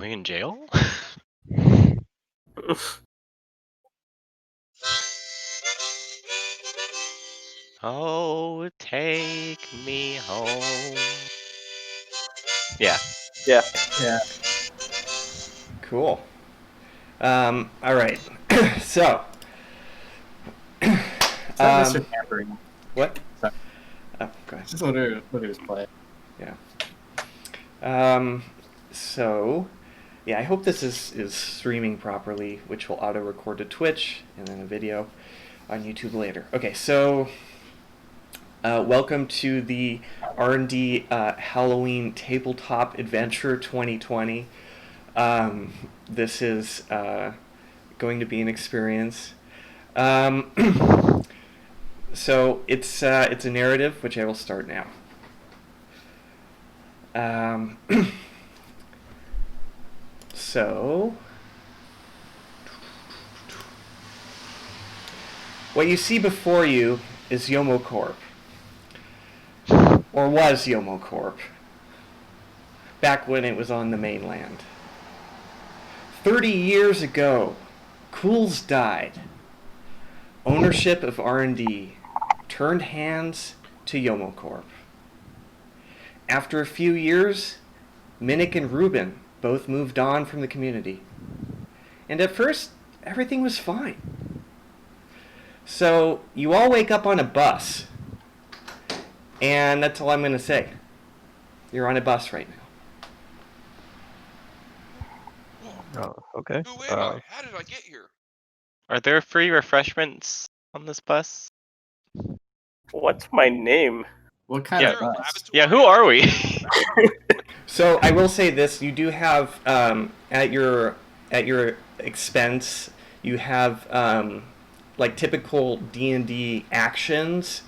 we in jail? Oh, take me home. Yeah. Yeah. Cool. All right. So. Is that Mr. Tampering? What? Sorry. Oh, go ahead. Just what he was playing. Yeah. So, yeah, I hope this is streaming properly, which will auto-record to Twitch and then a video on YouTube later. Okay, so welcome to the R&D Halloween Tabletop Adventure 2020. This is going to be an experience. So it's a narrative, which I will start now. So, what you see before you is Yomo Corp, or was Yomo Corp, back when it was on the mainland. 30 years ago, Cools died. Ownership of R&D turned hands to Yomo Corp. After a few years, Minnick and Ruben both moved on from the community. And at first, everything was fine. So, you all wake up on a bus. And that's all I'm going to say. You're on a bus right now. Oh, okay. Who am I? How did I get here? Are there free refreshments on this bus? What's my name? What kind Yeah. of bus? Yeah, who are we? So I will say this: you do have at your expense, you have like typical D&D actions.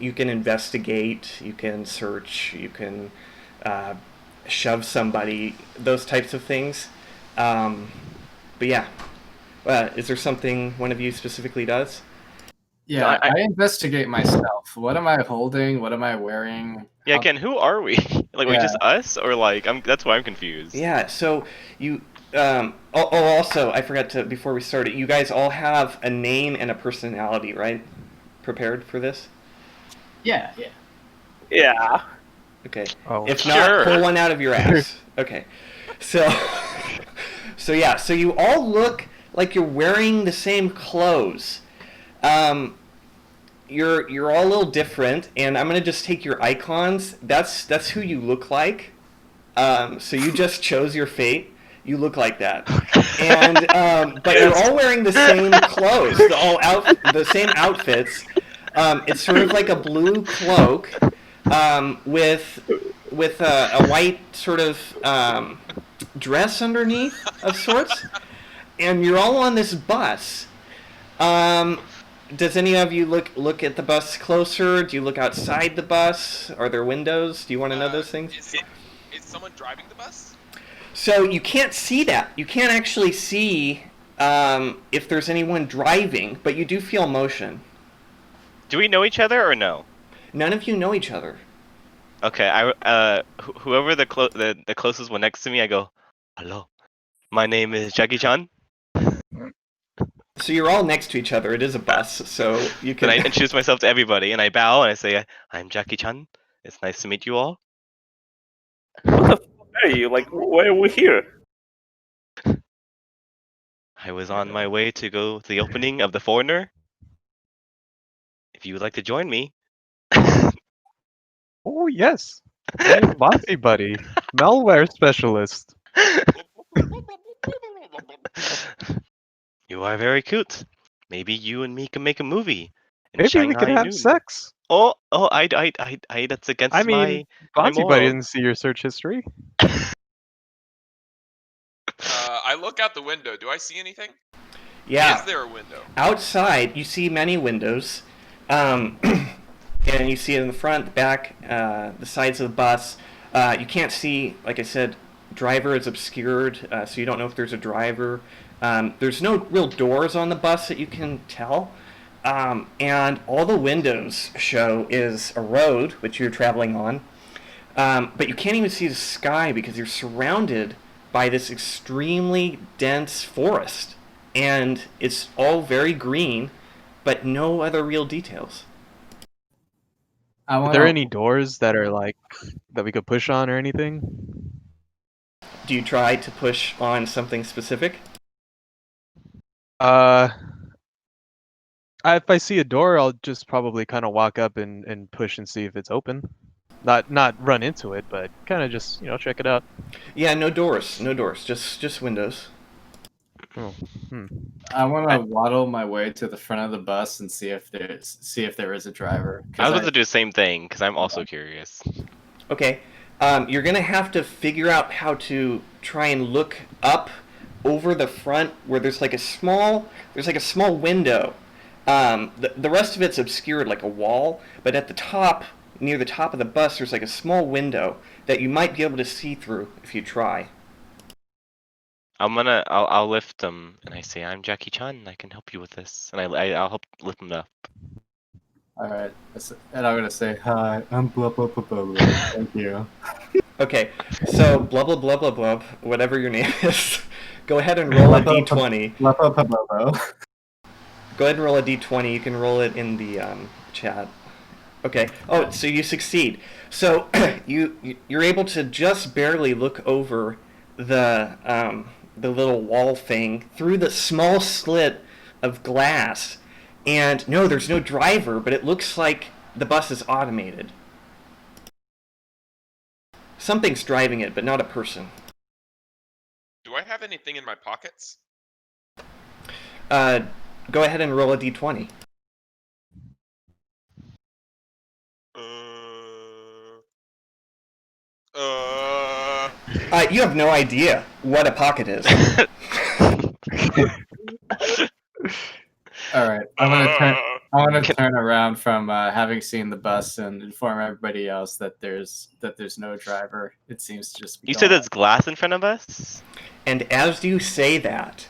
You can investigate, you can search, you can shove somebody, those types of things. But yeah, is there something one of you specifically does? Yeah, No, I investigate myself. What am I holding? What am I wearing? Yeah, again, who are we? Like, we Yeah. just us? Or like, that's why I'm confused. Yeah, so you also I forgot to, before we started, you guys all have a name and a personality, right? Prepared for this? Yeah. Yeah. Okay. Oh, If Sure. not, pull one out of your ass. Okay. So yeah, so you all look like you're wearing the same clothes. You're all a little different, and I'm gonna just take your icons. That's who you look like. So you just chose your fate. You look like that, and but you're all wearing the same clothes, the same outfits. It's sort of like a blue cloak with a white sort of dress underneath of sorts, and you're all on this bus. Does any of you look at the bus closer? Do you look outside the bus? Are there windows? Do you want to know those things? Is someone driving the bus? So you can't see that. You can't actually see if there's anyone driving, but you do feel motion. Do we know each other or no? None of you know each other. Okay, whoever the closest one next to me, I go, hello, my name is Jackie Chan. So you're all next to each other. It is a bus, so you can. Then I introduce myself to everybody, and I bow, and I say, I'm Jackie Chan. It's nice to meet you all. What the fuck are you? Like, why are we here? I was on my way to go to the opening of The Foreigner. If you would like to join me. oh yes. Hey, Monty buddy, malware specialist. You are very cute. Maybe you and me can make a movie. In Maybe we Shanghai can have noon. sex. Oh, I that's against I mean, my Monty buddy moral. didn't see your search history. I look out the window. Do I see anything? Yeah. Is there a window? Outside, you see many windows, and you see it in the front, the back, the sides of the bus. You can't see, like I said, driver is obscured, so you don't know if there's a driver. There's no real doors on the bus that you can tell, and all the windows show is a road, which you're traveling on, but you can't even see the sky because you're surrounded by this extremely dense forest, and it's all very green, but no other real details. I Are want there any doors that are like that we could push on or anything? Do you try to push on something specific? Uh, if I see a door, I'll just probably kind of walk up and push and see if it's open. Not run into it, but kind of just check it out. Yeah, no doors, no doors, just windows. Oh, I want to waddle my way to the front of the bus and see if there is a driver. I was about to do the same thing because I'm also curious. Okay, you're gonna have to figure out how to try and look up over the front where there's like a small window. The rest of it's obscured like a wall, but at the top, near the top of the bus, there's like a small window that you might be able to see through if you try. I'll lift them and I say, I'm Jackie Chan. I can help you with this, and I'll help lift them up. All right, and I'm gonna say hi. I'm blah blah blah blah. Blah. Thank you. Okay, so blah blah blah blah blah, whatever your name is. Go ahead and roll a d20. Blah blah blah blah blah. Go ahead and roll a d20. You can roll it in the chat. Okay. Oh, so you succeed. So you're able to just barely look over the little wall thing through the small slit of glass, and no, there's no driver, but it looks like the bus is automated. Something's driving it, but not a person. Do I have anything in my pockets? Go ahead and roll a d20. You have no idea what a pocket is. All right, I want to turn around from having seen the bus and inform everybody else that there's no driver. It seems to just be. You said there's glass in front of us? And as you say that,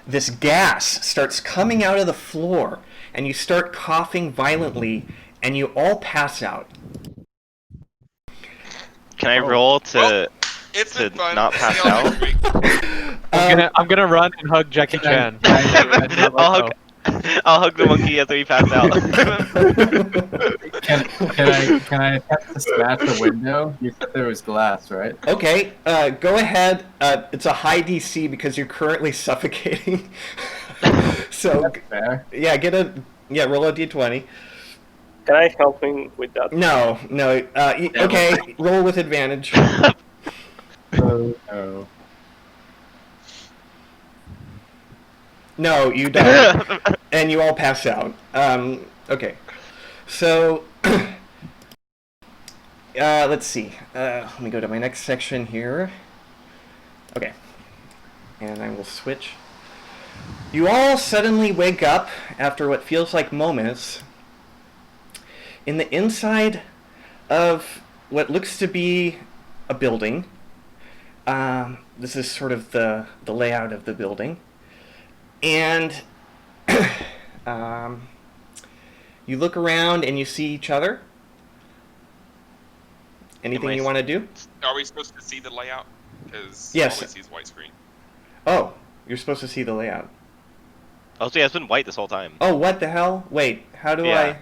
this gas starts coming out of the floor, and you start coughing violently, and you all pass out. Can I roll to It's been fun. not pass See y'all out? next week. I'm gonna run and hug Jackie Chan. I'll hug the monkey as we pass out. Can I attempt to smash the window? You said there was glass, right? Okay, go ahead. It's a high DC because you're currently suffocating. So, That's fair. yeah, roll a d20. Can I help him with that? No. Okay, roll with advantage. Oh no. No, you don't. And you all pass out. Okay. So, let's see. Let me go to my next section here. Okay. And I will switch. You all suddenly wake up after what feels like moments in the inside of what looks to be a building. This is sort of the layout of the building. And you look around and you see each other. Anything you want to do? Are we supposed to see the layout? Because Yes. all we see is white screen. Oh, you're supposed to see the layout. Oh, so yeah, it's been white this whole time. Oh, what the hell? Wait, how do Yeah. I...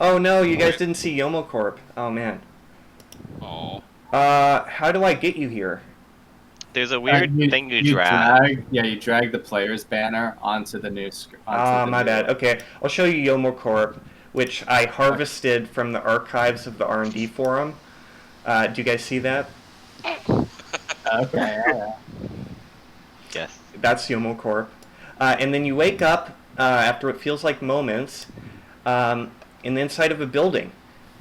Oh no, you guys didn't see Yomo Corp. Oh man. Oh. How do I get you here? There's a weird thing you you drag. you drag the player's banner onto the new screen. My bad. Okay, I'll show you Yomo Corp, which I harvested from the archives of the R&D forum. Do you guys see that? Okay. Yeah. Yes. That's Yomo Corp. And then you wake up after what feels like moments in the inside of a building.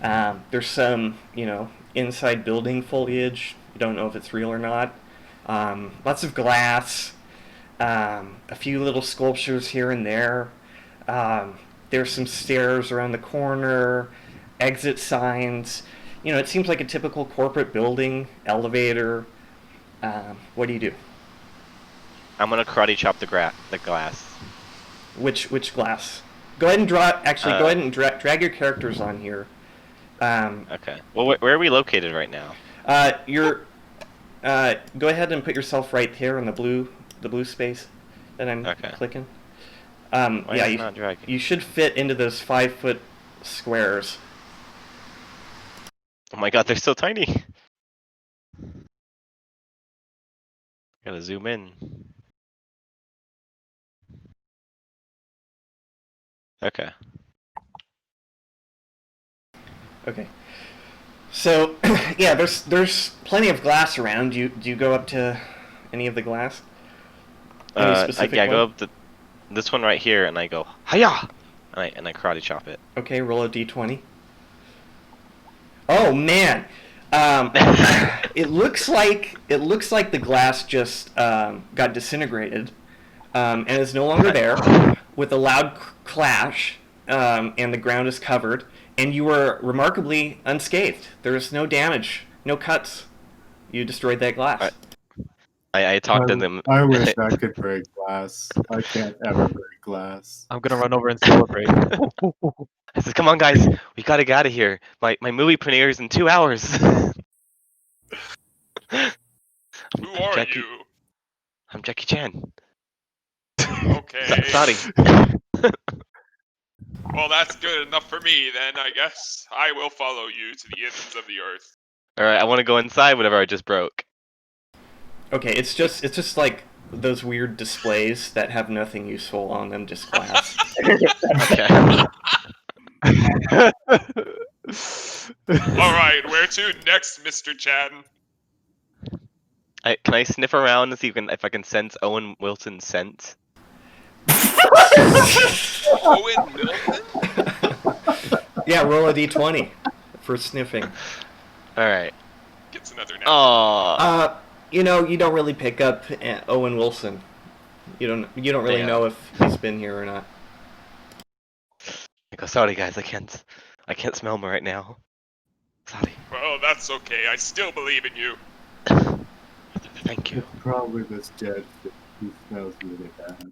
There's some, inside building foliage. You don't know if it's real or not. Lots of glass. A few little sculptures here and there. There's some stairs around the corner. Exit signs. It seems like a typical corporate building. Elevator. What do you do? I'm gonna karate chop the glass. Which glass? Go ahead and draw. Actually, go ahead and drag your characters on here. Okay. Well, where are we located right now? You're go ahead and put yourself right there in the blue space that I'm clicking. Why yeah, is it not dragging? you should fit into those 5-foot squares. Oh my god, they're so tiny. Gotta zoom in. Okay. Okay. So, yeah, there's plenty of glass around. Do you go up to any of the glass? Any specific I one? go up to this one right here, and I go hiya, and I karate chop it. Okay, roll a d20. Oh man, it looks like the glass just got disintegrated, and is no longer there, with a loud clash, and the ground is covered, and you were remarkably unscathed. There is no damage, no cuts. You destroyed that glass. I talked to them. I wish I could break glass. I can't ever break glass. I'm gonna run over and celebrate. I said, "Come on, guys, we gotta get out of here. My movie premieres in 2 hours." Who are Jackie. you? I'm Jackie Chan. Okay. Sorry. Well, that's good enough for me then, I guess. I will follow you to the ends of the earth. All right, I want to go inside. Whatever I just broke. Okay, it's just like those weird displays that have nothing useful on them, just glass. Okay. Alright, where to next, Mr. Chan? Can I sniff around and see if I can sense Owen Wilson's scent? Owen Milton? Yeah, roll a d20 for sniffing. All right. Gets another nap. Oh. You know, you don't really pick up Owen Wilson. You don't really Damn. know if he's been here or not. I go, sorry guys, I can't smell him right now. Sorry. Well, that's okay. I still believe in you. Thank you. Probably this dead fish. He smells really bad.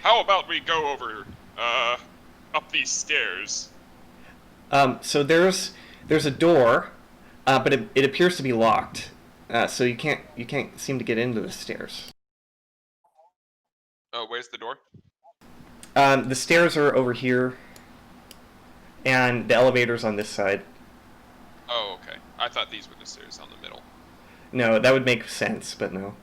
How about we go over, up these stairs? So there's a door, but it appears to be locked. So you can't seem to get into the stairs. Oh, where's the door? The stairs are over here, and the elevator's on this side. Oh, okay. I thought these were the stairs on the middle. No, that would make sense, but no.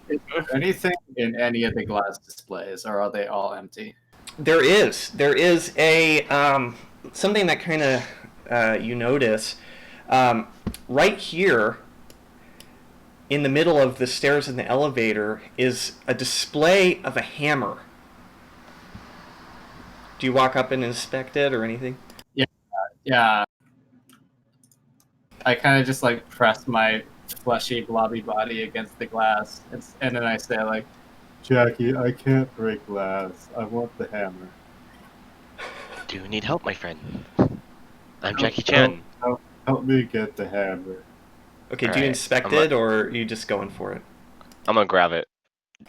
Is there anything in any of the glass displays, or are they all empty? There is a something that kind of you notice right here in the middle of the stairs and the elevator is a display of a hammer. Do you walk up and inspect it or anything? Yeah. I kind of just like press my fleshy, blobby body against the glass, and then I say like, Jackie, I can't break glass. I want the hammer. Do you need help, my friend? I'm Jackie Chan. Help me get the hammer. Okay, do you Alright, inspect it or are you just going for it? I'm gonna grab it.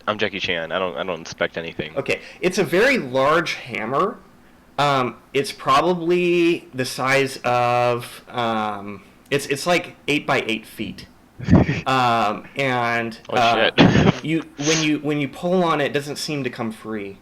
I'm Jackie Chan. I don't inspect anything. Okay, it's a very large hammer. It's probably the size of it's like 8 by 8 feet. And Oh shit. when you pull on it, it doesn't seem to come free.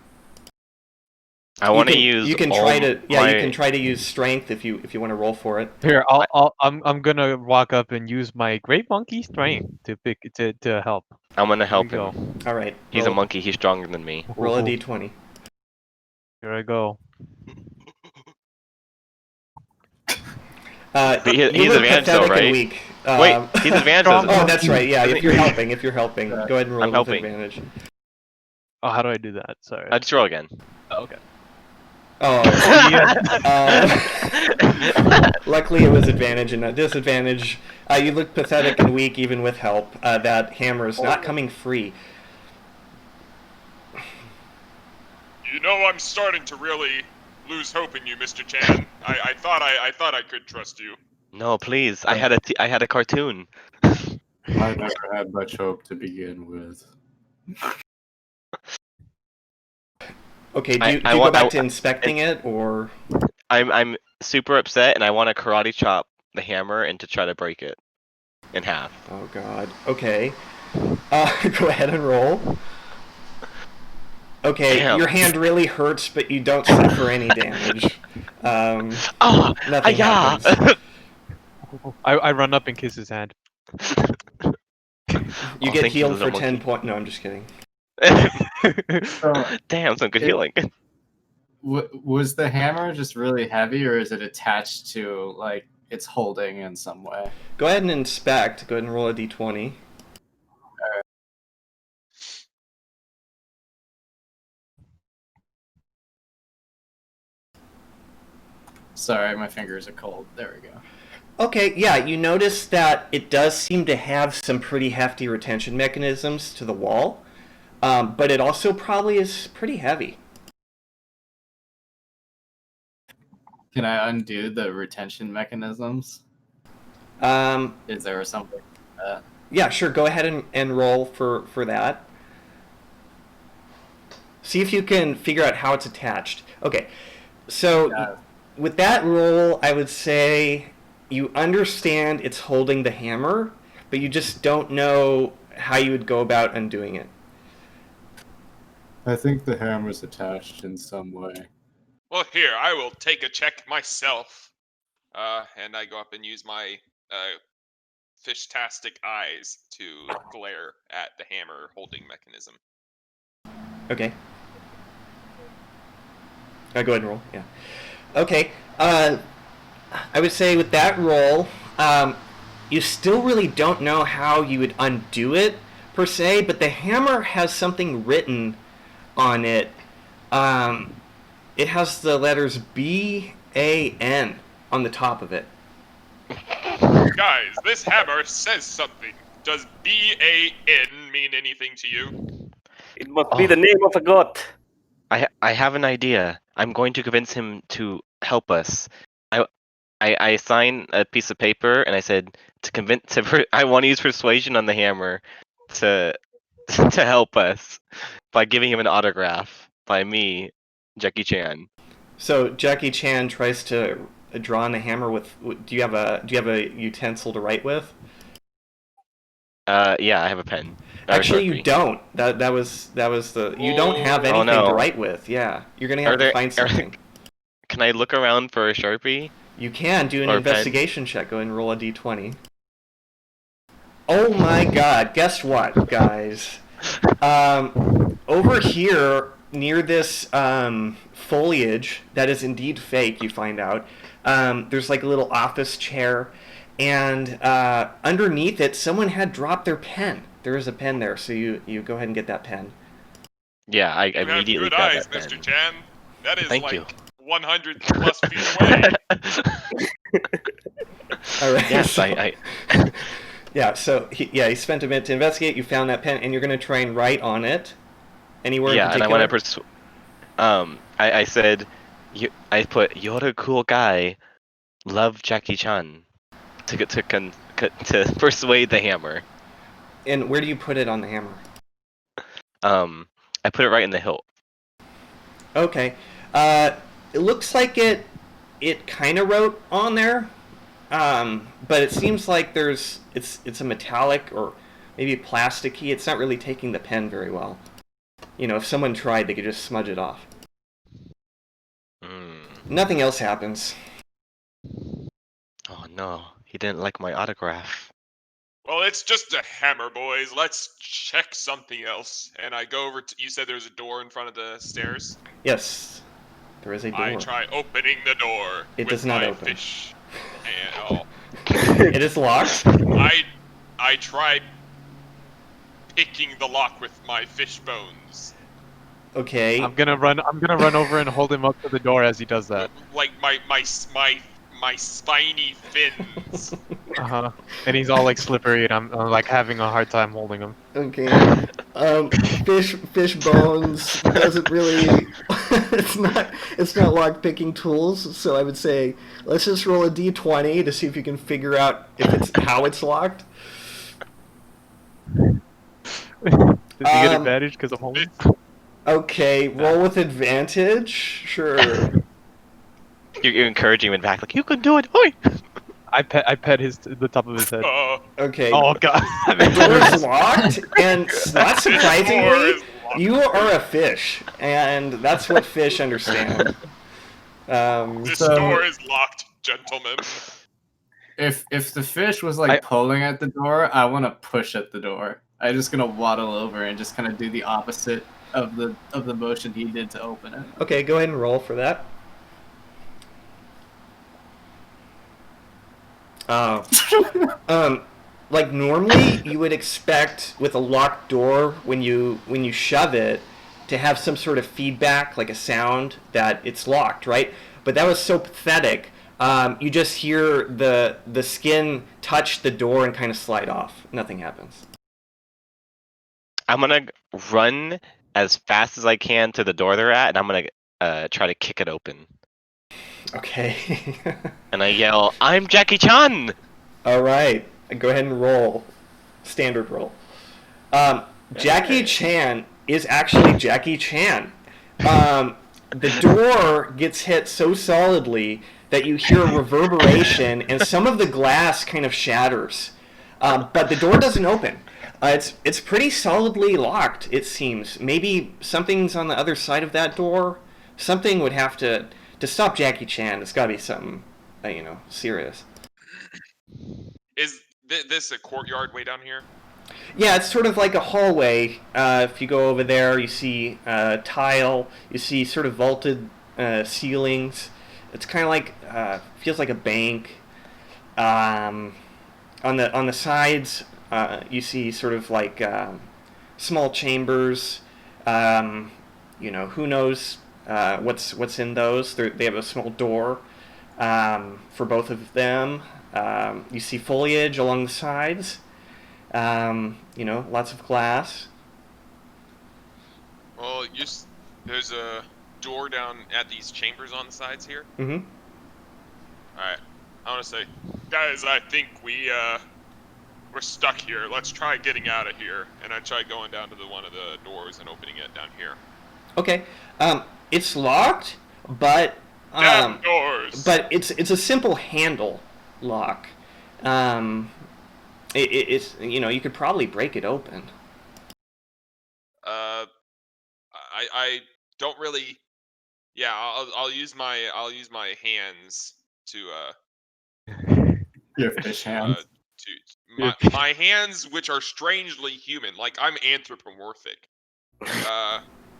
I want to use. You can all try to my... you can try to use strength if you want to roll for it. Here, I'm gonna walk up and use my great monkey strength to help. I'm gonna help Here you him. All right, He's a monkey. He's stronger than me. roll a d20. Here I go. But he's you look advanced though, pathetic and right? weak. Wait, he's advanced. Oh, that's right. Yeah, if you're helping, go ahead and roll I'm with helping. advantage. Oh, how do I do that? Sorry. Just roll again. Oh, okay. Oh, luckily it was advantage and not disadvantage. You look pathetic and weak even with help. That hammer is not coming free. You know, I'm starting to really lose hope in you, Mr. Chan. I thought I could trust you. No, please. I had a cartoon. I never had much hope to begin with. Okay, do you go back to inspecting it, or? I'm super upset, and I want to karate chop the hammer and to try to break it in half. Oh god. Okay. Go ahead and roll. Okay, Damn. your hand really hurts, but you don't suffer any damage. Oh, Nothing yeah. happens. I run up and kiss his hand. You Oh, get thank you, healed for little 10 monkey. points. No, I'm just kidding. Damn, some good it- healing. Was the hammer just really heavy, or is it attached to like it's holding in some way? Go ahead and inspect. Go ahead and roll a d20. Sorry, my fingers are cold. There we go. Okay, yeah, you notice that it does seem to have some pretty hefty retention mechanisms to the wall, but it also probably is pretty heavy. Can I undo the retention mechanisms? Is there something? Yeah, sure, go ahead and roll for that. See if you can figure out how it's attached. Okay, so with that roll, I would say you understand it's holding the hammer, but you just don't know how you would go about undoing it. I think the hammer's attached in some way. Well, here, I will take a check myself. And I go up and use my fish-tastic eyes to glare at the hammer holding mechanism. Okay. Go ahead and roll, yeah. Okay, I would say with that roll, you still really don't know how you would undo it, per se, but the hammer has something written on it. It has the letters B-A-N on the top of it. Guys, this hammer says something. Does B-A-N mean anything to you? It must be the name of a god. I have an idea. I'm going to convince him to help us. I sign a piece of paper and I said I want to use persuasion on the hammer to to help us by giving him an autograph by me, Jackie Chan. So Jackie Chan tries to draw on a hammer with. Do you have a utensil to write with? Yeah, I have a pen. Actually, you don't. That was the. You don't have Oh, anything no. to write with. Yeah, you're gonna have to find something. Can I look around for a Sharpie? You can do an Or a pen. investigation check. Go ahead and roll a d20. Oh my god, guess what, guys? Over here, near this foliage that is indeed fake, you find out, there's like a little office chair, and underneath it, someone had dropped their pen. There is a pen there, so you go ahead and get that pen. Yeah, I You have immediately good got eyes, that Mr. pen. Chan. That is Thank like you. 100 plus feet away. All right. Yes, so- I Yeah, so he spent a minute to investigate. You found that pen, and you're going to try and write on it. Anywhere in yeah, and I particular? want to I said, I put, "You're a cool guy, love Jackie Chan," to persuade the hammer. And where do you put it on the hammer? I put it right in the hilt. Okay. It looks like it kind of wrote on there, but it seems like it's a metallic or maybe plasticky. It's not really taking the pen very well. You know, if someone tried, they could just smudge it off. Nothing else happens. Oh no, he didn't like my autograph. Well, it's just a hammer, boys. Let's check something else. And I go over to. You said there's a door in front of the stairs. Yes, there is a door. I try opening the door. It with does not my open. Fish. And It is locked. I try picking the lock with my fish bones. Okay. I'm gonna run over and hold him up to the door as he does that. Like my spiny fins. Uh-huh. And he's all like slippery, and I'm like having a hard time holding him. Okay. Fish bones doesn't really. it's not lock picking tools. So I would say let's just roll a d20 to see if you can figure out how it's locked. Does he get Um, advantage because I'm holding him? Okay, roll with advantage. Sure. You're encouraging him back, like, you can do it. Oi! I pet the top of his head. Okay. Oh god. The door is locked, and not This door surprisingly, is locked. you are a fish, and that's what fish understand. This So- door is locked, gentlemen. If the fish was like pulling at the door, I want to push at the door. I'm just gonna waddle over and just kind of do the opposite of the motion he did to open it. Okay, go ahead and roll for that. Like normally you would expect with a locked door when you shove it to have some sort of feedback, like a sound that it's locked, right? But that was so pathetic. You just hear the skin touch the door and kind of slide off. Nothing happens. I'm gonna run as fast as I can to the door they're at, and I'm gonna try to kick it open. Okay. And I yell, "I'm Jackie Chan!" All right. Go ahead and roll. Standard roll. Jackie Chan is actually Jackie Chan. The door gets hit so solidly that you hear a reverberation, and some of the glass kind of shatters. But the door doesn't open. It's pretty solidly locked, it seems. Maybe something's on the other side of that door. Something would have to stop Jackie Chan. It's got to be something, serious. Is this a courtyard way down here? Yeah, it's sort of like a hallway. If you go over there, you see tile. You see sort of vaulted ceilings. It's kind of like feels like a bank. On the sides, you see sort of like small chambers. Who knows what's in those? They have a small door for both of them. You see foliage along the sides. Lots of glass. Well, there's a door down at these chambers on the sides here. Mm-hmm. Alright. I want to say, guys, I think we're stuck here. Let's try getting out of here. And I try going down to one of the doors and opening it down here. Okay. It's locked, but Damn doors! but it's a simple handle lock. It's you could probably break it open. I don't really. Yeah, I'll use my hands to Your fish hands. my hands, which are strangely human, like I'm anthropomorphic.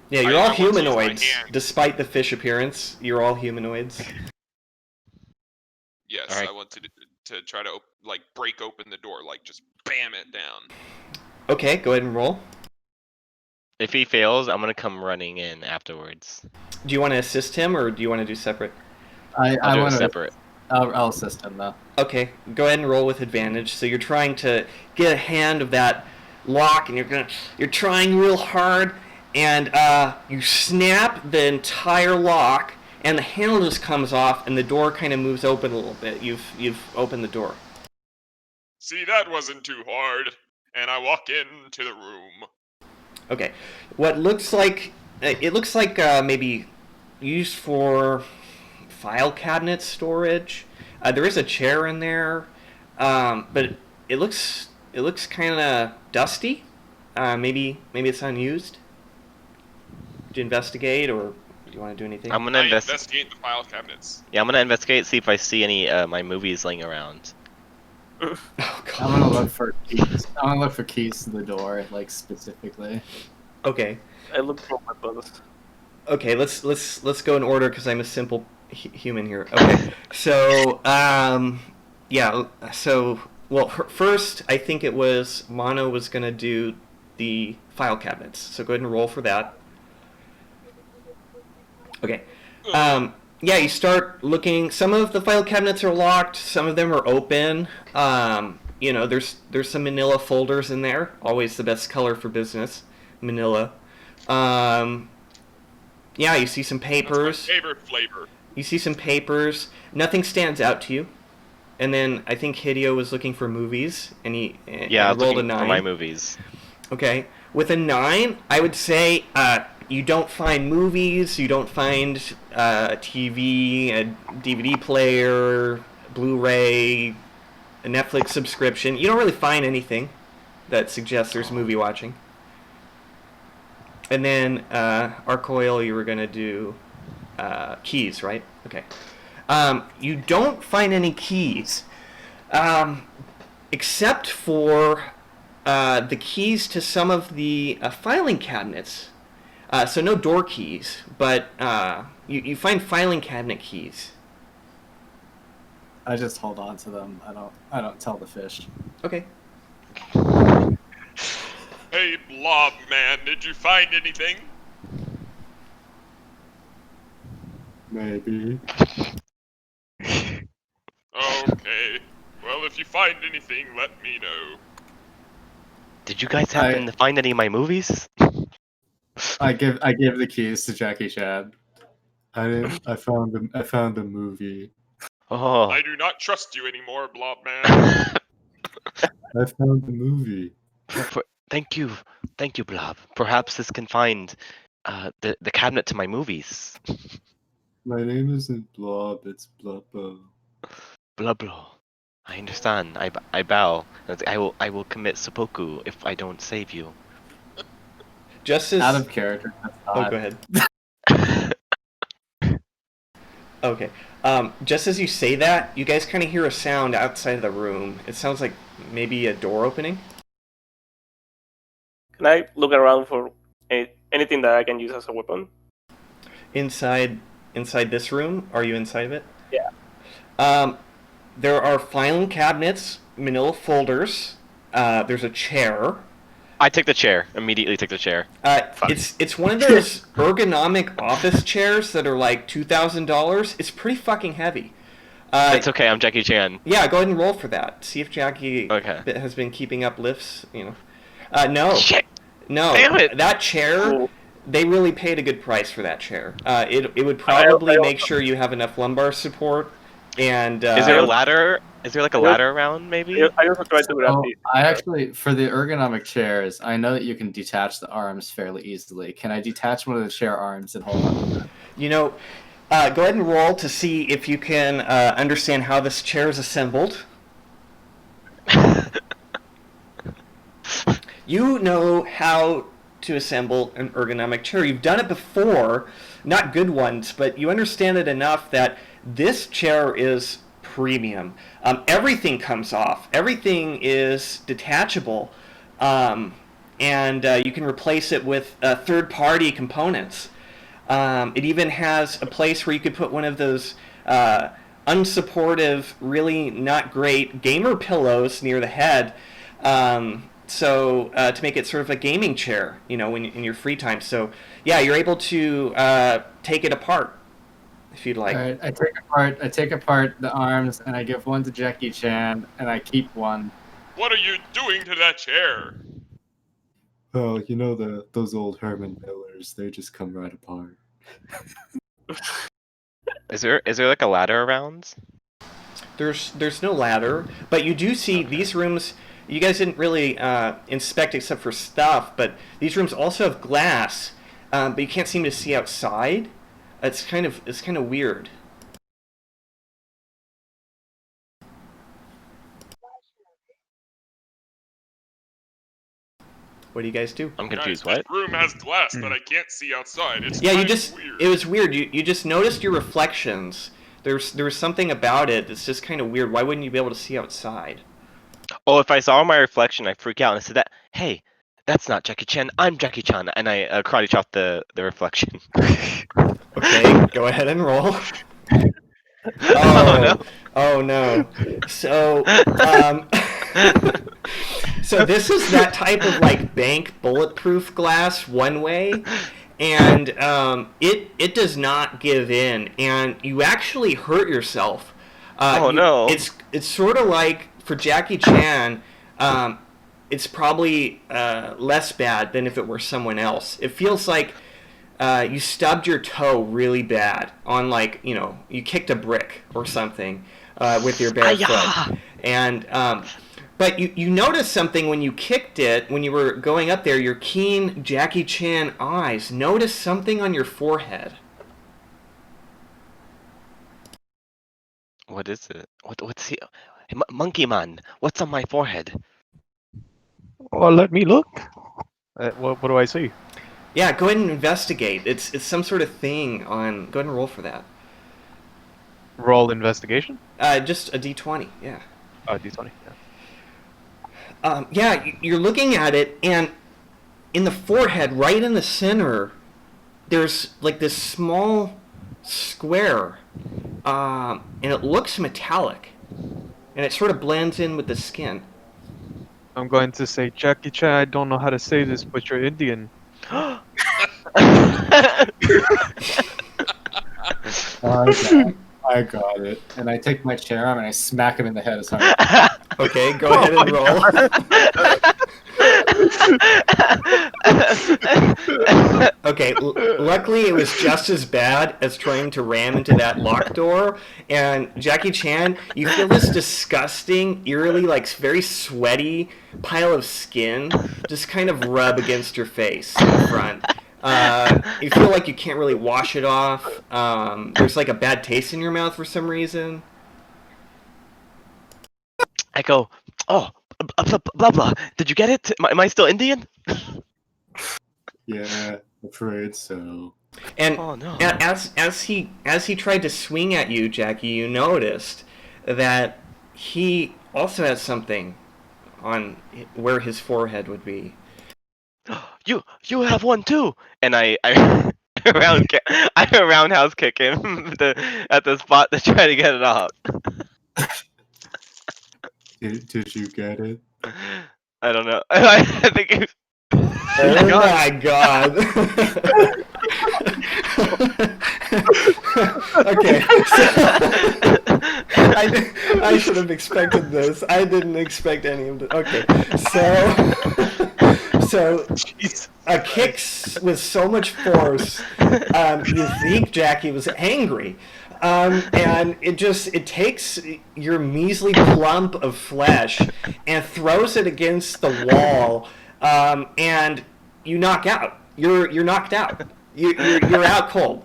Yeah, you're I all want to use my humanoids, hands. despite the fish appearance. You're all humanoids. Yes, Alright. I want to try to break open the door, just bam it down. Okay, go ahead and roll. If he fails, I'm gonna come running in afterwards. Do you want to assist him, or do you want to do separate? I'll I do want it to. separate. I'll assist him though. Okay, go ahead and roll with advantage. So you're trying to get a hand of that lock, and you're trying real hard, and you snap the entire lock, and the handle just comes off, and the door kind of moves open a little bit. You've opened the door. See, that wasn't too hard. And I walk into the room. Okay, what looks like maybe used for file cabinet storage. There is a chair in there, but it looks kind of dusty. Maybe it's unused. Do you investigate, or do you want to do anything? I'm gonna investigate the file cabinets. Yeah, I'm gonna investigate, see if I see any my movies laying around. Oh, God. I'm gonna look for keys. I'm gonna look for keys to the door, specifically. Okay. I look for my brothers. Okay, let's go in order because I'm a simple human here. Okay, so yeah, so well, first I think it was Mono was gonna do the file cabinets. So go ahead and roll for that. Okay. Yeah, you start looking. Some of the file cabinets are locked. Some of them are open. There's some manila folders in there. Always the best color for business, manila. Yeah, you see some papers. That's my favorite flavor. You see some papers. Nothing stands out to you. And then I think Hideo was looking for movies, and he Yeah, I was rolled a looking 9. for my movies. Okay, with a 9, I would say you don't find movies, you don't find TV, a DVD player, Blu-ray, Netflix subscription. You don't really find anything that suggests there's movie watching. And then Arcoil, you were going to do keys, right? Okay. You don't find any keys, except for the keys to some of the filing cabinets. So no door keys, but you find filing cabinet keys. I just hold on to them. I don't tell the fish. Okay. Hey, Blob Man, did you find anything? Maybe. Okay. Well, if you find anything, let me know. Did you guys happen to find any of my movies? I give the keys to Jackie Chan. I found a movie. Oh. I do not trust you anymore, Blob Man. I found a movie. Thank you, Blob. Perhaps this can find the cabinet to my movies. My name isn't Blob, it's Blubbo. Blublo. I understand. I bow. I will commit seppuku if I don't save you. Just as Out of character. go ahead. Okay. Just as you say that, you guys kind of hear a sound outside of the room. It sounds like maybe a door opening. Can I look around for anything that I can use as a weapon? Inside this room? Are you inside of it? Yeah. There are filing cabinets, manila folders. There's a chair. I take the chair. Immediately take the chair. It's one of those ergonomic office chairs that are like $2,000. It's pretty fucking heavy. It's okay. I'm Jackie Chan. Yeah, go ahead and roll for that. See if Jackie has been keeping up lifts. No. Shit. No. Damn it. That chair. They really paid a good price for that chair. It would probably make sure you have enough lumbar support. And is there a ladder? Is there like a ladder around, maybe? I also tried to grab these. I actually, for the ergonomic chairs, I know that you can detach the arms fairly easily. Can I detach one of the chair arms and hold on to that? go ahead and roll to see if you can understand how this chair is assembled. You know how to assemble an ergonomic chair. You've done it before, not good ones, but you understand it enough that this chair is premium. Everything comes off. Everything is detachable, and you can replace it with third-party components. It even has a place where you could put one of those unsupportive, really not great gamer pillows near the head. So to make it sort of a gaming chair, in your free time. So yeah, you're able to take it apart if you'd like. All right, I take apart the arms and I give one to Jackie Chan and I keep one. What are you doing to that chair? Oh, those old Herman Millers, they just come right apart. Is there like a ladder around? There's no ladder, but you do see these rooms. You guys didn't really inspect except for stuff, but these rooms also have glass, but you can't seem to see outside. It's kind of weird. What do you guys do? I'm confused. Guys, What? this room has glass, but I can't see outside. It's Yeah, weird. it was weird. You just noticed your reflections. There was something about it that's just kind of weird. Why wouldn't you be able to see outside? Oh, if I saw my reflection, I'd freak out and I said that. Hey, that's not Jackie Chan. I'm Jackie Chan, and I karate chop the reflection. Okay, go ahead and roll. Oh no. So so this is that type of like bank bulletproof glass one way, and it does not give in, and you actually hurt yourself. No. It's sort of like for Jackie Chan, it's probably less bad than if it were someone else. It feels like you stubbed your toe really bad on you kicked a brick or something with your bare foot. And but you noticed something when you kicked it, when you were going up there, your keen Jackie Chan eyes noticed something on your forehead. What is it? What's he? Monkey man, what's on my forehead? Oh, let me look. What do I see? Yeah, go ahead and investigate. It's some sort of thing on. Go ahead and roll for that. Roll investigation. Just a d20. Yeah. D20. Yeah. Yeah, you're looking at it, and in the forehead, right in the center, there's like this small square, and it looks metallic, and it sort of blends in with the skin. I'm going to say, Jackie Chan, I don't know how to say this, but you're Indian. I got it. And I take my chair arm and I smack him in the head as hard. Okay, go ahead and roll. Okay, luckily it was just as bad as trying to ram into that locked door. And Jackie Chan, you feel this disgusting, eerily, like very sweaty pile of skin just kind of rub against your face in front. You feel like you can't really wash it off. There's like a bad taste in your mouth for some reason. I go, oh, blah blah. Did you get it? Am I still Indian? Yeah, afraid so. And Oh no. as he tried to swing at you, Jackie, you noticed that he also has something on where his forehead would be. You have one too. And I roundhouse kick him at the spot to try to get it off. Did you get it? I don't know. I think it, Oh my god. Okay. I should have expected this. I didn't expect any of it. Okay. So a kick with so much force, you think Jackie was angry. And it takes your measly clump of flesh and throws it against the wall, and you knock out. You're knocked out. You're out cold.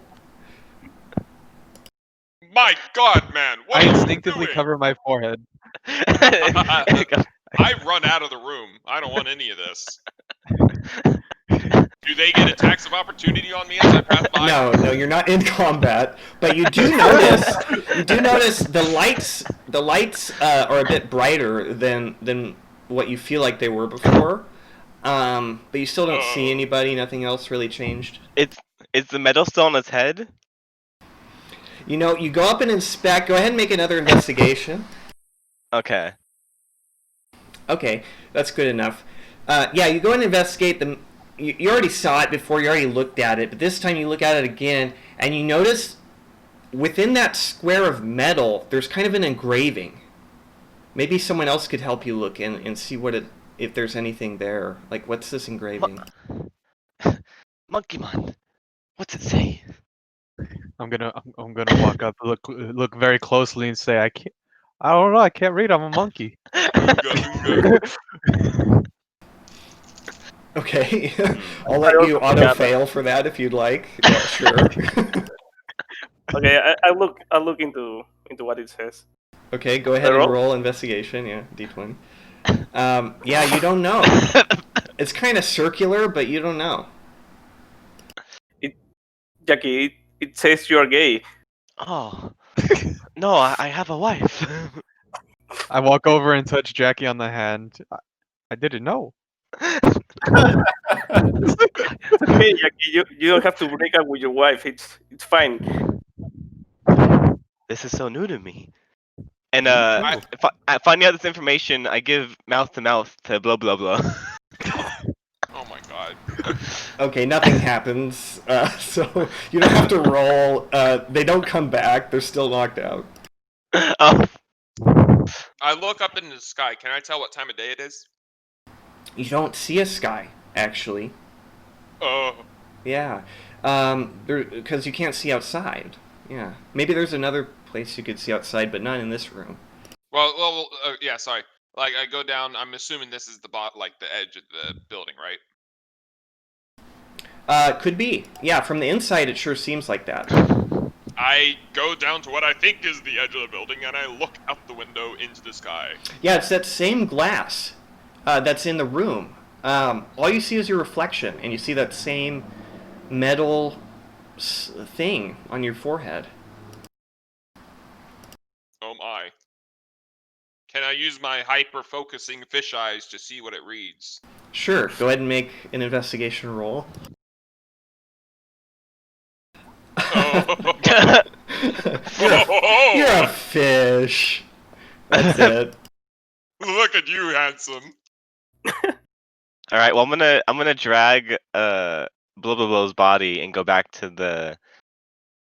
My God, man! What I are you instinctively doing? cover my forehead. I run out of the room. I don't want any of this. Do they get attacks of opportunity on me as I pass by? No, you're not in combat, but you do notice the lights are a bit brighter than what you feel like they were before. But you still don't see anybody. Nothing else really changed. Is the metal still on his head? You know, you go up and inspect. Go ahead and make another investigation. Okay. Okay, that's good enough. Yeah, you go and investigate them. You already saw it before. You already looked at it, but this time you look at it again, and you notice within that square of metal, there's kind of an engraving. Maybe someone else could help you look in and see if there's anything there. Like, what's this engraving? Monkey man, what's it say? I'm gonna walk up, look very closely, and say, I don't know. I can't read. I'm a monkey. Okay, I'll let you auto fail for that if you'd like. Yeah, sure. Okay, I look into what it says. Okay, go ahead and roll investigation. Yeah, d20. Yeah, you don't know. It's kind of circular, but you don't know. Jackie, it says you're gay. Oh. No, I have a wife. I walk over and touch Jackie on the hand. I didn't know. Okay, Jackie, you don't have to break up with your wife. It's fine. This is so new to me. And finding out this information, I give mouth to mouth to blah blah blah. Oh my God. Okay, nothing happens, so you don't have to roll. They don't come back. They're still knocked out. Oh. I look up into the sky. Can I tell what time of day it is? You don't see a sky, actually. Oh. Yeah, because you can't see outside. Yeah, maybe there's another place you could see outside, but not in this room. Well, yeah. Sorry. Like I go down. I'm assuming this is the edge of the building, right? Could be. Yeah, from the inside, it sure seems like that. I go down to what I think is the edge of the building, and I look out the window into the sky. Yeah, it's that same glass that's in the room. All you see is your reflection, and you see that same metal thing on your forehead. Oh my. Can I use my hyper-focusing fish eyes to see what it reads? Sure, go ahead and make an investigation roll. Oh. You're a fish. That's it. Look at you, handsome. All right. Well, I'm gonna drag Blah Blah Blow's body and go back to the.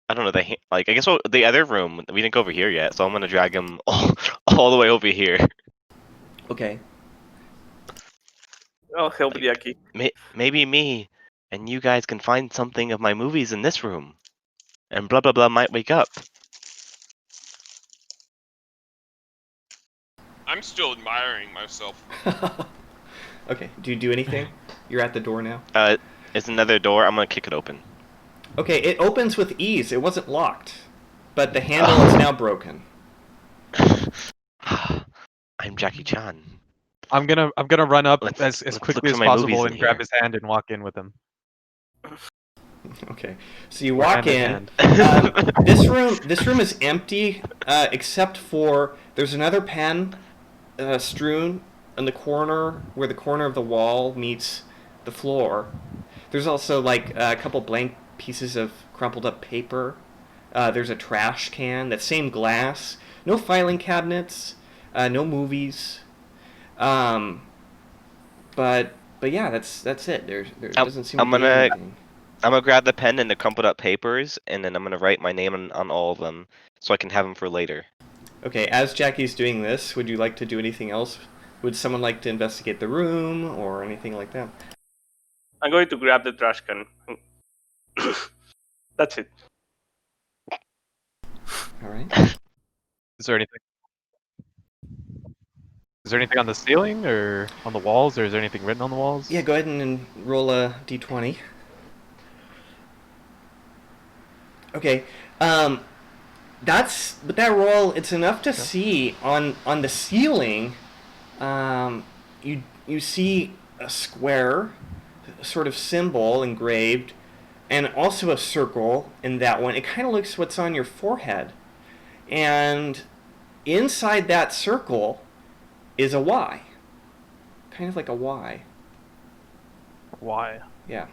I don't know I guess the other room. We didn't go over here yet, so I'm gonna drag him all the way over here. Okay. Oh, help Jackie. Maybe me and you guys can find something of my movies in this room, and Blah Blah Blah might wake up. I'm still admiring myself. Okay. Do you do anything? You're at the door now. It's another door. I'm gonna kick it open. Okay, it opens with ease. It wasn't locked, but the handle is now broken. I'm Jackie Chan. I'm gonna run up Let's as look quickly for as my movies possible in and grab here. his hand and walk in with him. Okay, so you We're walk hand in. This room is empty except for there's another pen strewn in the corner where the corner of the wall meets the floor. There's also like a couple blank pieces of crumpled up paper. There's a trash can, that same glass. No filing cabinets. No movies. But yeah, that's it. There doesn't seem to be anything. I'm gonna grab the pen and the crumpled up papers, and then I'm gonna write my name on all of them, so I can have them for later. Okay, as Jackie's doing this, would you like to do anything else? Would someone like to investigate the room or anything like that? I'm going to grab the trash can. That's it. All right. Is there anything? Is there anything on the ceiling or on the walls, or is there anything written on the walls? Yeah, go ahead and roll a d20. Okay. With that roll, it's enough to see on the ceiling. You see a square, sort of symbol engraved, and also a circle in that one. It kind of looks what's on your forehead, and inside that circle is a Y, kind of like a Y. Why? Yeah.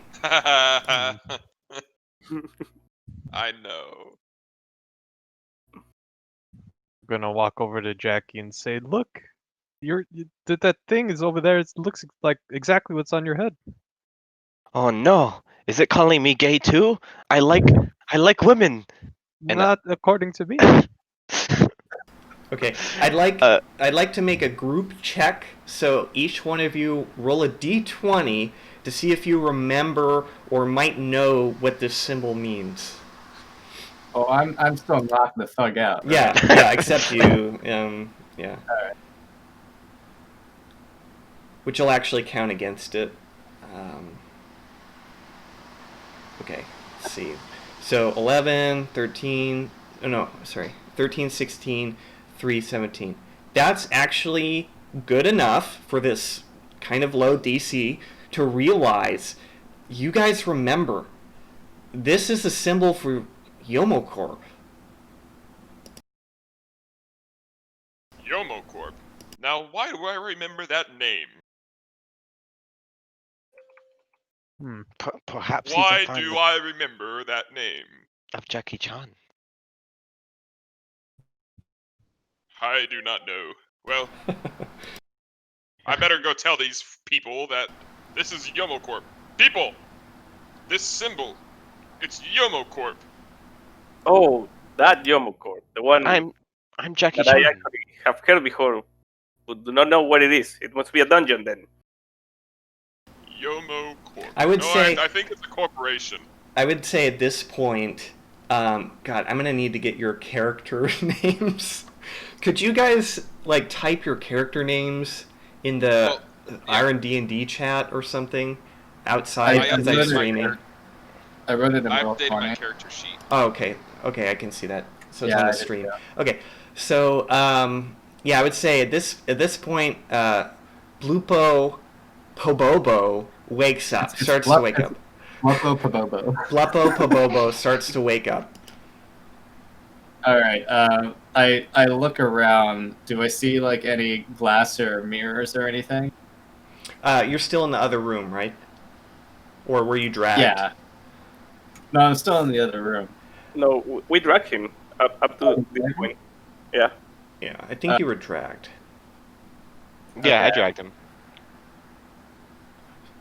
I know. I'm gonna walk over to Jackie and say, "Look, that thing is over there. It looks like exactly what's on your head." Oh no! Is it calling me gay too? I like women. And Not according to me. Okay, I'd like to make a group check. So each one of you roll a d20 to see if you remember or might know what this symbol means. Oh, I'm still knocked the fuck out. Right? Yeah, except you. Yeah. All right. Which will actually count against it. Okay, let's see. So 11, 13, oh no, sorry, 13, 16, 3, 17. That's actually good enough for this kind of low DC to realize you guys remember this is a symbol for Yomocorp. Yomocorp. Now, why do I remember that name? Perhaps Why he's a fan do I remember that name? of Jackie Chan. I do not know. Well, I better go tell these people that this is Yomocorp. People! This symbol, it's Yomocorp. Oh, that Yomocorp, the one I'm Jackie that I Chan. actually have heard before, but do not know what it is. It must be a dungeon then. Yomocorp. I would no, say- I think it's a corporation. I would say at this point, God, I'm gonna need to get your character names. Could you guys like type your character names in the Well, R&D chat or something outside I as I'm updated my streaming? I wrote it in I roll updated my 20. character sheet. Oh, okay. Okay, I can see that. So it's Yeah, on I the did stream. too. Okay. So yeah, I would say at this point, Blupo Pobobo wakes up, starts to wake up. Loco Pabobo. Blupo Pobobo starts to wake up. All right. I look around. Do I see like any glass or mirrors or anything? You're still in the other room, right? Or were you dragged? Yeah. No, I'm still in the other room. No, we drag him up to Oh, this okay. point. Yeah. Yeah, I think you were dragged. Yeah, I Okay. dragged him.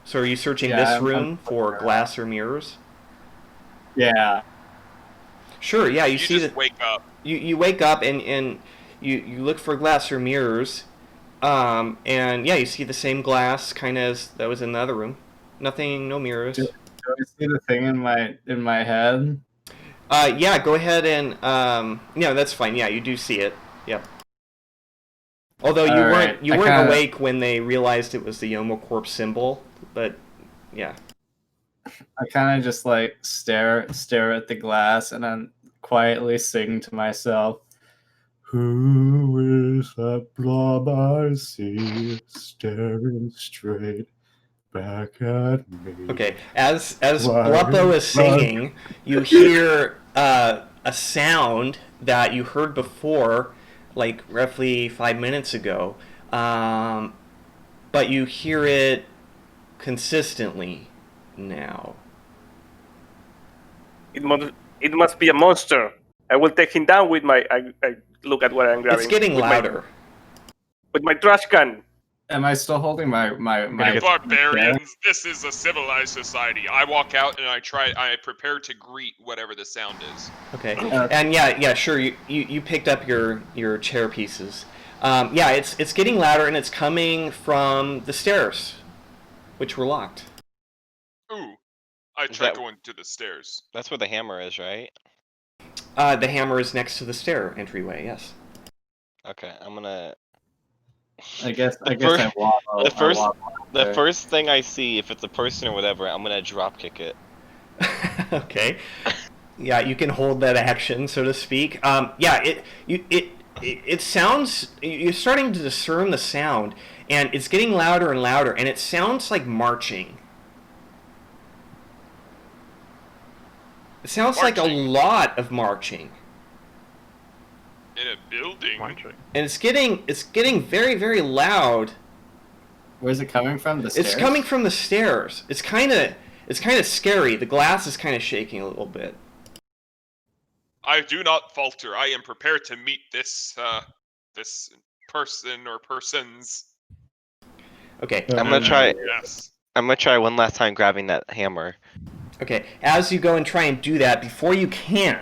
So are you searching Yeah, this I'm room for looking around. glass or mirrors? Yeah. Sure, yeah, you see just that wake up. you wake up and you look for glass or mirrors, and yeah, you see the same glass kind of as that was in the other room. Nothing, no mirrors. Do I see the thing in my head? Yeah, go ahead and yeah, that's fine. Yeah, you do see it. Yep. Although you All weren't right, you I weren't kinda- awake when they realized it was the Yomo Corp symbol, but yeah. I kind of just like stare at the glass and then quietly sing to myself. Who is that blob I see staring straight back at me? Okay, as Why- Blupo is singing, you hear a sound that you heard before, like roughly 5 minutes ago, but you hear it consistently now. It must be a monster. I will take him down with my. I look at what I'm grabbing. It's getting with louder. With my trash can. Am I still holding my You barbarians, this is a civilized society. I walk out and I prepare to greet whatever the sound is. Okay, and yeah, sure. You picked up your chair pieces. Yeah, it's getting louder and it's coming from the stairs, which were locked. Ooh, I Is tried that- going to the stairs. That's where the hammer is, right? The hammer is next to the stair entryway. Yes. Okay, I'm gonna. I guess I first- waddle. the first- I waddle out The there. first thing I see, if it's a person or whatever, I'm gonna drop kick it. Okay. Yeah, you can hold that action, so to speak. Yeah, it sounds. You're starting to discern the sound, and it's getting louder and louder, and it sounds like marching. It sounds like a Marching? lot of marching, In a building. Marching. and it's getting very very loud. Where's it coming from? The stairs? It's coming from the stairs. It's kind of scary. The glass is kind of shaking a little bit. I do not falter. I am prepared to meet this this person or persons. Okay. I'm gonna try. Yes. I'm gonna try one last time grabbing that hammer. Okay, as you go and try and do that, before you can,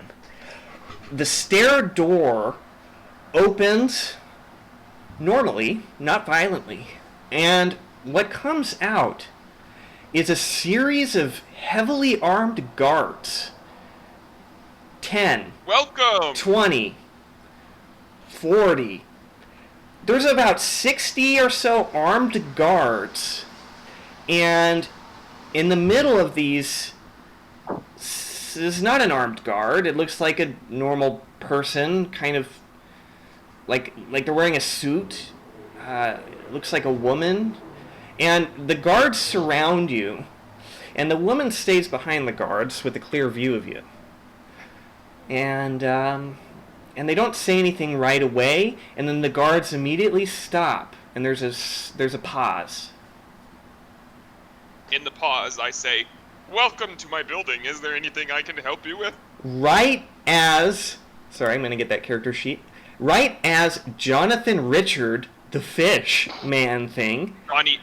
the stair door opens normally, not violently, and what comes out is a series of heavily armed guards. 10, Welcome. 20, 40. There's about 60 or so armed guards, and in the middle of these is not an armed guard. It looks like a normal person, kind of like they're wearing a suit. It looks like a woman, and the guards surround you, and the woman stays behind the guards with a clear view of you. And they don't say anything right away, and then the guards immediately stop, and there's a pause. In the pause, I say, "Welcome to my building. Is there anything I can help you with?" Right as, sorry, I'm going to get that character sheet. Right as Jonathan Richard, the fish man thing, Johnny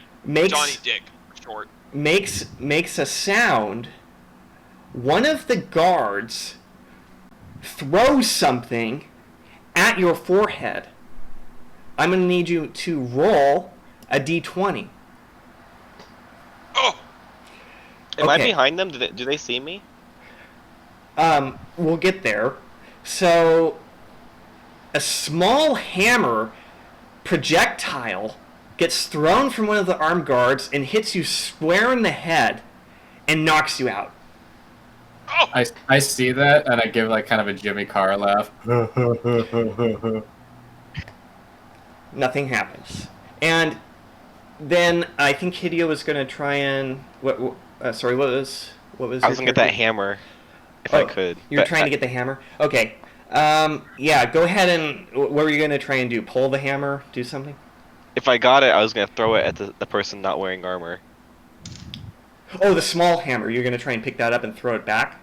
Dick, short. makes a sound, one of the guards throws something at your forehead. I'm going to need you to roll a d20. Oh, Am I Okay. behind them? Do they see me? We'll get there. So, a small hammer projectile gets thrown from one of the armed guards and hits you square in the head and knocks you out. Oh! I see that, and I give like kind of a Jimmy Carr laugh. Nothing happens. And then I think Hideo was going to try and sorry, what was I was your gonna get that character? hammer if I could. You're but trying to get the hammer? Okay. Yeah, go ahead and what were you going to try and do? Pull the hammer? Do something? if I got it, I was gonna throw it at the person not wearing armor. Oh, the small hammer. You're going to try and pick that up and throw it back?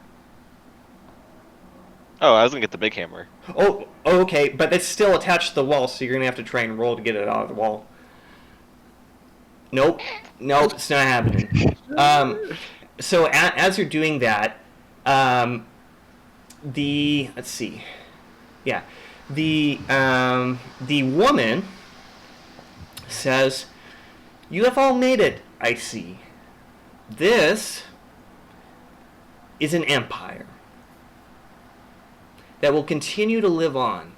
Oh, I was gonna get the big hammer. Oh, okay, but it's still attached to the wall, so you're going to have to try and roll to get it out of the wall. Nope, it's not happening. So as you're doing that, let's see, yeah, the woman says, "You have all made it, I see. This is an empire that will continue to live on.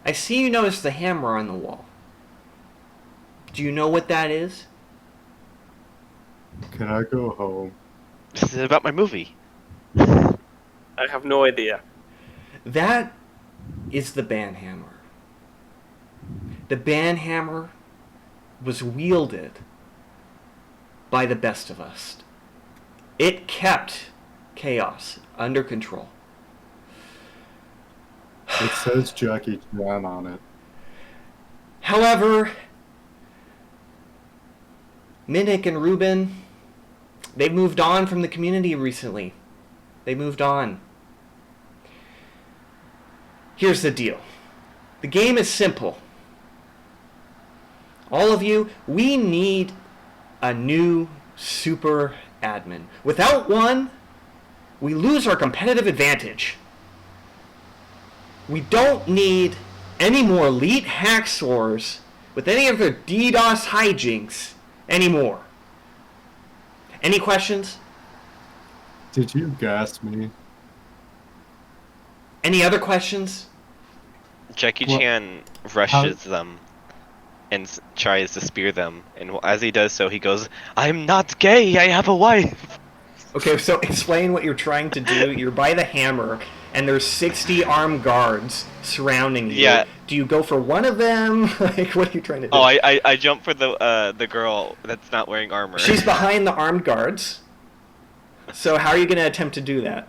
I see you notice the hammer on the wall. Do you know what that is?" Can I go home? This is about my movie. I have no idea. That is the banhammer. The banhammer was wielded by the best of us. It kept chaos under control. It says Jackie Chan on it. However, Minnick and Ruben, they've moved on from the community recently. They moved on. Here's the deal. The game is simple. All of you, we need a new super admin. Without one, we lose our competitive advantage. We don't need any more elite hacksaws with any of their DDoS hijinks anymore. Any questions? Did you gas me? Any other questions? Jackie Well, Chan rushes them and tries to spear them, and as he does so, he goes, "I'm not gay. I have a wife." Okay, so explain what you're trying to do. You're by the hammer, and there's 60 armed guards surrounding you. Yeah. Do you go for one of them? Like, what are you trying to do? Oh, I jump for the girl that's not wearing armor. She's behind the armed guards. So how are you going to attempt to do that?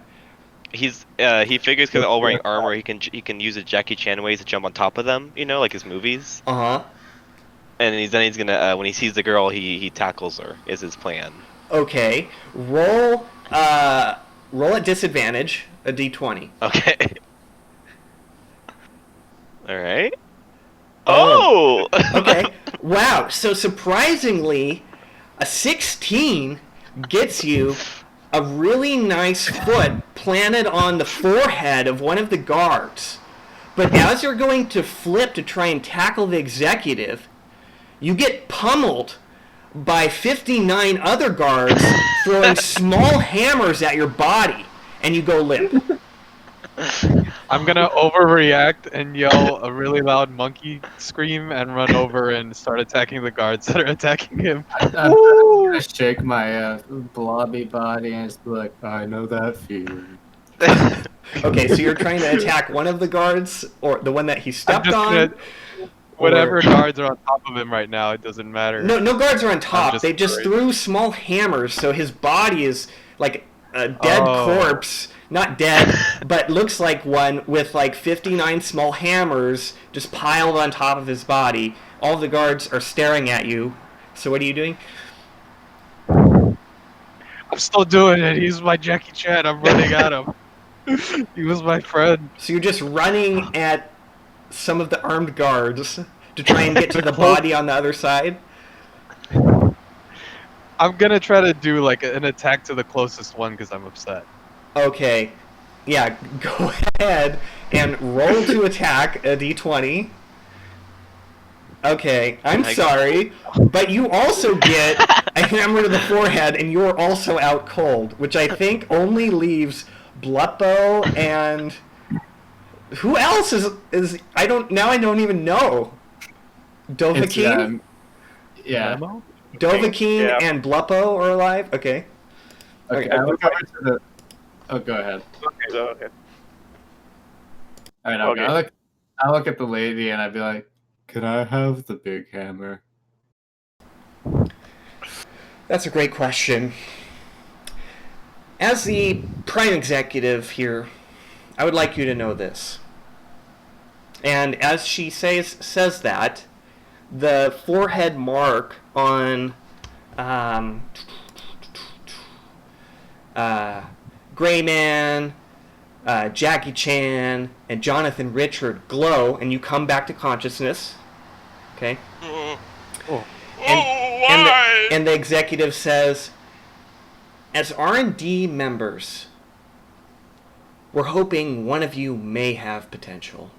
He figures because they're all wearing armor, he can use a Jackie Chan ways to jump on top of them, you know, like his movies. Uh-huh. And he's gonna when he sees the girl, he tackles her. Is his plan. Okay. Roll at disadvantage, a d20. Okay. All right. Oh. Okay. Wow. So surprisingly, a 16 gets you a really nice foot planted on the forehead of one of the guards. But as you're going to flip to try and tackle the executive, you get pummeled by 59 other guards throwing small hammers at your body, and you go limp. I'm gonna overreact and yell a really loud monkey scream and run over and start attacking the guards that are attacking him. I'm gonna shake my blobby body and just be like, I know that feeling. Okay, so you're trying to attack one of the guards, or the one that he I'm stepped just on? gonna, whatever guards are on top of him right now, it doesn't matter. No guards are on top. just They just afraid. threw small hammers, so his body is like a dead corpse. Not dead, but looks like one with like 59 small hammers just piled on top of his body. All the guards are staring at you. So what are you doing? I'm still doing it. He's my Jackie Chan. I'm running at him. He was my friend. So you're just running at some of the armed guards to try and get to the body on the other side? I'm gonna try to do like an attack to the closest one because I'm upset. Okay. Yeah, go ahead and roll to attack a d20. Okay, I'm sorry, but you also get a hammer to the forehead, and you're also out cold, which I think only leaves Bluppo and who else is I don't even know. Dovahkiin? Yeah. Dovahkiin Yeah. and Bluppo are alive. Okay. Okay, I look over to the. Oh, go ahead. Okay, go ahead. All right, okay. I look at the lady and I'd be like, "Can I have the big hammer?" That's a great question. As the prime executive here, I would like you to know this. And as she says that, the forehead mark on Gray Man, Jackie Chan, and Jonathan Richard glow, and you come back to consciousness. Okay? Oh, And why? and the executive says, as R&D members, we're hoping one of you may have potential.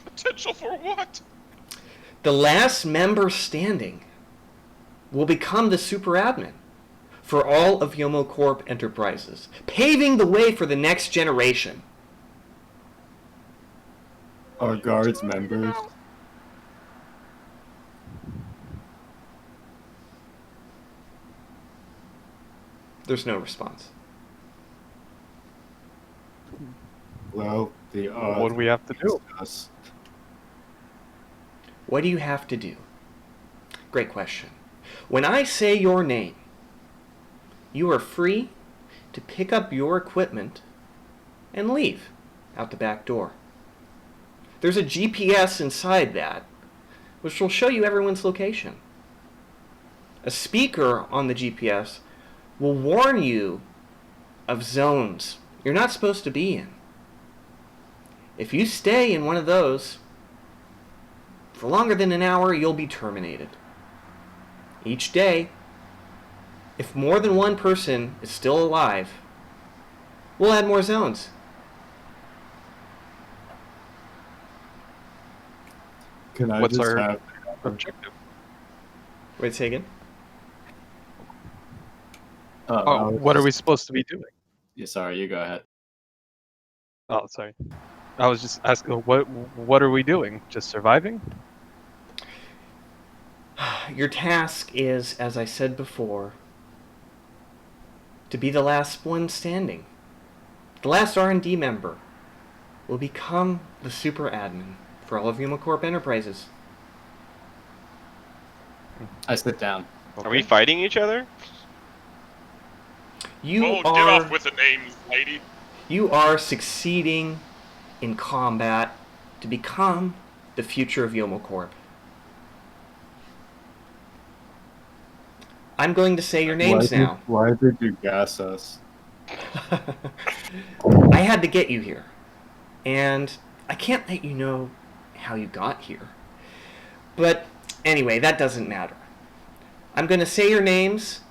Potential for what? The last member standing will become the super admin for all of Yomo Corp enterprises, paving the way for the next generation. Our guards members. There's no response. Well, the odds. What do we have to do? Us. What do you have to do? Great question. When I say your name, you are free to pick up your equipment and leave out the back door. There's a GPS inside that, which will show you everyone's location. A speaker on the GPS will warn you of zones you're not supposed to be in. If you stay in one of those for longer than an hour, you'll be terminated. Each day, if more than one person is still alive, we'll add more zones. Can I What's just our have? objective? Wait, say again? Oh, what are we supposed to be doing? Yeah, sorry, you go ahead. Oh, sorry. I was just asking, what are we doing? Just surviving? Your task is, as I said before, to be the last one standing. The last R&D member will become the super admin for all of Humacorp Enterprises. I sit down. Are we fighting each other? You Oh, get are off with the names, lady. you are succeeding in combat to become the future of Yomocorp. I'm going to say your names now. Why did you gas us? I had to get you here. And I can't let you know how you got here. But anyway, that doesn't matter. I'm going to say your names.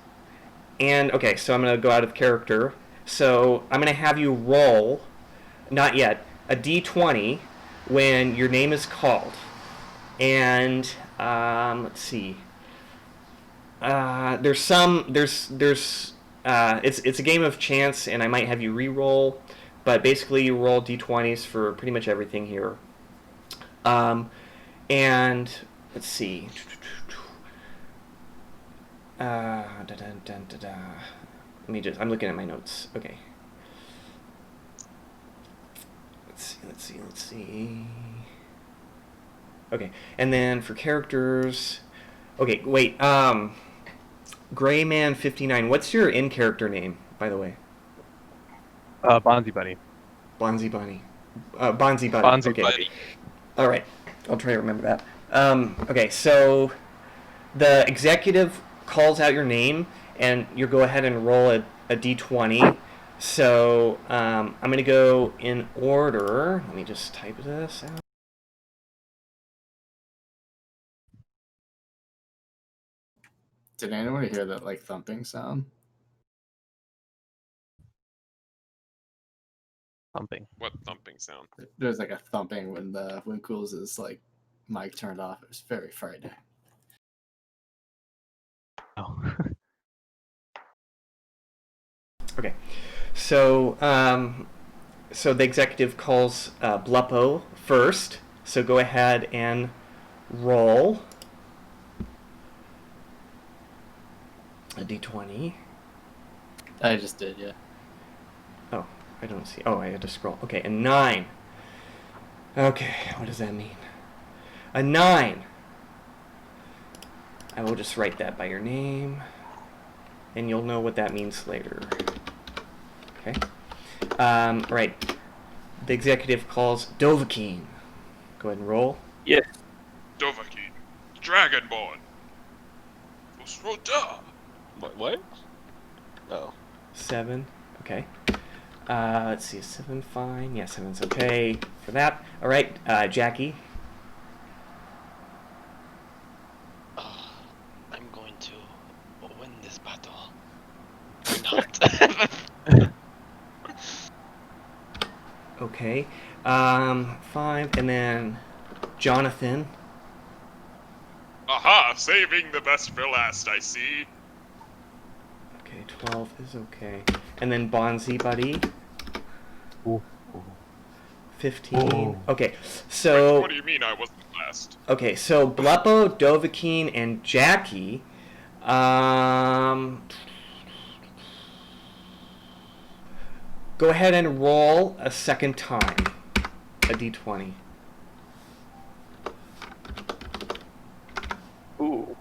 And, okay, so I'm going to go out of character. So I'm going to have you roll, not yet, a d20 when your name is called. And, let's see. It's a game of chance, and I might have you re-roll, but basically you roll d20s for pretty much everything here. And let's see. I'm looking at my notes. Okay. Let's see. Okay, and then for characters. Okay, wait. Grayman 59. What's your in-character name, by the way? Bonzi Bunny. Bonzi Bunny. Bonzi Bunny. Bonzi Okay. Bunny. All right. I'll try to remember that. Okay, so the executive calls out your name, and you go ahead and roll a d20. So I'm going to go in order. Let me just type this out. Did anyone hear that like thumping sound? Something. What thumping sound? There's like a thumping when Cool's like mic turned off. It was very frightening. Oh. Okay, so so the executive calls Blupo first. So go ahead and roll a d20. I just did, yeah. Oh, I don't see. Oh, I had to scroll. Okay, a 9. Okay, what does that mean? A 9. I will just write that by your name, and you'll know what that means later. Okay. Right. The executive calls Dovahkiin. Go ahead and roll. Yes. Dovahkiin, Dragonborn. Usroda. What? Oh. 7. Okay. Let's see. 7, fine. Yeah, 7's okay for that. All right, Jackie. Oh, I'm going to win this battle. Or not. Okay. 5, and then Jonathan. Aha! Saving the best for last, I see. Okay, 12 is okay. And then Bonzi, buddy. Ooh. 15. Ooh. Okay, so... Wait, what do you mean I wasn't last? Okay, so Bleppo, Dovahkiin, and Jackie. Go ahead and roll a second time. A d20. Ooh.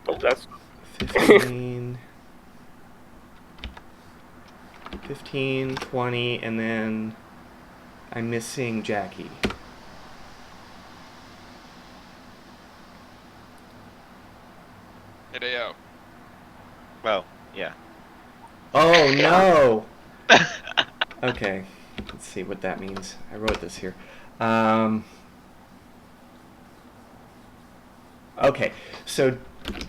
Oh, that's 15. 15, 20, and then I'm missing Jackie. Hideo. Well, yeah. Oh no! Okay, let's see what that means. I wrote this here. Okay, so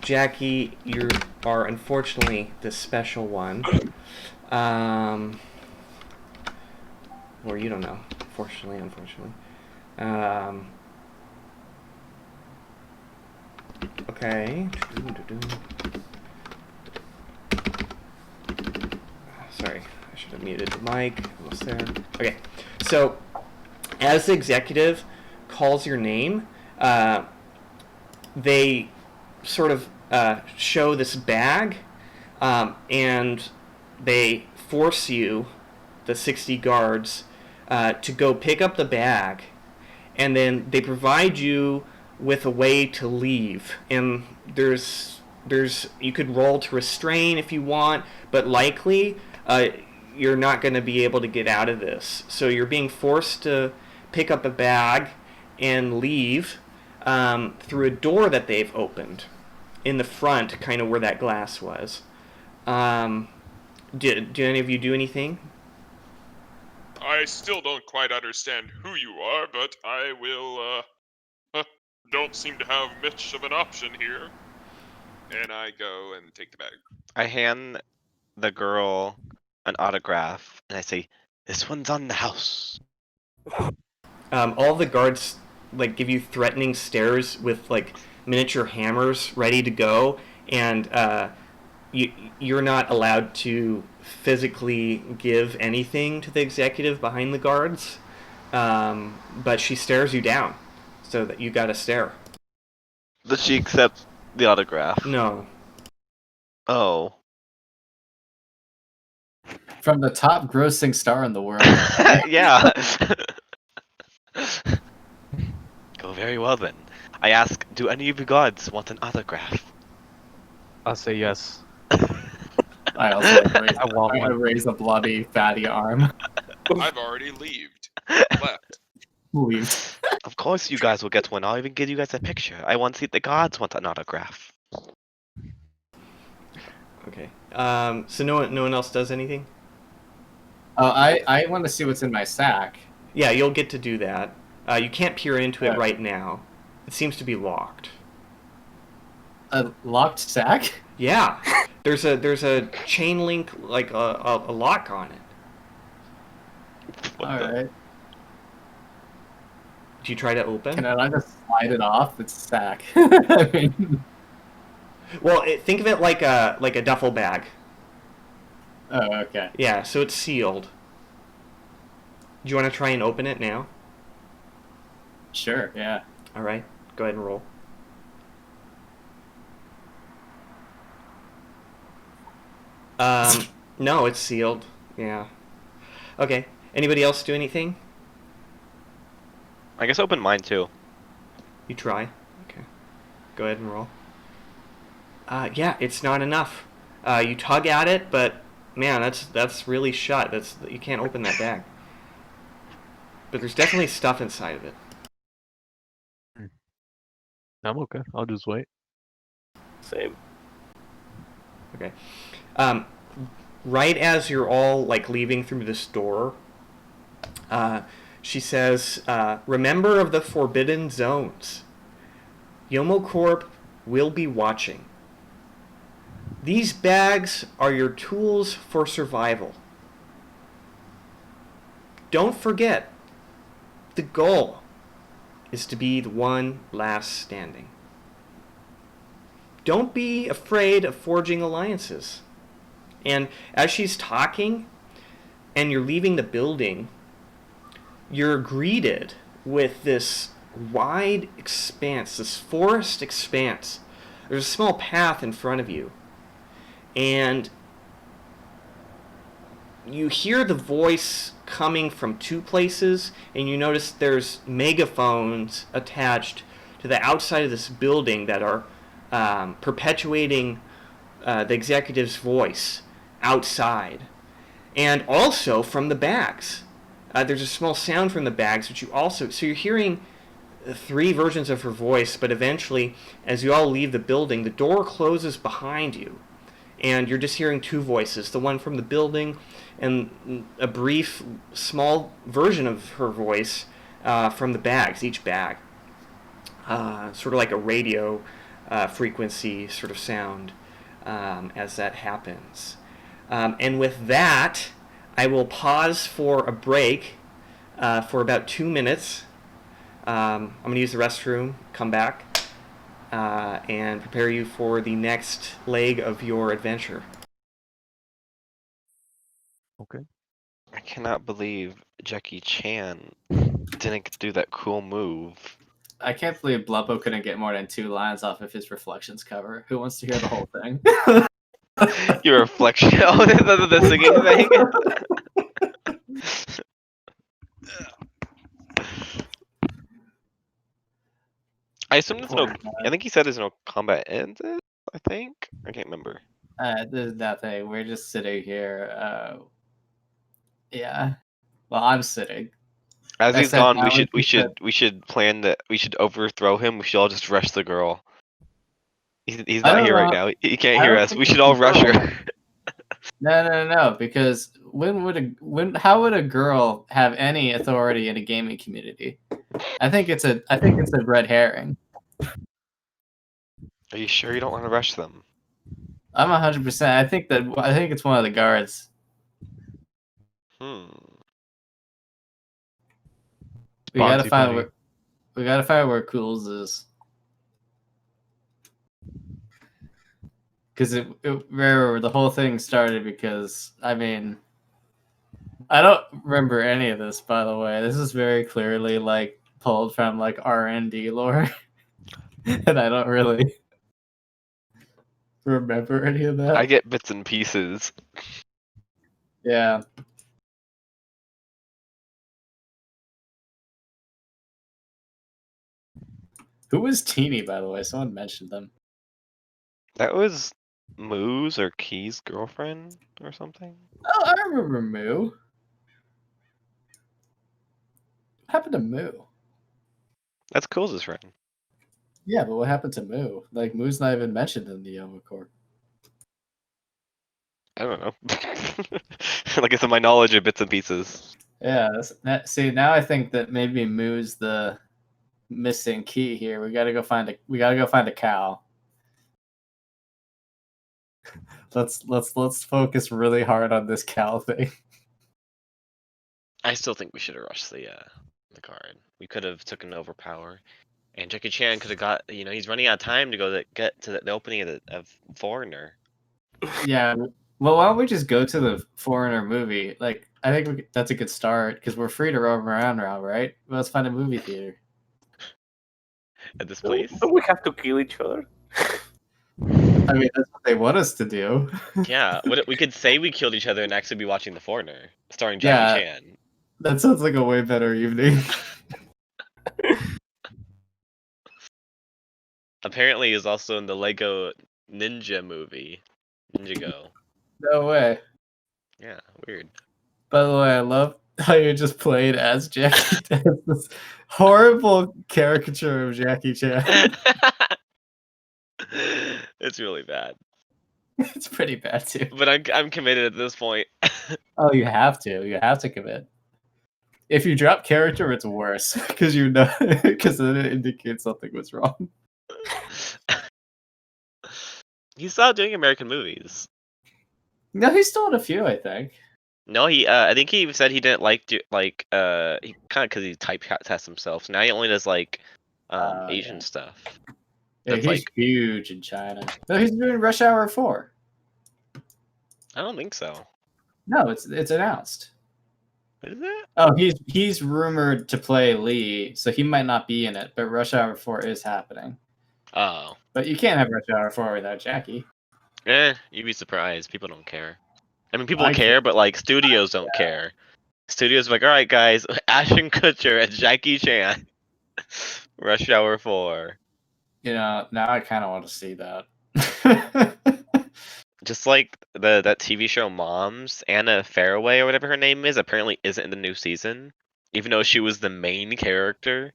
Jackie, you are unfortunately the special one. Or you don't know. Fortunately, unfortunately. Okay. Sorry, I should have muted the mic. Almost there. Okay, so as the executive calls your name, they sort of show this bag, and they force you, the 60 guards, to go pick up the bag, and then they provide you with a way to leave. And there's you could roll to restrain if you want, but likely you're not going to be able to get out of this. So you're being forced to pick up a bag and leave through a door that they've opened in the front, kind of where that glass was. Do any of you do anything? I still don't quite understand who you are, but I will, don't seem to have much of an option here. And I go and take the bag. I hand the girl an autograph and I say, "This one's on the house." All the guards like give you threatening stares with like miniature hammers ready to go, and you're not allowed to physically give anything to the executive behind the guards, but she stares you down, so that you gotta stare. Does she accept the autograph? No. Oh. From the top grossing star in the world. Yeah. Go very well then. I ask, do any of you gods want an autograph? I'll say yes. I also I want one. raise a bloody, fatty arm. I've already left. Leave. Of course you guys will get one. I'll even give you guys a picture. I want to see if the gods want an autograph. Okay. So no one else does anything? Oh, I want to see what's in my sack. Yeah, you'll get to do that. You can't peer into it Yeah. right now. It seems to be locked. A locked sack? Yeah, there's a chain link, like a lock on it. What All the- right. Do you try to open? Can I not just slide it off? It's a sack. I mean, Well, think of it like a duffel bag. oh, okay. Yeah, so it's sealed. Do you want to try and open it now? Sure, yeah. All right, go ahead and roll. No, it's sealed. Yeah. Okay. Anybody else do anything? I guess open mine too. You try. Okay. Go ahead and roll. Yeah, it's not enough. You tug at it, but man, that's really shut. You can't open that bag. But there's definitely stuff inside of it. I'm okay. I'll just wait. Same. Okay. Right as you're all like leaving through this door, she says, "Remember of the forbidden zones. Yomo Corp will be watching. These bags are your tools for survival. Don't forget, the goal is to be the one last standing. Don't be afraid of forging alliances." And as she's talking and you're leaving the building, you're greeted with this wide expanse, this forest expanse. There's a small path in front of you. And you hear the voice coming from two places, and you notice there's megaphones attached to the outside of this building that are perpetuating the executive's voice outside. And also from the bags. There's a small sound from the bags, which you also... So you're hearing three versions of her voice, but eventually, as you all leave the building, the door closes behind you. And you're just hearing two voices, the one from the building and a brief, small version of her voice from the bags, each bag. Sort of like a radio frequency sort of sound as that happens. And with that, I will pause for a break for about 2 minutes. I'm going to use the restroom, come back, and prepare you for the next leg of your adventure. Okay. I cannot believe Jackie Chan didn't do that cool move. I can't believe Blubbo couldn't get more than 2 lines off of his Reflections cover. Who wants to hear the whole thing? Your reflection. Oh, the singing thing. I assume there's no. I think he said there's no combat in this. I think I can't remember. There's nothing. We're just sitting here. Yeah. Well, I'm sitting. As I he's said gone, that was we should plan that. We should overthrow him. We should all just rush the girl. He's I not don't here right know. now. He can't I hear don't us. think We it's should all the rush girl. her. No. Because how would a girl have any authority in a gaming community? I think it's a red herring. Are you sure you don't want to rush them? I'm 100%. I think it's one of the guards. We gotta Bonzi find bunny. where Cools is. Because the whole thing started because, I mean, I don't remember any of this, by the way. This is very clearly, like, pulled from, like, R&D lore. And I don't really remember any of that. I get bits and pieces. Yeah. Who was Teeny, by the way? Someone mentioned them. That was Moo's or Key's girlfriend or something. Oh, I remember Moo. What happened to Moo? That's Cool's friend. Yeah, but what happened to Moo? Like, Moo's not even mentioned in the Yomo Corp. I don't know. Like I said, my knowledge of bits and pieces. Yeah, see, now I think that maybe Moo's the missing key here. We gotta go find a cow. Let's focus really hard on this cow thing. I still think we should have rushed the guard. We could have taken over power, and Jackie Chan could have got. He's running out of time to go get to the opening of Foreigner. Yeah. Well, why don't we just go to the Foreigner movie? Like, I think that's a good start because we're free to roam around now, right? Let's find a movie theater. At this place? Don't we have to kill each other? I mean, that's what they want us to do. Yeah, we could say we killed each other and actually be watching The Foreigner, starring Jackie Yeah. Chan. That sounds like a way better evening. Apparently, he's also in the Lego Ninja movie, Ninjago. No way. Yeah, weird. By the way, I love how you just played as Jackie Chan. This horrible caricature of Jackie Chan. It's really bad, It's pretty bad too. but I'm committed at this point. Oh, you have to. You have to commit. If you drop character, it's worse because you know because then it indicates something was wrong. He stopped doing American movies. No, he's still in a few, I think. No, I think he said he didn't like he kind of because he typecasts himself. So now he only does like Asian Yeah. stuff. Yeah, That's he's like huge in China. No, he's doing Rush Hour 4. I don't think so. No, it's announced. Is it? Oh, he's rumored to play Lee, so he might not be in it, but Rush Hour 4 is happening. Oh. But you can't have Rush Hour 4 without Jackie. You'd be surprised. People don't care. I mean, people I care, but like studios don't care. Studios are like, all right, guys, Ashton Kutcher and Jackie Chan, Rush Hour 4. You know, now I kind of want to see that. Just like that TV show Moms, Anna Faraway or whatever her name is, apparently isn't in the new season, even though she was the main character.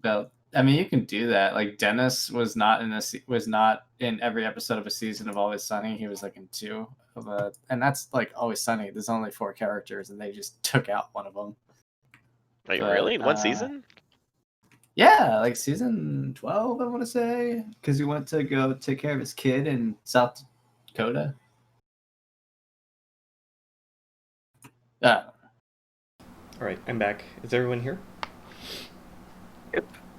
Well, I mean, you can do that. Like Dennis was not in every episode of a season of Always Sunny. He was like in 2 of a, and that's like Always Sunny. There's only 4 characters, and they just took out one of them. Like But, really, in one season? Yeah, like season 12, I want to say, because he went to go take care of his kid in South Dakota. All right, I'm back. Is everyone here?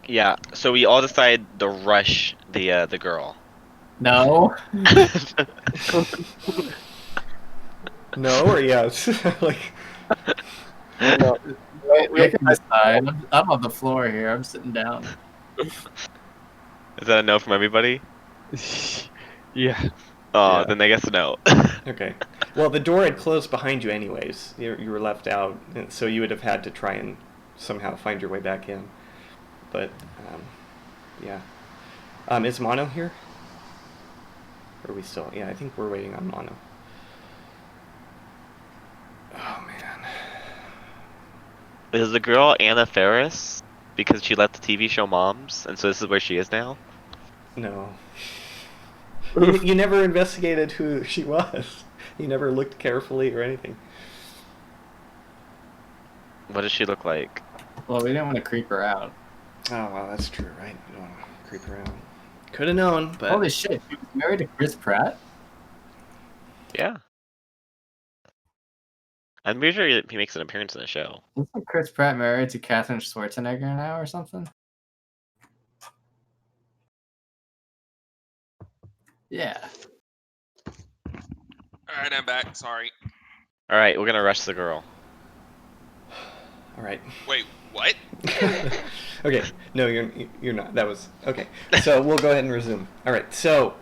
Yeah. So we all decided to rush the girl. No. No or yes? Like, No. Wait, can decide. I'm on the floor here. I'm sitting down. Is that a no from everybody? Yeah. Oh, Yeah. then I guess no. okay. Well, the door had closed behind you anyways. You were left out, and so you would have had to try and somehow find your way back in. But, yeah. Is Mono here? Or are we still? Yeah, I think we're waiting on Mono. Oh, man. Is the girl Anna Faris? Because she left the TV show Moms, and so this is where she is now? No. You never investigated who she was. You never looked carefully or anything. What does she look like? Well, we didn't want to creep her out. Oh, well, that's true, right? You don't want to creep around. Could have known, but... Holy shit, she was married to Chris Pratt? Yeah. I'm pretty sure he makes an appearance in the show. Isn't Chris Pratt married to Catherine Schwarzenegger now or something? Yeah. Alright, I'm back. Sorry. Alright, we're gonna rush the girl. All right. Wait, what? Okay. No, you're not. That was okay. So we'll go ahead and resume. All right. So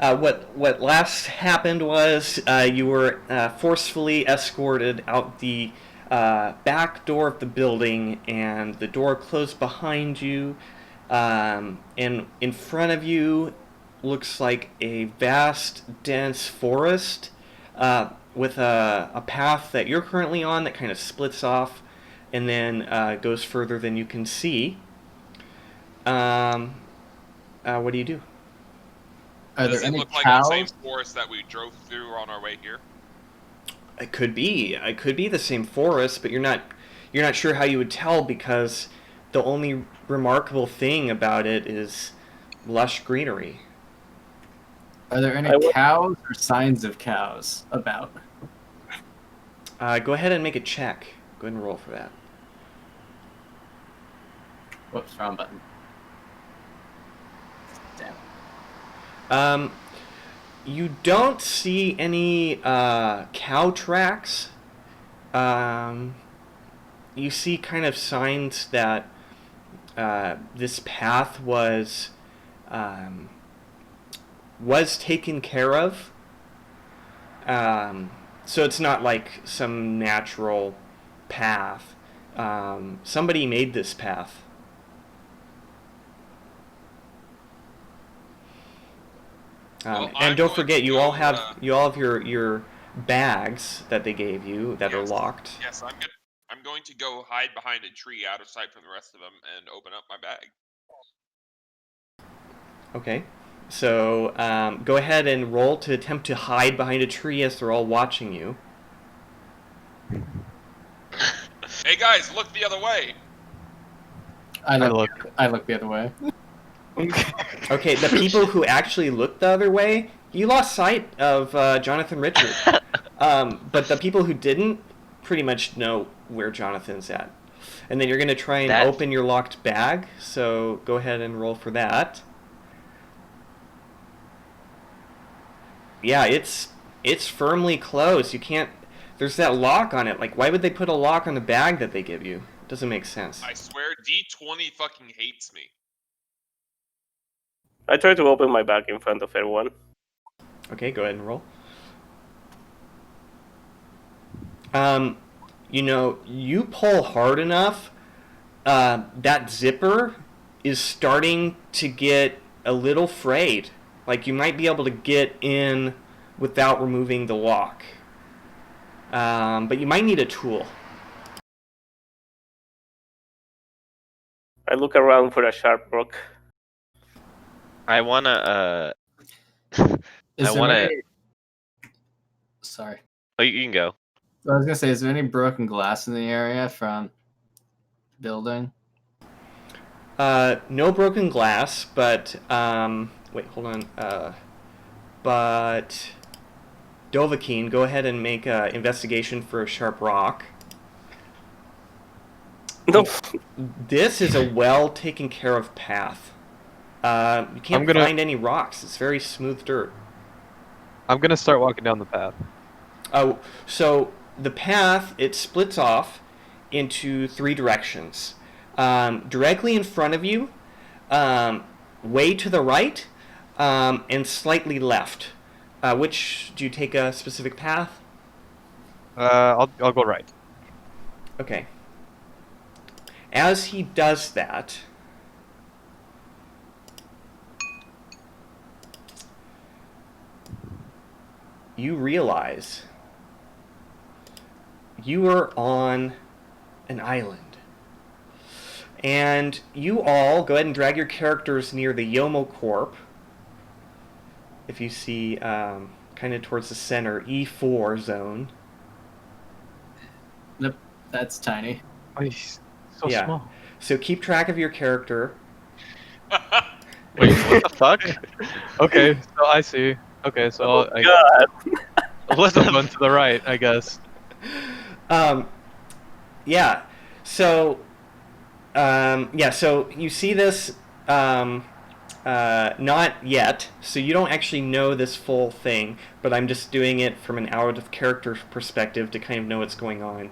what last happened was you were forcefully escorted out the back door of the building, and the door closed behind you. And in front of you looks like a vast, dense forest with a path that you're currently on that kind of splits off and then goes further than you can see. What do you do? Are Does there it any look like cows? the same forest that we drove through on our way here? It could be. It could be the same forest, but you're not sure how you would tell because the only remarkable thing about it is lush greenery. Are there any cows or signs of cows about? Go ahead and make a check. Go ahead and roll for that. Whoops, wrong button. Damn. You don't see any cow tracks. You see kind of signs that this path was was taken care of. So it's not like some natural path. Somebody made this path. Well, And I'm don't going forget, to you go, all have your bags that they gave you that are Yes. locked. Yes, I'm going to go hide behind a tree out of sight from the rest of them and open up my bag. Okay. So go ahead and roll to attempt to hide behind a tree as they're all watching you. Hey guys, look the other way. I look. look the other way. Okay, the people who actually looked the other way, you lost sight of Jonathan Richard. But the people who didn't pretty much know where Jonathan's at. And then you're going to try and open your locked bag, so go ahead and roll for that. Yeah, it's firmly closed. You can't... There's that lock on it. Like, why would they put a lock on the bag that they give you? It doesn't make sense. I swear D20 fucking hates me. I try to open my bag in front of everyone. Okay, go ahead and roll. You pull hard enough, that zipper is starting to get a little frayed. Like, you might be able to get in without removing the lock. But you might need a tool. I look around for a sharp rock. I wanna. Is I there wanna. any... Sorry. Oh, you can go. I was gonna say, is there any broken glass in the area from the building? No broken glass, but wait, hold on. But Dovahkiin, go ahead and make an investigation for a sharp rock. No. This is a well taken care of path. You can't find any rocks. It's very smooth dirt. I'm gonna start walking down the path. Oh, so the path, it splits off into 3 directions. Directly in front of you, way to the right, and slightly left. Which, do you take a specific path? I'll go right. Okay. As he does that, you realize you are on an island. And you all go ahead and drag your characters near the Yomo Corp. If you see kind of towards the center, E4 zone. Nope, that's tiny. Oh, he's so Yeah. small. So keep track of your character. Wait, what the fuck? Okay, so I see. Okay, so Oh, I God. What I'm the? going to the right, I guess. Yeah. So, so you see this, not yet, so you don't actually know this full thing, but I'm just doing it from an out of character perspective to kind of know what's going on.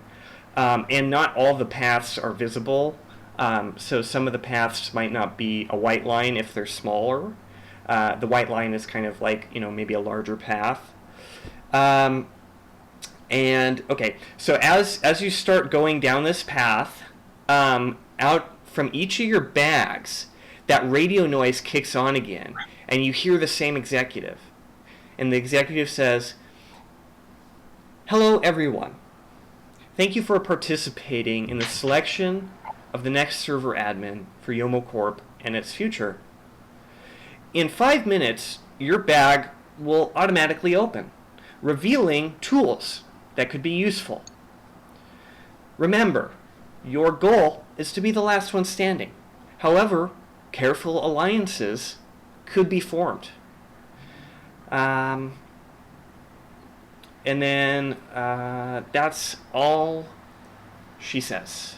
And not all the paths are visible, so some of the paths might not be a white line if they're smaller. The white line is kind of like, maybe a larger path. And okay, so as you start going down this path, out from each of your bags, that radio noise kicks on again, and you hear the same executive. And the executive says, "Hello, everyone. Thank you for participating in the selection of the next server admin for Yomo Corp and its future. In 5 minutes, your bag will automatically open, revealing tools that could be useful. Remember, your goal is to be the last one standing. However, careful alliances could be formed." And then that's all she says.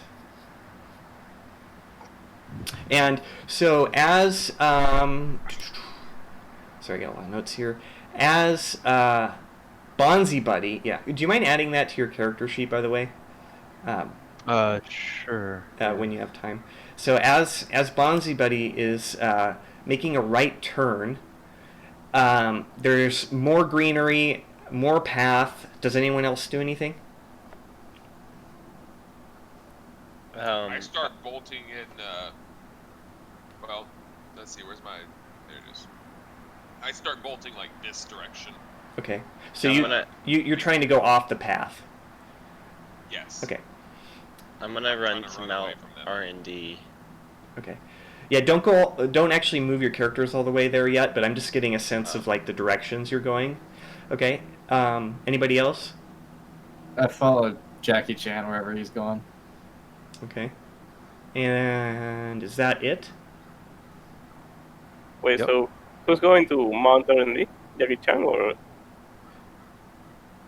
And so as sorry, I got a lot of notes here. As Bonzi Buddy, yeah. Do you mind adding that to your character sheet, by the way? Sure. When you have time. So as Bonzi Buddy is making a right turn, There's more greenery, more path. Does anyone else do anything? I start bolting in. Well, let's see. Where's my? There it is. I start bolting like this direction. Okay. So I'm you're trying to go off the path. Yes. Okay. I'm gonna I'm run trying to to run Mount away from them. R&D. Okay. Yeah, don't actually move your characters all the way there yet, but I'm just getting a sense of like the directions you're going. Okay. Anybody else? I followed Jackie Chan wherever he's going. Okay. And is that it? Wait, Yep. so who's going to Mount R&D? Jackie Chan or?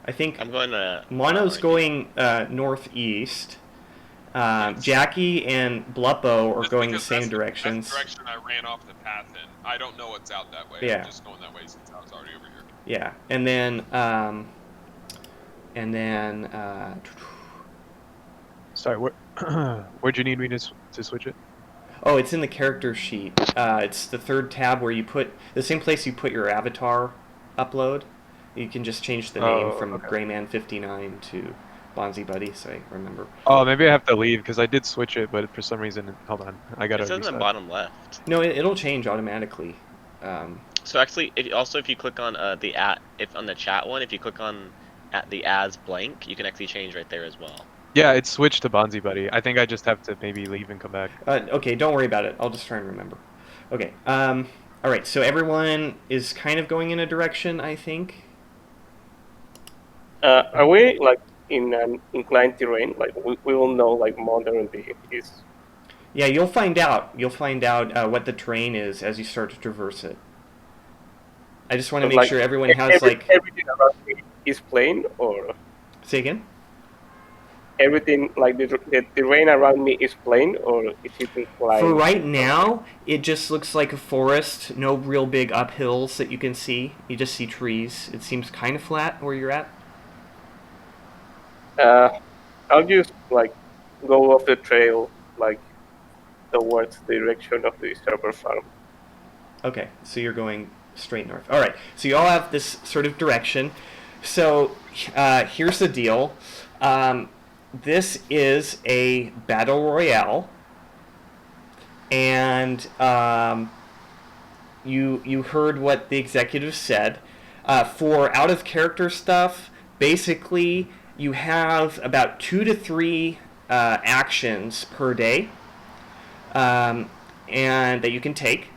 I think I'm going to Mono's R&D. going northeast. Yes. Jackie and Bluppo are Just going the because same that's directions. the direction I ran off the path in. I don't know what's out that way. Yeah. I'm just going that way since I was already over here. Yeah, and then Sorry, where'd you need me to switch it? oh, it's in the character sheet. It's the third tab where you put the same place you put your avatar upload. You can just change the name from Okay. Grayman59 to Bonzi Buddy, so I remember. Oh, maybe I have to leave because I did switch it, but for some reason, hold on, I gotta It says in the reset. bottom left. No, it'll change automatically. So actually, if you click on the if on the chat one, if you click on the as blank, you can actually change right there as well. Yeah, it's switched to Bonzi Buddy. I think I just have to maybe leave and come back. Okay, don't worry about it. I'll just try and remember. Okay. All right. So everyone is kind of going in a direction, I think. Are we like in an inclined terrain? Like we will know like Mount R&D is. Yeah, you'll find out. You'll find out what the terrain is as you start to traverse it. I just want to But, make like, sure everyone has like. everything around me is plain, or Say again. everything like the terrain around me is plain, or is it inclined? For right now, it just looks like a forest. No real big uphills that you can see. You just see trees. It seems kind of flat where you're at. I'll just like go off the trail, like towards the direction of the server farm. Okay, so you're going straight north. All right, so you all have this sort of direction. So here's the deal. This is a battle royale, and you heard what the executive said. For out of character stuff, basically you have about 2 to 3 actions per day, and that you can take.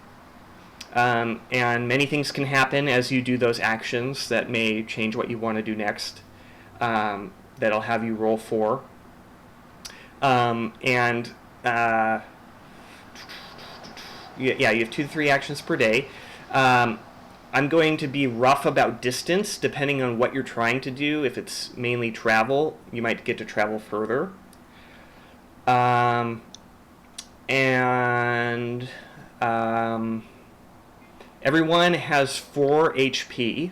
And many things can happen as you do those actions that may change what you want to do next. That'll have you roll for. Yeah, you have 2 to 3 actions per day. I'm going to be rough about distance, depending on what you're trying to do. If it's mainly travel, you might get to travel further. Everyone has 4 HP.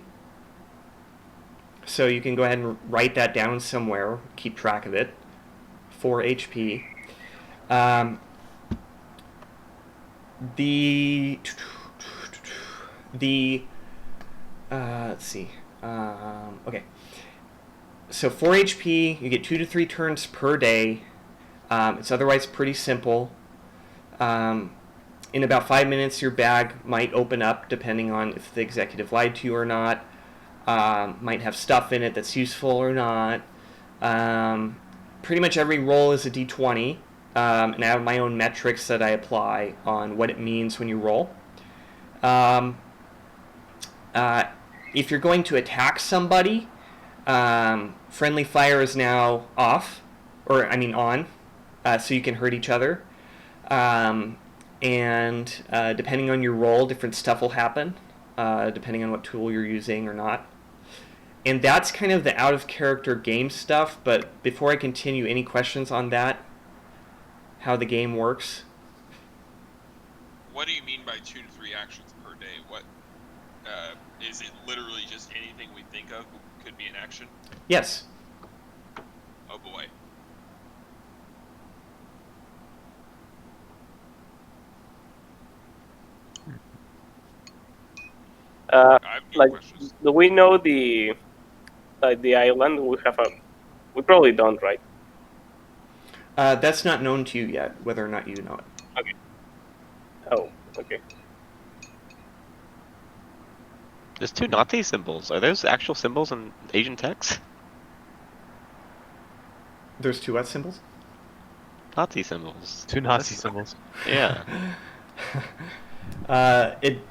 So you can go ahead and write that down somewhere. Keep track of it. 4 HP. Let's see. Okay. So 4 HP. You get 2 to 3 turns per day. It's otherwise pretty simple. In about 5 minutes, your bag might open up, depending on if the executive lied to you or not. Might have stuff in it that's useful or not. Pretty much every roll is a d20, and I have my own metrics that I apply on what it means when you roll. If you're going to attack somebody, friendly fire is now off, or I mean on, so you can hurt each other. And depending on your roll, different stuff will happen, depending on what tool you're using or not. And that's kind of the out-of-character game stuff, but before I continue, any questions on that? How the game works? What do you mean by 2 to 3 actions per day? What is it? Literally just anything we think of could be an action? Yes. Oh boy. Uh, I have like, questions. do we know the island? We probably don't, right? That's not known to you yet, whether or not you know it. Okay. Oh, okay. There's two Nazi symbols. Are those actual symbols in Asian text? There's two what symbols? Nazi symbols. Two Nazi symbols. Yeah.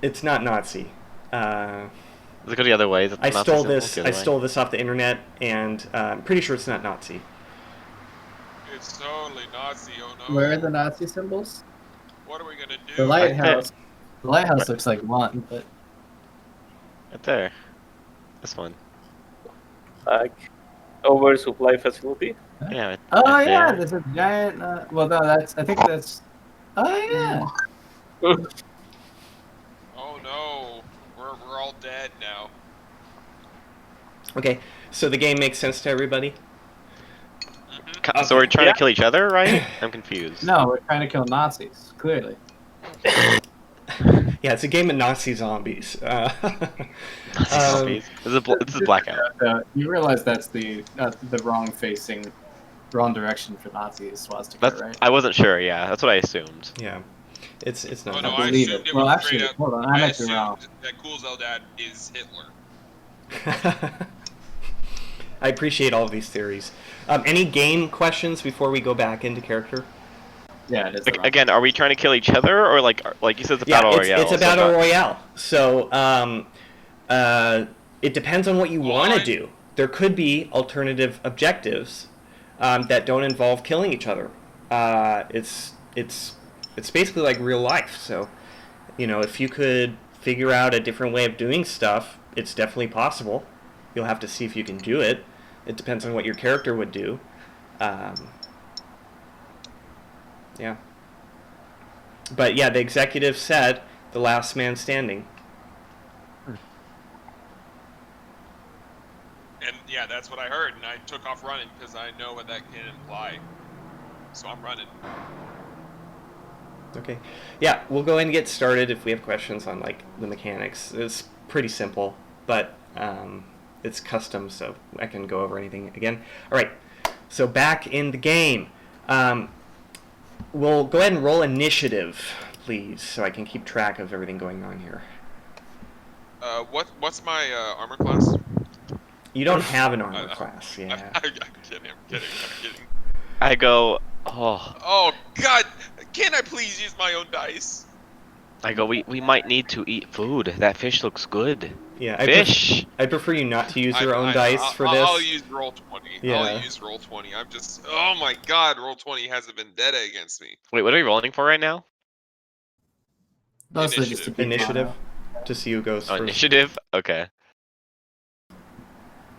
It's not Nazi. Does it go the other way? Is it the I Nazi stole symbol? this. The other I way? stole this off the internet, and I'm pretty sure it's not Nazi. It's totally Nazi. Oh no. Where are the Nazi symbols? What are we gonna do? The lighthouse. The lighthouse looks like one, but Right there. This one. Like, oversupply facility. Yeah. Right, oh right yeah, there. there's a giant. Well, no, that's. I think that's. Oh yeah. Oh no. We're all dead now. Okay, so the game makes sense to everybody. So we're trying Yeah. to kill each other, right? I'm confused. No, we're trying to kill Nazis. Clearly. Yeah, it's a game of Nazi zombies. Nazi zombies. This is blackout. You realize that's the wrong facing, wrong direction for Nazis swastika, That's. right? I wasn't sure. Yeah, that's what I assumed. Yeah, it's Oh not. no, I I believe assumed it. it Well, was actually, straight up. hold on, I I might be assumed wrong. that Cool Zeldad is Hitler. I appreciate all of these theories. Any game questions before we go back into character? Yeah, it is. Like, again, are we trying to kill each other, or like you said, it's a battle royale? It's a so battle not- royale. So it depends on what you want to do. There could be alternative objectives that don't involve killing each other. It's basically like real life. So, if you could figure out a different way of doing stuff, it's definitely possible. You'll have to see if you can do it. It depends on what your character would do. Yeah. But yeah, the executive said the last man standing. And yeah, that's what I heard, and I took off running because I know what that can imply. So I'm running. Okay. Yeah, we'll go ahead and get started if we have questions on like the mechanics. It's pretty simple, but it's custom, so I can go over anything again. All right. So back in the game. We'll go ahead and roll initiative, please, so I can keep track of everything going on here. What's my armor class? You don't have an armor class, yeah. I'm kidding. I go. Oh. Oh God! Can I please use my own dice? I go. We might need to eat food. That fish looks good. Yeah, Fish. I prefer you not to use your own dice for this. I'll use roll 20. Yeah. I'll use roll 20. I'm just. Oh my God! Roll 20 has a vendetta against me. Wait, what are we rolling for right now? Mostly just to keep Initiative, mono. to see who goes first. Initiative. Okay.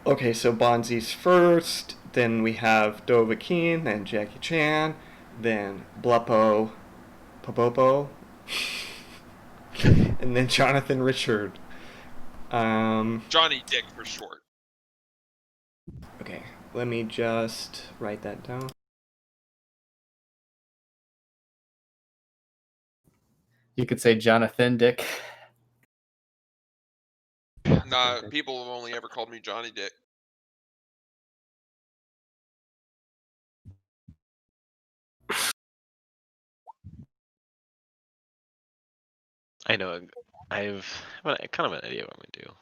Okay, so Bonzi's first, then we have Dovahkiin, then Jackie Chan, then Bluppo, Popopo, and then Jonathan Richard. Johnny Dick for short. Okay, let me just write that down. You could say Jonathan Dick. Nah, people have only ever called me Johnny Dick. I know. I've kind of an idea what I'm gonna do.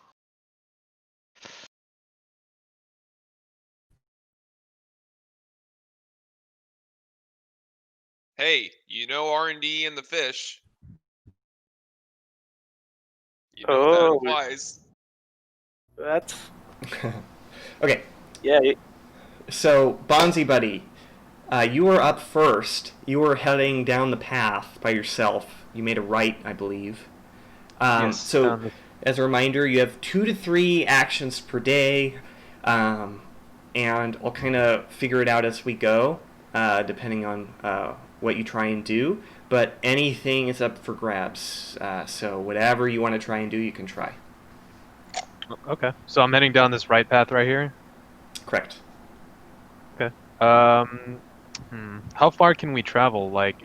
Hey, you know R&D in the fish. You know what that Oh, implies. that's Okay, yeah. so Bonzi buddy, you were up first. You were heading down the path by yourself. You made a right, I believe. Yes, So, found it. as a reminder, you have 2 to 3 actions per day, and I'll kind of figure it out as we go, depending on what you try and do. But anything is up for grabs. So whatever you want to try and do, you can try. Okay, so I'm heading down this right path right here. Correct. Okay. How far can we travel? Like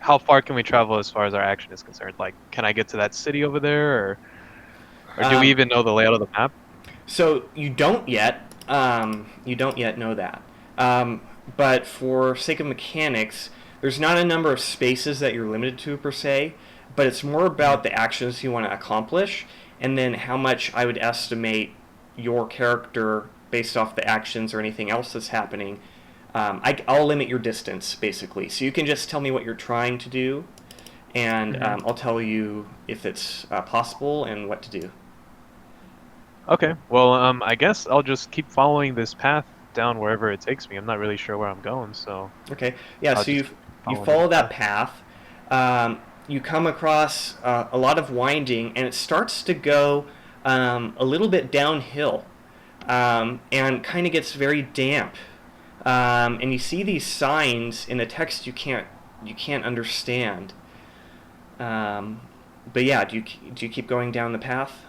how far can we travel as far as our action is concerned? Like, can I get to that city over there, or do we Um, even know the layout of the map? So you don't yet. You don't yet know that. Um, but for sake of mechanics, there's not a number of spaces that you're limited to per se, but it's more about the actions you want to accomplish, and then how much I would estimate your character based off the actions or anything else that's happening. I'll limit your distance basically, so you can just tell me what you're trying to do, and I'll tell you if it's possible and what to do. Okay. Well, I guess I'll just keep following this path down wherever it takes me. I'm not really sure where I'm going, so Okay. Yeah. I'll So just you follow follow the that path. path. You come across a lot of winding, and it starts to go a little bit downhill, and kind of gets very damp. And you see these signs in the text you can't understand. But yeah, do you keep going down the path?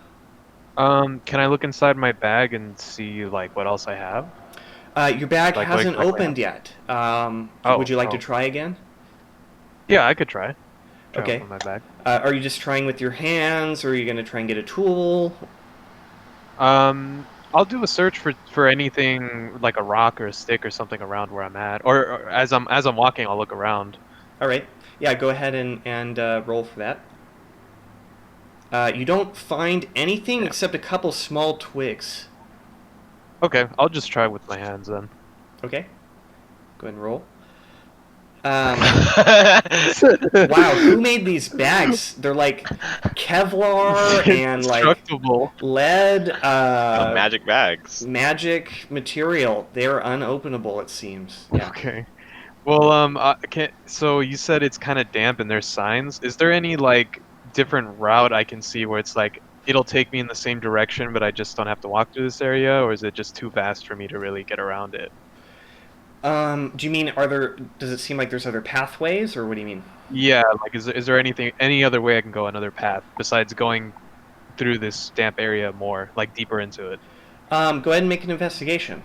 Can I look inside my bag and see like what else I have? Your bag Like what hasn't exactly I have? opened yet. Would Oh, you like to oh. try again? Yeah, I could try. Try Okay. open my bag. Are you just trying with your hands, or are you going to try and get a tool? I'll do a search for anything like a rock or a stick or something around where I'm at, or as I'm walking, I'll look around. All right. Yeah, go ahead and roll for that. You don't find anything Yeah. except a couple small twigs. Okay, I'll just try with my hands then. Okay. Go ahead and roll. Wow, who made these bags? They're like Kevlar and like Indestructible. lead, Magic bags. magic material. They're unopenable, it seems. Yeah. Okay. Well, so you said it's kind of damp and there's signs. Is there any like different route I can see where it's like it'll take me in the same direction, but I just don't have to walk through this area, or is it just too vast for me to really get around it? Do you mean does it seem like there's other pathways, or what do you mean? Yeah, like is there any other way I can go another path besides going through this damp area more, like deeper into it? Go ahead and make an investigation.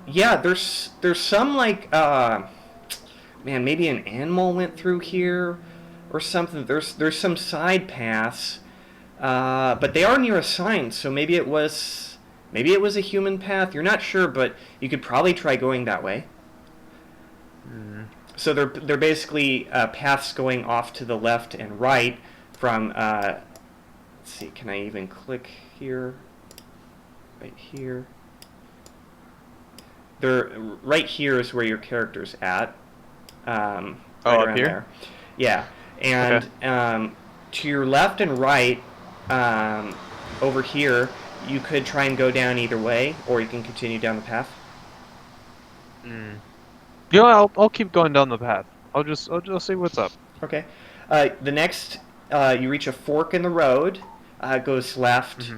Yeah, there's some like man, maybe an animal went through here or something. There's some side paths, but they are near a sign, so maybe it was a human path. You're not sure, but you could probably try going that way. So they're basically paths going off to the left and right from. Let's see, can I even click here? Right here. Right here is where your character's at. Right up around here? there. Yeah, and Okay. To your left and right, over here, you could try and go down either way, or you can continue down the path. Yeah, I'll keep going down the path. I'll see what's up. Okay. The next, you reach a fork in the road. Goes left,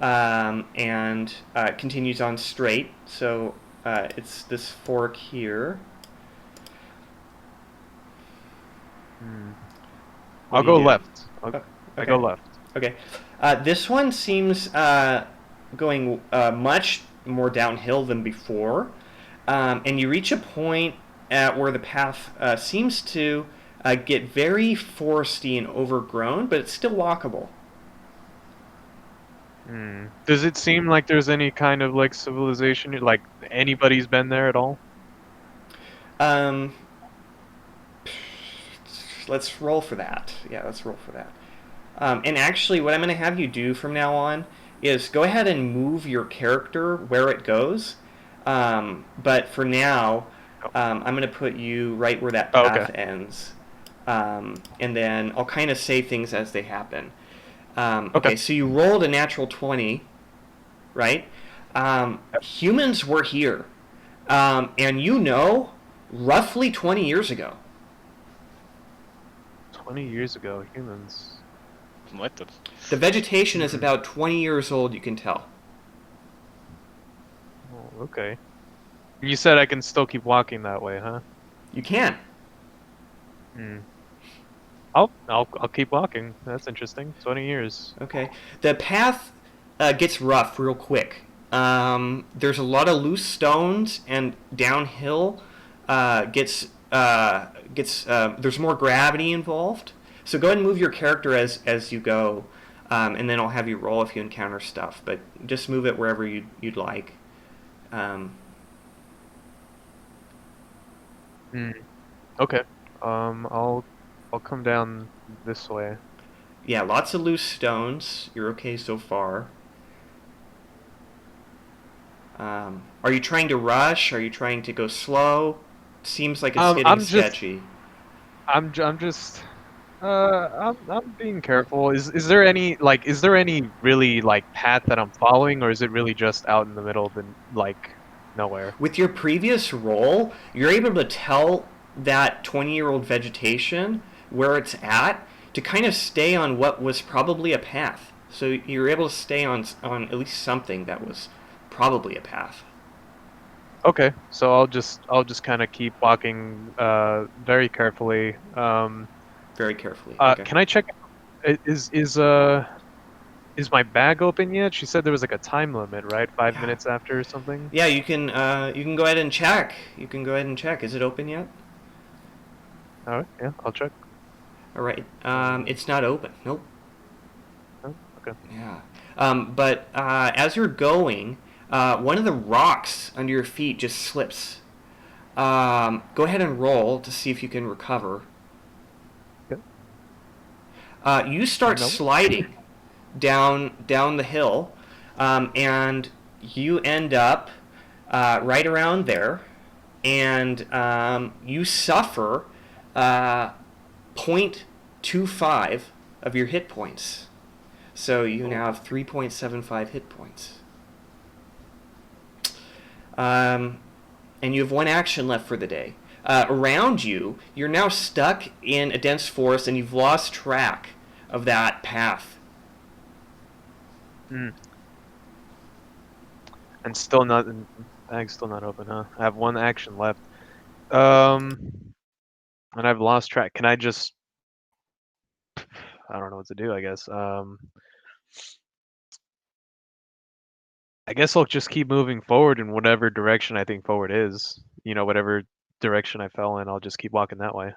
and continues on straight. So it's this fork here. I'll go left. I go left. Okay. This one seems going much more downhill than before, and you reach a point at where the path seems to get very foresty and overgrown, but it's still walkable. Does it seem like there's any kind of like civilization, like anybody's been there at all? Um, let's roll for that. Yeah, let's roll for that. And actually, what I'm going to have you do from now on is go ahead and move your character where it goes. But for now, I'm going to put you right where that path ends. And then I'll kind of say things as they happen. Okay, so you rolled a natural 20, right? Humans were here. And roughly 20 years ago. 20 years ago, humans. What the? The vegetation is about 20 years old, you can tell. Oh, okay. You said I can still keep walking that way, huh? You can. I'll keep walking. That's interesting. 20 years. Okay. The path gets rough real quick. There's a lot of loose stones, and downhill there's more gravity involved. So go ahead and move your character as you go, and then I'll have you roll if you encounter stuff. But just move it wherever you'd like. Okay. I'll come down this way. Yeah, lots of loose stones. You're okay so far. Are you trying to rush? Are you trying to go slow? Seems like it's getting sketchy. I'm just I'm being careful. Is there any really like path that I'm following, or is it really just out in the middle of the like nowhere? With your previous roll, you're able to tell that 20-year-old vegetation where it's at to kind of stay on what was probably a path. So you're able to stay on at least something that was probably a path. Okay, so I'll just kind of keep walking very carefully. Very carefully. Okay. Can I check? Is my bag open yet? She said there was like a time limit, right? 5 minutes after or something. Yeah, you can go ahead and check. Is it open yet? All right, yeah, I'll check. All right. It's not open. Nope. Oh, okay. Yeah. But as you're going, one of the rocks under your feet just slips. Go ahead and roll to see if you can recover. Okay. You start sliding down the hill, and you end up right around there, and you suffer 0.25 of your hit points. So you now have 3.75 hit points. And you have one action left for the day. Around you, you're now stuck in a dense forest, and you've lost track of that path. And still not. Bag's still not open, huh? I have one action left. And I've lost track. Can I just? I don't know what to do. I guess. I guess I'll just keep moving forward in whatever direction I think forward is. Whatever direction I fell in, I'll just keep walking that way.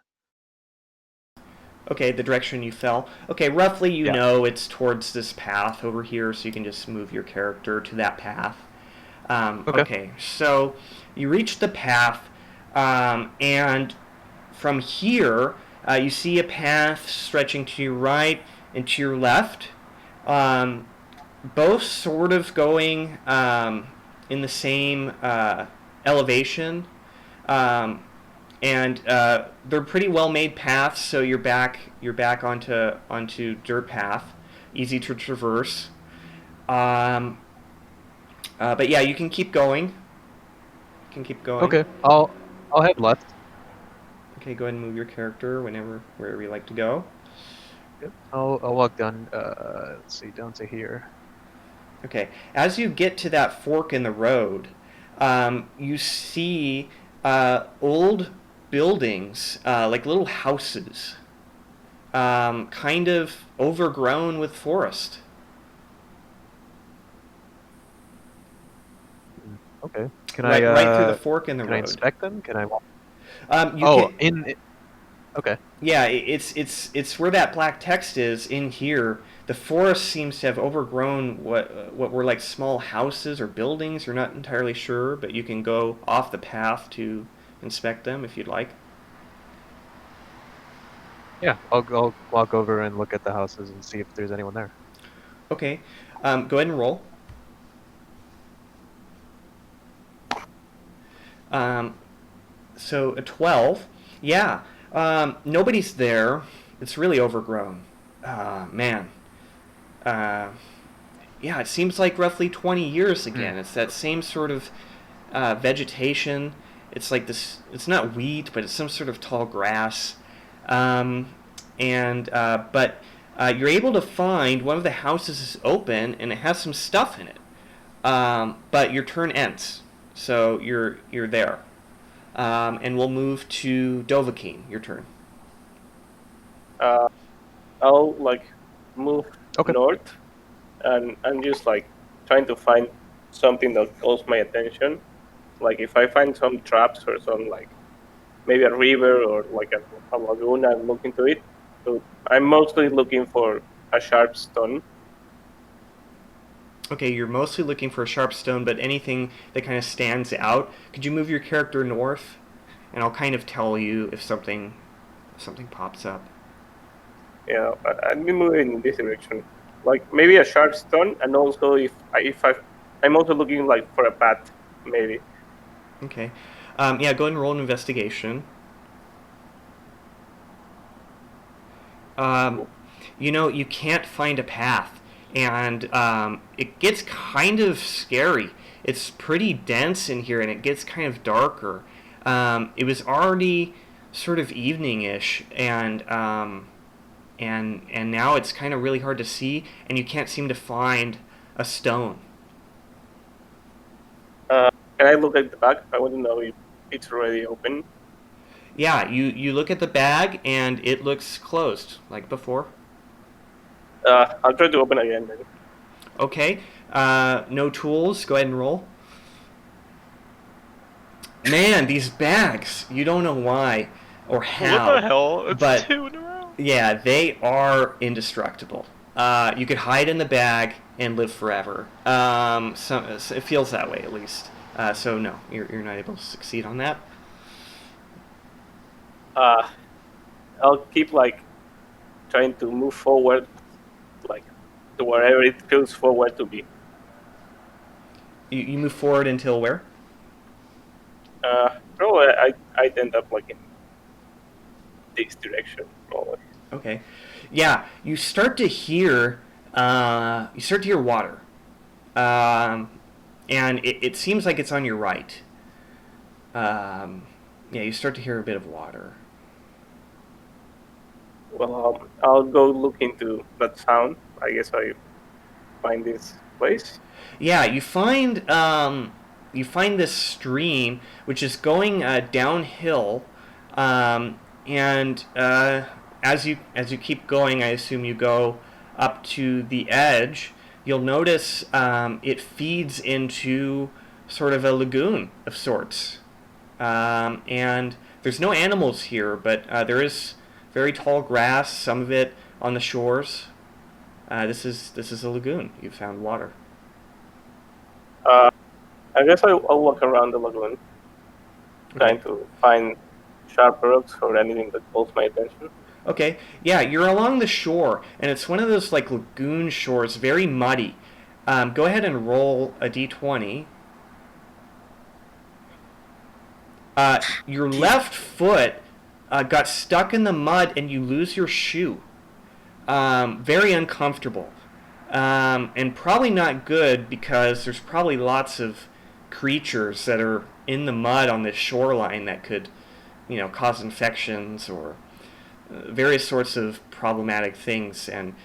Okay, the direction you fell. Okay, roughly you Yeah. know it's towards this path over here, so you can just move your character to that path. Okay, so you reach the path, and from here, you see a path stretching to your right and to your left, both sort of going in the same elevation. And they're pretty well made paths, so you're back onto dirt path, easy to traverse. But yeah, you can keep going. Okay, I'll head left. Okay, go ahead and move your character wherever you like to go. Yep. I'll walk down. Let's see, down to here. Okay, as you get to that fork in the road, you see old buildings, like little houses, kind of overgrown with forest. Okay. Can right, I right through the fork in the can I road. inspect them? Can I? Okay. Yeah, it's where that black text is in here. The forest seems to have overgrown what were like small houses or buildings. You're not entirely sure, but you can go off the path to inspect them if you'd like. Yeah, I'll walk over and look at the houses and see if there's anyone there. Okay, go ahead and roll. So a 12. Yeah, nobody's there. It's really overgrown. Man. Yeah, it seems like roughly 20 years again. It's that same sort of vegetation. It's like this. It's not wheat, but it's some sort of tall grass. But you're able to find one of the houses is open and it has some stuff in it. But your turn ends, so you're there. And we'll move to Dovahkiin. Your turn. I'll like move north, and I'm just like trying to find something that calls my attention. Like if I find some traps or some like maybe a river or like a lagoon, I look into it. So I'm mostly looking for a sharp stone. Okay, you're mostly looking for a sharp stone, but anything that kind of stands out. Could you move your character north, and I'll kind of tell you if something pops up. Yeah, I'd be moving in this direction. Like maybe a sharp stone, and also I'm also looking like for a path, maybe. Okay. Yeah, go ahead and roll an investigation. You can't find a path, and it gets kind of scary. It's pretty dense in here, and it gets kind of darker. It was already sort of evening-ish, and now it's kind of really hard to see, and you can't seem to find a stone. Can I look at the back? I want to know if it's already open. Yeah, you look at the bag, and it looks closed, like before. I'll try to open again then. Okay, no tools. Go ahead and roll. Man, these bags, you don't know why or how. What the hell? It's but 2 in a row. yeah, they are indestructible. You could hide in the bag and live forever. It feels that way, at least. So no, you're not able to succeed on that. I'll keep like trying to move forward, like to wherever it feels forward to be. You move forward until where? Probably I'd end up like in this direction, probably. Okay. Yeah, you start to hear water, and it seems like it's on your right. Yeah, you start to hear a bit of water. Well, I'll go look into that sound. I guess I find this place. Yeah, you find this stream which is going downhill, and as you keep going, I assume you go up to the edge. You'll notice it feeds into sort of a lagoon of sorts, and there's no animals here, but there is very tall grass. Some of it on the shores. This is a lagoon. You found water. I guess I'll walk around the lagoon, trying to find sharp rocks or anything that calls my attention. Okay, yeah, you're along the shore, and it's one of those like lagoon shores, very muddy. Go ahead and roll a d20. Your left foot got stuck in the mud, and you lose your shoe. Very uncomfortable, and probably not good because there's probably lots of creatures that are in the mud on this shoreline that could, cause infections or various sorts of problematic things. And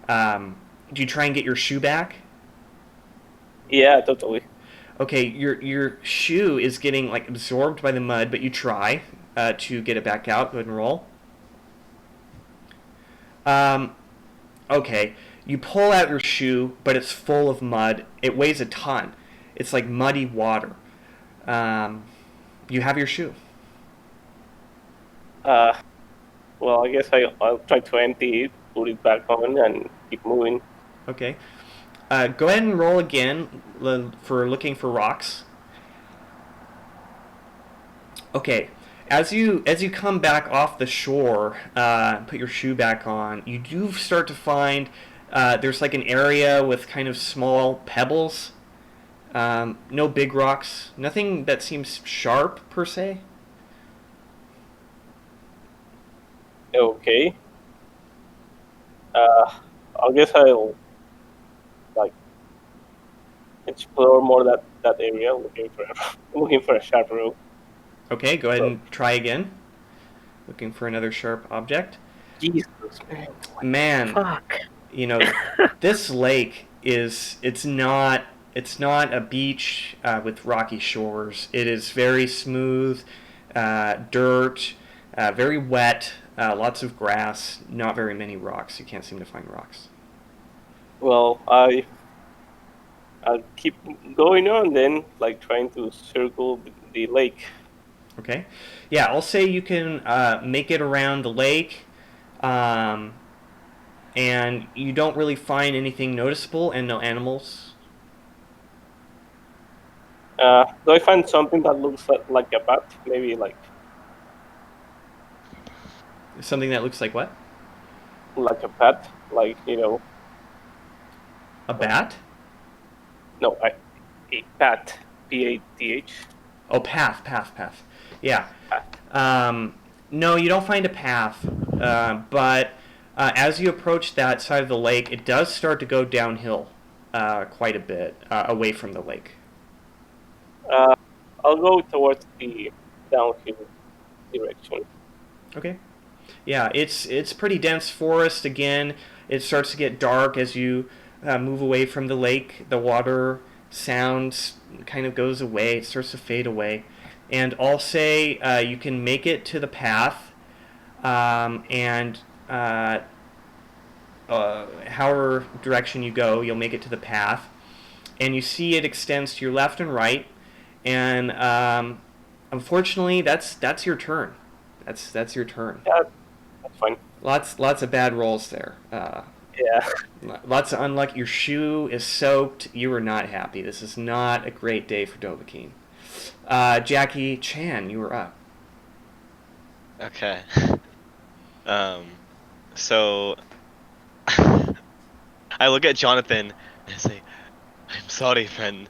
do you try and get your shoe back? Yeah, totally. Okay, your shoe is getting like absorbed by the mud, but you try to get it back out. Go ahead and roll. Okay, you pull out your shoe, but it's full of mud. It weighs a ton. It's like muddy water. You have your shoe. Well, I guess I'll try to empty it, put it back on, and keep moving. Okay. Go ahead and roll again for looking for rocks. Okay. As you come back off the shore, put your shoe back on, you do start to find there's like an area with kind of small pebbles. No big rocks. Nothing that seems sharp per se. Okay. I guess I'll like explore more that area, looking for a sharp rock. Okay, go ahead and try again. Looking for another sharp object. Jesus, Man, Fuck. this lake it's not a beach with rocky shores. It is very smooth, dirt, very wet, lots of grass, not very many rocks. You can't seem to find rocks. Well, I I'll keep going on then, like trying to circle the lake. Okay. Yeah, I'll say you can make it around the lake, and you don't really find anything noticeable and no animals. Do I find something that looks like a bat? Maybe like Something that looks like what? a bat, like A bat? no, a pat, P-A-T-H. Oh, path. Yeah. Pat. No, you don't find a path, but as you approach that side of the lake, it does start to go downhill quite a bit away from the lake. I'll go towards the downhill direction. Okay. Yeah, it's pretty dense forest. Again, it starts to get dark as you move away from the lake. The water sound kind of goes away. It starts to fade away. And I'll say you can make it to the path, and however direction you go, you'll make it to the path. And you see it extends to your left and right. And unfortunately, that's your turn. That's your turn. Yeah, that's fine. Lots of bad rolls there. Yeah. Lots of unlucky. Your shoe is soaked. You are not happy. This is not a great day for Dovahkiin. Jackie Chan, you were up. Okay. So I look at Jonathan and I say, "I'm sorry, friend.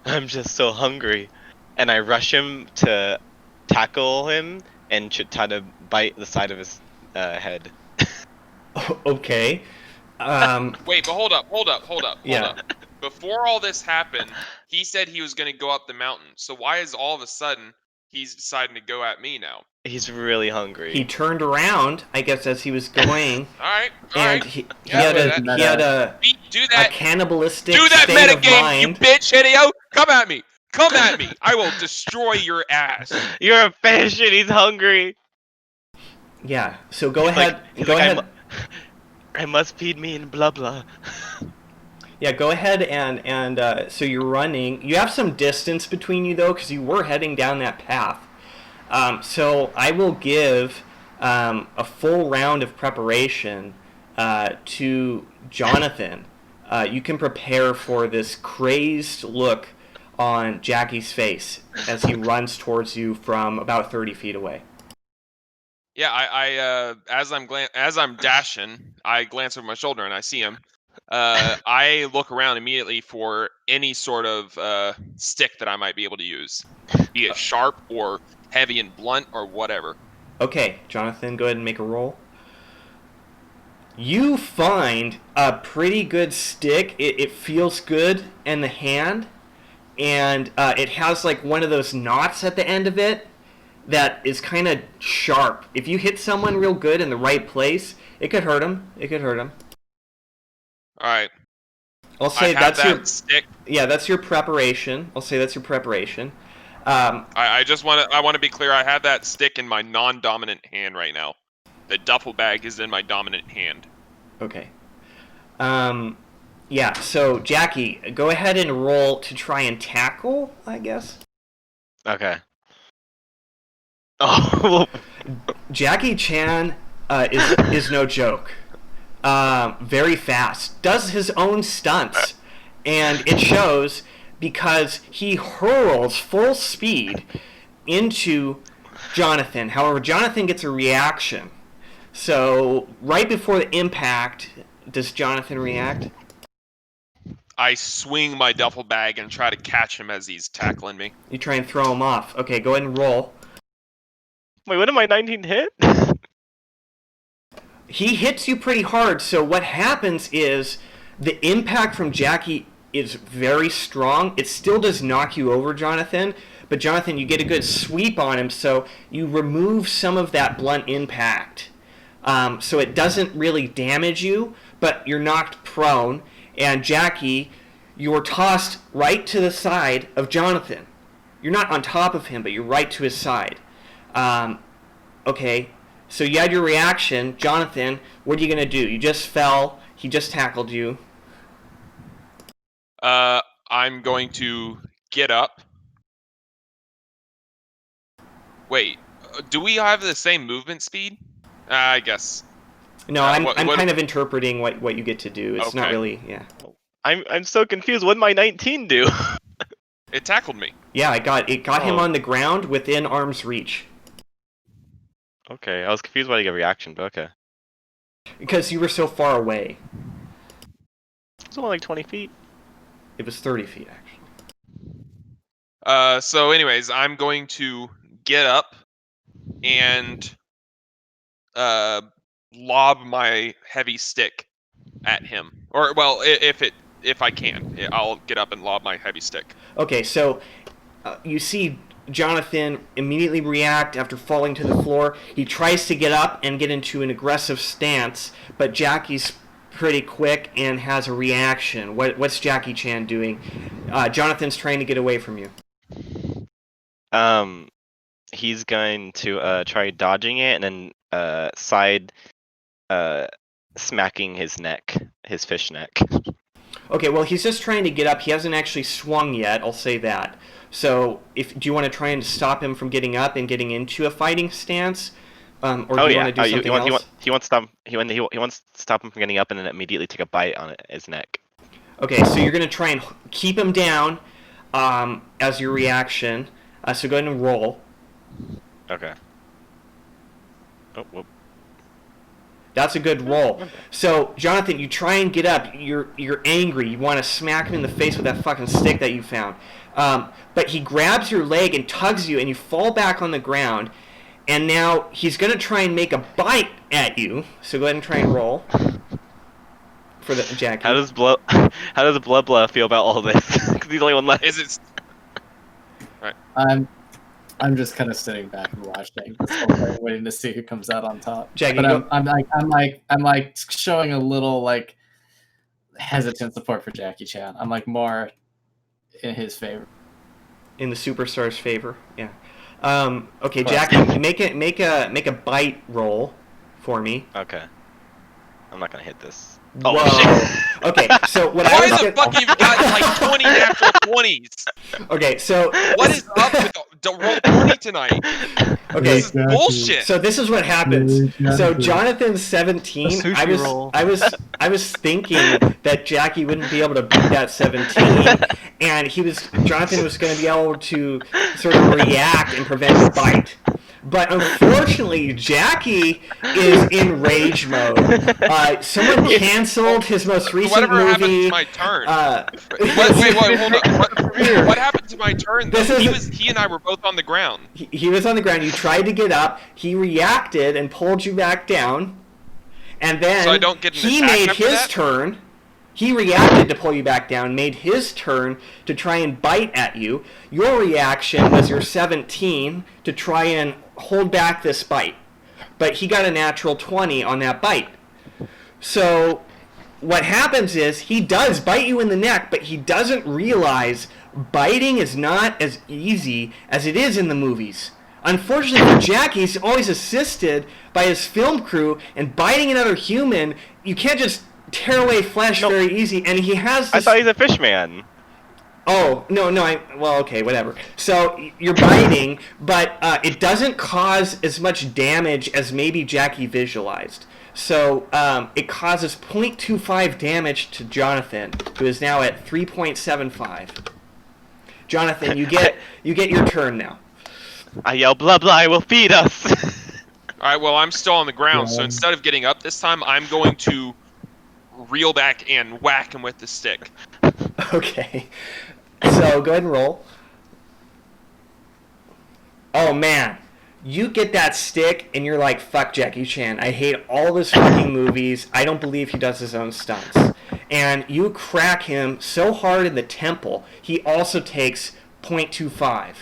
I'm just so hungry," and I rush him to tackle him and try to bite the side of his head. Okay. Wait, but hold up. Yeah. Before all this happened, he said he was going to go up the mountain. So why is all of a sudden he's deciding to go at me now? He's really hungry. He turned around, I guess, as he was going, All right. and he had a Do that. cannibalistic Do that state of metagame, you mind. bitch, Hideo! Come at me! Come at me! I will destroy your ass. You're a fish and he's hungry. Yeah. So go He's ahead. like- he's go like, ahead. I must feed me and blah blah. Yeah, go ahead and so you're running. You have some distance between you though, because you were heading down that path. So I will give a full round of preparation to Jonathan. You can prepare for this crazed look on Jackie's face as he runs towards you from about 30 feet away. Yeah, I as I'm dashing, I glance over my shoulder and I see him. I look around immediately for any sort of stick that I might be able to use, be it sharp or heavy and blunt or whatever. Okay, Jonathan, go ahead and make a roll. You find a pretty good stick. It feels good in the hand, and it has like one of those knots at the end of it that is kind of sharp. If you hit someone real good in the right place, it could hurt them. All right. I'll say I have that's that your stick. yeah, that's your preparation. I'll say that's your preparation. I want to be clear. I have that stick in my non-dominant hand right now. The duffel bag is in my dominant hand. Okay. Yeah. So Jackie, go ahead and roll to try and tackle, I guess. Okay. Oh. Jackie Chan is no joke. Very fast. Does his own stunts, and it shows because he hurls full speed into Jonathan. However, Jonathan gets a reaction. So right before the impact, does Jonathan react? I swing my duffel bag and try to catch him as he's tackling me. You try and throw him off. Okay, go ahead and roll. Wait, what am I 19 hit? He hits you pretty hard, so what happens is the impact from Jackie is very strong. It still does knock you over, Jonathan, but Jonathan, you get a good sweep on him, so you remove some of that blunt impact. So it doesn't really damage you, but you're knocked prone, and Jackie, you're tossed right to the side of Jonathan. You're not on top of him, but you're right to his side. Okay, so you had your reaction. Jonathan, what are you going to do? You just fell. He just tackled you. I'm going to get up. Wait, do we have the same movement speed? I guess. No, I'm kind of interpreting what you get to do. It's not Okay. really, yeah. I'm so confused. What did my 19 do? It tackled me. Yeah, it got him Oh. on the ground within arm's reach. Okay, I was confused why I get reaction, but okay. Because you were so far away. It's only like 20 feet. It was 30 feet, actually. So anyways, I'm going to get up and lob my heavy stick at him. Or well, if I can, I'll get up and lob my heavy stick. Okay, so you see Jonathan immediately react after falling to the floor. He tries to get up and get into an aggressive stance, but Jackie's pretty quick and has a reaction. What's Jackie Chan doing? Jonathan's trying to get away from you. He's going to try dodging it and then side smacking his neck, his fish neck. Okay, well, he's just trying to get up. He hasn't actually swung yet, I'll say that. So, do you want to try and stop him from getting up and getting into a fighting stance? Or do you want to do something else? He wants to stop him from getting up and then immediately take a bite on his neck. Okay, so you're going to try and keep him down as your reaction. So go ahead and roll. Okay. Oh, whoop. That's a good roll. So, Jonathan, you try and get up. You're angry. You want to smack him in the face with that fucking stick that you found. But he grabs your leg and tugs you, and you fall back on the ground. And now he's going to try and make a bite at you. So go ahead and try and roll for the Jackie. How does Blah feel about all this? Because he's the only one left. Is it? I'm just kind of sitting back and watching this whole thing, waiting to see who comes out on top. Jackie, but I'm like showing a little like hesitant support for Jackie Chan. I'm like more in his favor. In the superstar's favor, yeah. Okay, Jackie, make a bite roll for me. Okay. I'm not gonna hit this. Whoa. Oh, shit. Okay, so what Why I was the fuck you've got like 20 natural 20s? Okay, so What is up with the roll 20 tonight? okay, This is bullshit. so this is what happens. So Jonathan's 17. A sushi roll. I was thinking that Jackie wouldn't be able to beat that 17, and Jonathan was going to be able to sort of react and prevent a bite. But unfortunately, Jackie is in rage mode. Someone canceled his most recent Whatever happened movie. to my turn? Wait, hold on. What happened to my turn? Though? He and I were both on the ground. He was on the ground. You tried to get up. He reacted and pulled you back down. And then So I don't get an he attack made after his that? turn. He reacted to pull you back down, made his turn to try and bite at you. Your reaction was your 17 to try and hold back this bite. But he got a natural 20 on that bite. So what happens is he does bite you in the neck, but he doesn't realize biting is not as easy as it is in the movies. Unfortunately for Jackie, he's always assisted by his film crew, and biting another human, you can't just tear away flesh very easy, and he has this... I thought he's a fish man. Oh, no, well, okay, whatever. So, you're biting, but it doesn't cause as much damage as maybe Jackie visualized. So, it causes 0.25 damage to Jonathan, who is now at 3.75. Jonathan, you get your turn now. I yell, blah blah, will feed us. Alright, well, I'm still on the ground, so instead of getting up this time, I'm going to reel back and whack him with the stick. Okay. So, go ahead and roll. Oh, man. You get that stick, and you're like, fuck Jackie Chan. I hate all his fucking movies. I don't believe he does his own stunts. And you crack him so hard in the temple, he also takes 0.25.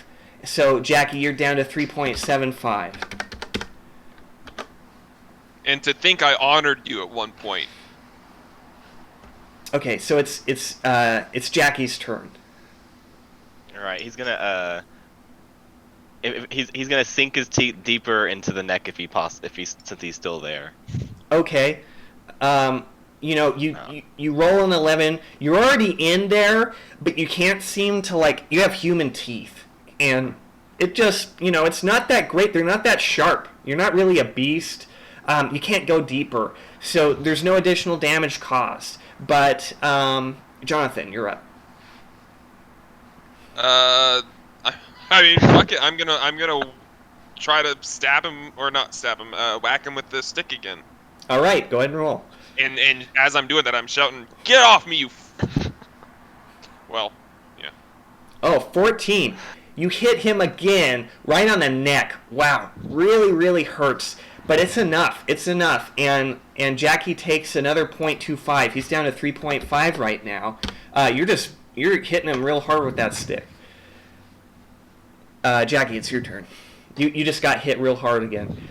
So, Jackie, you're down to 3.75. And to think I honored you at one point. Okay, so it's Jackie's turn. All right, he's gonna he's gonna sink his teeth deeper into the neck since he's still there. Okay. you roll an 11. You're already in there, but you can't seem to, like, you have human teeth, and it just, it's not that great. They're not that sharp. You're not really a beast. You can't go deeper, so there's no additional damage caused. But Jonathan, you're up. I mean, fuck it. I'm gonna try to stab him, or not stab him. Whack him with the stick again. All right, go ahead and roll. And as I'm doing that, I'm shouting, "Get off me, you!" Well, yeah. Oh, 14. You hit him again, right on the neck. Wow, really, really hurts. But it's enough. It's enough. And Jackie takes another 0.25. He's down to 3.5 right now. You're hitting him real hard with that stick. Jackie, it's your turn. You just got hit real hard again.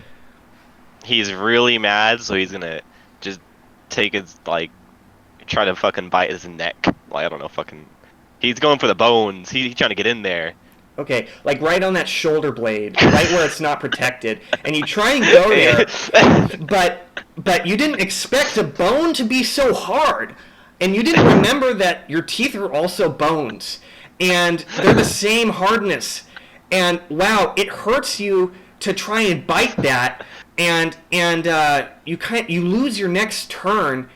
He's really mad, so he's gonna just take his, like, try to fucking bite his neck. Like, I don't know, fucking. He's going for the bones. He's trying to get in there. Okay, like right on that shoulder blade, right where it's not protected, and you try and go there, but you didn't expect a bone to be so hard, and you didn't remember that your teeth are also bones, and they're the same hardness, and wow, it hurts you to try and bite that, and you lose your next turn,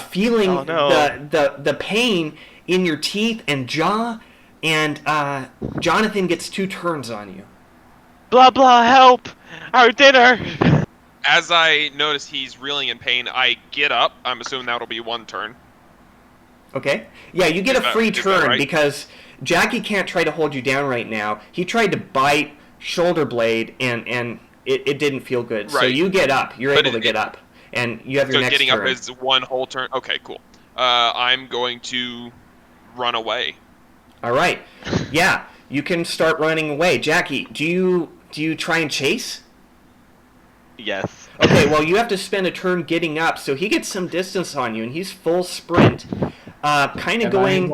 feeling the pain in your teeth and jaw. And Jonathan gets 2 turns on you. Blah blah, help! Our dinner! As I notice he's reeling in pain, I get up. I'm assuming that'll be 1 turn. Okay. Yeah, you get a free turn right? because Jackie can't try to hold you down right now. He tried to bite shoulder blade, and it didn't feel good. Right. So you get up. You're able to get up. And you have your next turn. So getting up is 1 whole turn? Okay, cool. I'm going to run away. All right. Yeah, you can start running away. Jackie, do you try and chase? Yes. Okay, well, you have to spend a turn getting up, so he gets some distance on you, and he's full sprint. Kind of going...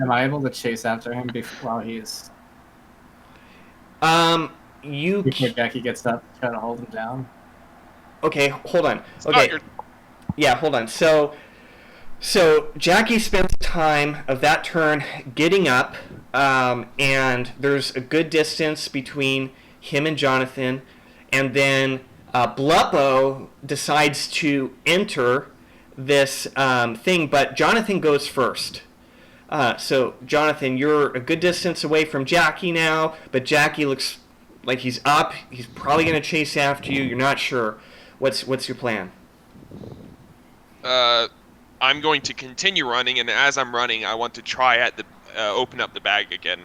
Am I able to chase after him while he's... Before Jackie gets up, try to hold him down? Okay, hold on. Okay. Yeah, hold on. So Jackie spends time of that turn getting up, and there's a good distance between him and Jonathan, and then Bleppo decides to enter this thing, but Jonathan goes first. So Jonathan, you're a good distance away from Jackie now, but Jackie looks like he's up. He's probably going to chase after you. You're not sure. What's your plan? I'm going to continue running, and as I'm running, I want to try at the open up the bag again.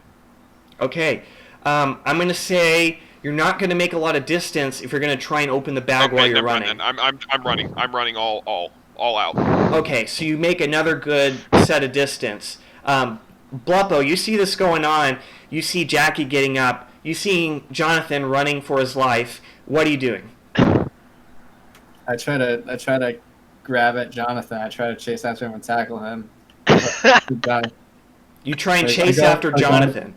Okay, I'm going to say you're not going to make a lot of distance if you're going to try and open the bag while you're running. I'm running. I'm running all out. Okay, so you make another good set of distance. Bleppo, you see this going on. You see Jackie getting up. You see Jonathan running for his life. What are you doing? I try to grab at Jonathan. I try to chase after him and tackle him. You try and chase after Jonathan.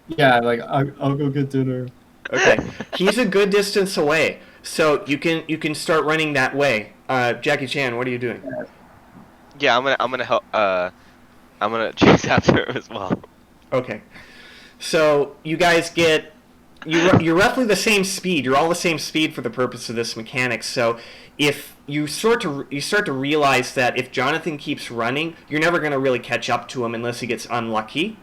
Yeah, like I'll go get dinner. Okay, he's a good distance away, so you can start running that way. Jackie Chan, what are you doing? Yeah, I'm gonna help. I'm gonna chase after him as well. Okay, so you guys get you're roughly the same speed. You're all the same speed for the purpose of this mechanic. So if you start to realize that if Jonathan keeps running, you're never going to really catch up to him unless he gets unlucky.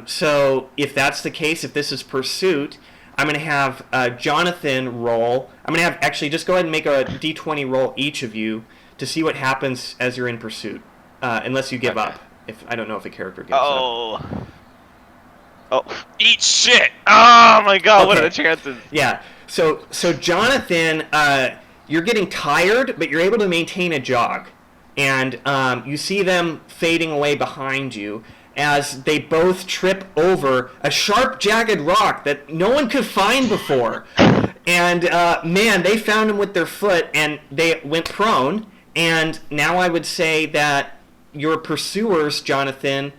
So if that's the case, if this is pursuit, I'm going to have Jonathan roll. I'm going to have actually just go ahead and make a d20 roll each of you to see what happens as you're in pursuit, unless you give up. If I don't know if a character gives up. Oh. Eat shit! Oh my god, Okay. what are the chances? Yeah. So Jonathan, you're getting tired, but you're able to maintain a jog. And you see them fading away behind you as they both trip over a sharp, jagged rock that no one could find before. And, man, they found him with their foot, and they went prone. And now I would say that your pursuers, Jonathan,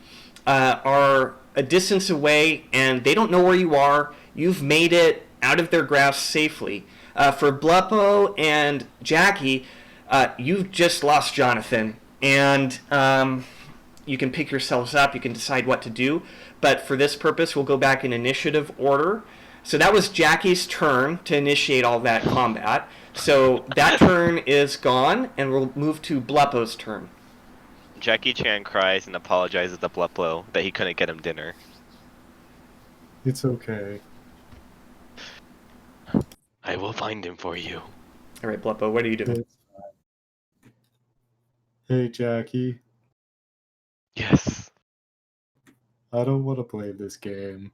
are a distance away, and they don't know where you are. You've made it out of their grasp safely. For Bleppo and Jackie, you've just lost Jonathan, and you can pick yourselves up. You can decide what to do. But for this purpose, we'll go back in initiative order. So that was Jackie's turn to initiate all that combat. So that turn is gone, and we'll move to Bleppo's turn. Jackie Chan cries and apologizes to Bleppo that he couldn't get him dinner. It's okay. I will find him for you. All right, Bleppo, what are you doing? It's fine. Hey, Jackie. Yes. I don't want to play this game.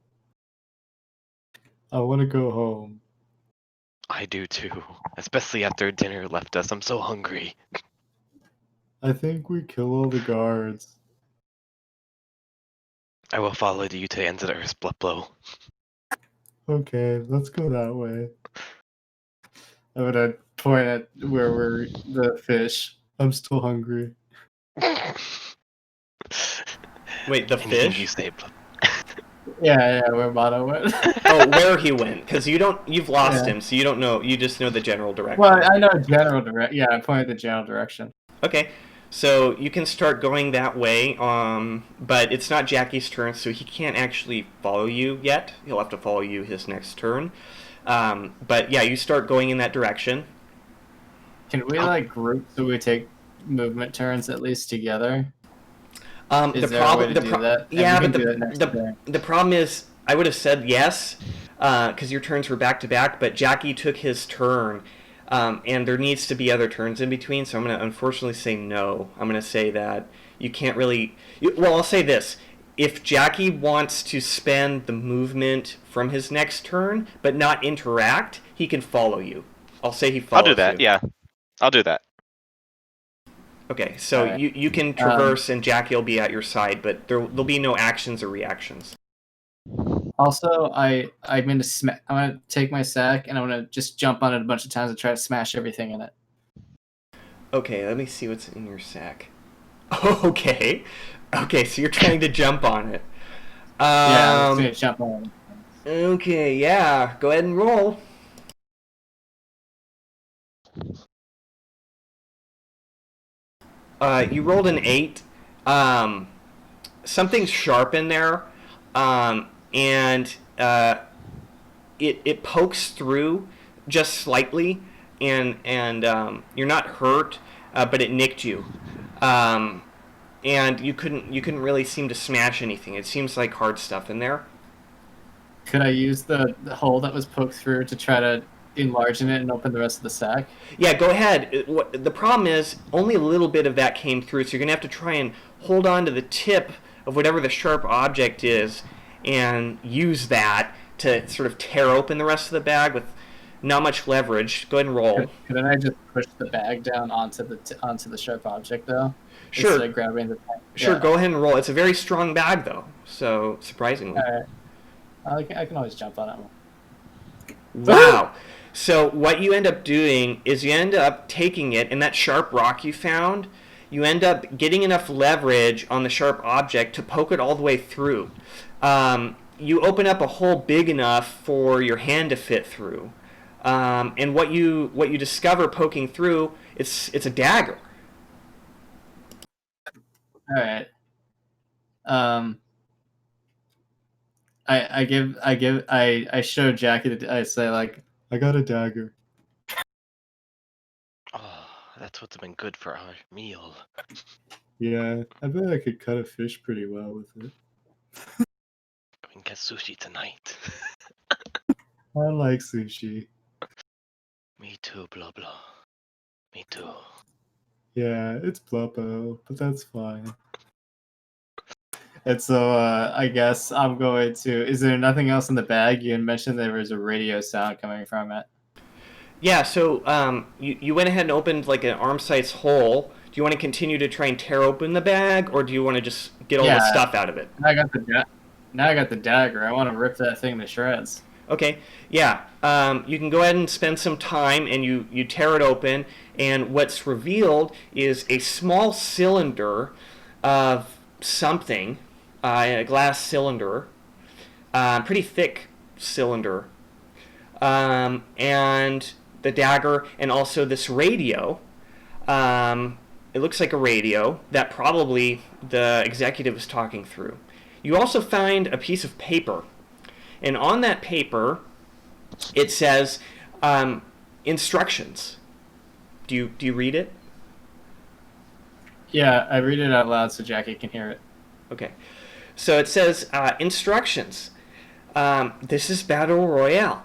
I want to go home. I do too. Especially after dinner left us. I'm so hungry. I think we kill all the guards. I will follow you to the ends of the earth, Bleppo. Okay, let's go that way. I'm gonna point at where we're the fish. I'm still hungry. Wait, the Anything you fish? say, Bleppo. Yeah, where Mono went. Oh, where he went? Because you've lost Yeah. him, so you don't know. You just know the general direction. Well, I know general direct. Yeah, I pointed the general direction. Okay, so you can start going that way. But it's not Jackie's turn, so he can't actually follow you yet. He'll have to follow you his next turn. But yeah, you start going in that direction. Can we like group so we take movement turns at least together? Is there a way to do that? And Yeah, we but can do that next turn. the problem is, I would have said yes, because your turns were back to back. But Jackie took his turn, and there needs to be other turns in between. So I'm going to unfortunately say no. I'm going to say that you can't really. Well, I'll say this: if Jackie wants to spend the movement from his next turn but not interact, he can follow you. I'll say he follows I'll do that, you. yeah. I'll do that. Okay, so Alright. you can traverse and Jackie will be at your side, but there'll be no actions or reactions. Also, I'm gonna take my sack and I'm gonna just jump on it a bunch of times and try to smash everything in it. Okay, let me see what's in your sack. Okay, so you're trying to jump on it. Yeah, I'm just gonna jump on it. Okay, yeah, go ahead and roll. You rolled an 8. Something's sharp in there, and it pokes through just slightly, and you're not hurt, but it nicked you, and you couldn't really seem to smash anything. It seems like hard stuff in there. Could I use the hole that was poked through to try to enlarge it and open the rest of the sack? Yeah, go ahead. The problem is only a little bit of that came through, so you're gonna have to try and hold on to the tip of whatever the sharp object is, and use that to sort of tear open the rest of the bag with not much leverage. Go ahead and roll. Couldn't I just push the bag down onto the sharp object though? Sure. Instead of grabbing the tank? Sure, Yeah. go ahead and roll. It's a very strong bag, though, so surprisingly. Alright. I can always jump on it. Wow. So what you end up doing is you end up taking it, and that sharp rock you found, you end up getting enough leverage on the sharp object to poke it all the way through. You open up a hole big enough for your hand to fit through. And what you discover poking through, it's a dagger. Alright. I show Jackie. I say like, I got a dagger. Oh, that's what's been good for our meal. Yeah, I bet I could cut a fish pretty well with it. We can get sushi tonight. I like sushi. Me too, blah blah. Me too. Yeah, it's Bleppo, but that's fine. And so I guess I'm going to. Is there nothing else in the bag? You had mentioned there was a radio sound coming from it. Yeah, so you went ahead and opened like an arm-sized hole. Do you want to continue to try and tear open the bag, or do you want to just get all the stuff out of it? Now I got the dagger. I want to rip that thing to shreds. Okay, yeah. You can go ahead and spend some time, and you tear it open, and what's revealed is a small cylinder of something, a glass cylinder, pretty thick cylinder, and the dagger, and also this radio. It looks like a radio that probably the executive is talking through. You also find a piece of paper, and on that paper, it says instructions. Do you read it? Yeah, I read it out loud so Jackie can hear it. Okay. So it says instructions. This is Battle Royale.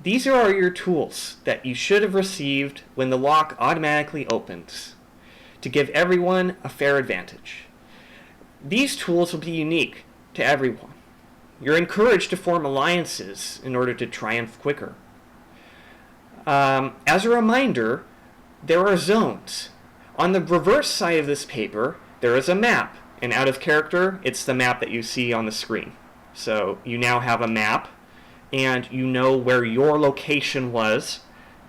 These are your tools that you should have received when the lock automatically opens to give everyone a fair advantage. These tools will be unique to everyone. You're encouraged to form alliances in order to triumph quicker. As a reminder, there are zones. On the reverse side of this paper, there is a map. And out of character, it's the map that you see on the screen. So you now have a map, and you know where your location was,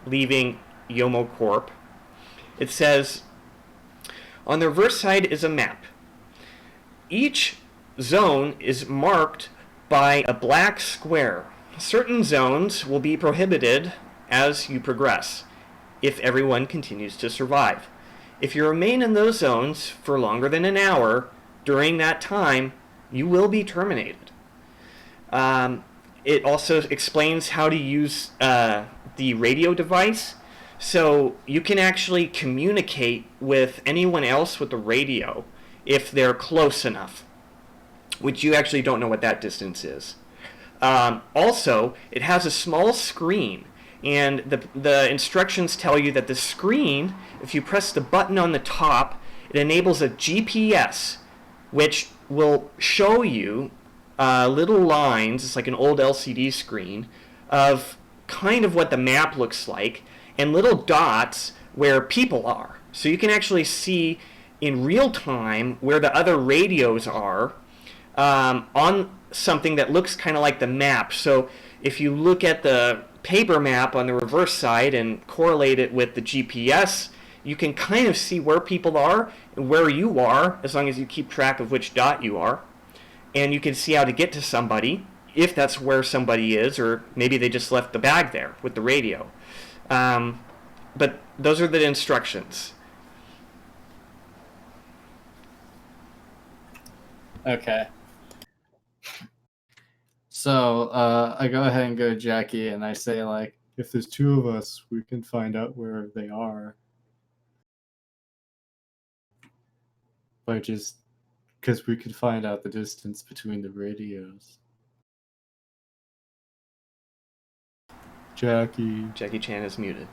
leaving Yomo Corp. It says, on the reverse side is a map. Each zone is marked by a black square. Certain zones will be prohibited as you progress, if everyone continues to survive. If you remain in those zones for longer than an hour, during that time, you will be terminated. It also explains how to use the radio device, so you can actually communicate with anyone else with the radio if they're close enough, which you actually don't know what that distance is. Also, it has a small screen, and the instructions tell you that the screen, if you press the button on the top, it enables a GPS, which will show you little lines, it's like an old LCD screen, of kind of what the map looks like, and little dots where people are. So you can actually see in real time where the other radios are on something that looks kind of like the map. So if you look at the paper map on the reverse side and correlate it with the GPS, you can kind of see where people are and where you are, as long as you keep track of which dot you are. And you can see how to get to somebody, if that's where somebody is, or maybe they just left the bag there with the radio. But those are the instructions. Okay. So I go ahead and go to Jackie, and I say, like, if there's two of us, we can find out where they are. By just because we could find out the distance between the radios. Jackie Chan is muted.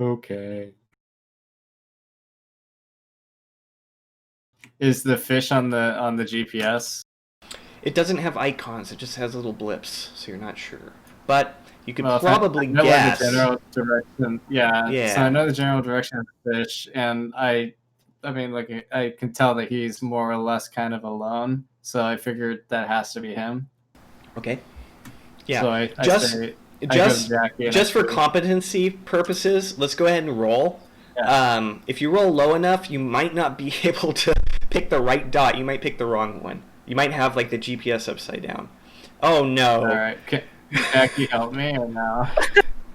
Okay. Is the fish on the GPS? It doesn't have icons, it just has little blips, so you're not sure. But you could Well, probably I know guess. the general direction. Yeah. So I know the general direction of the fish, and I mean, like, I can tell that he's more or less kind of alone. So I figured that has to be him. Okay. Yeah. So I just say, I go to Jackie and just I for say, competency purposes, let's go ahead and roll. Yeah. If you roll low enough, you might not be able to pick the right dot. You might pick the wrong one. You might have like the GPS upside down. Oh no! All right, can Jackie help me or no?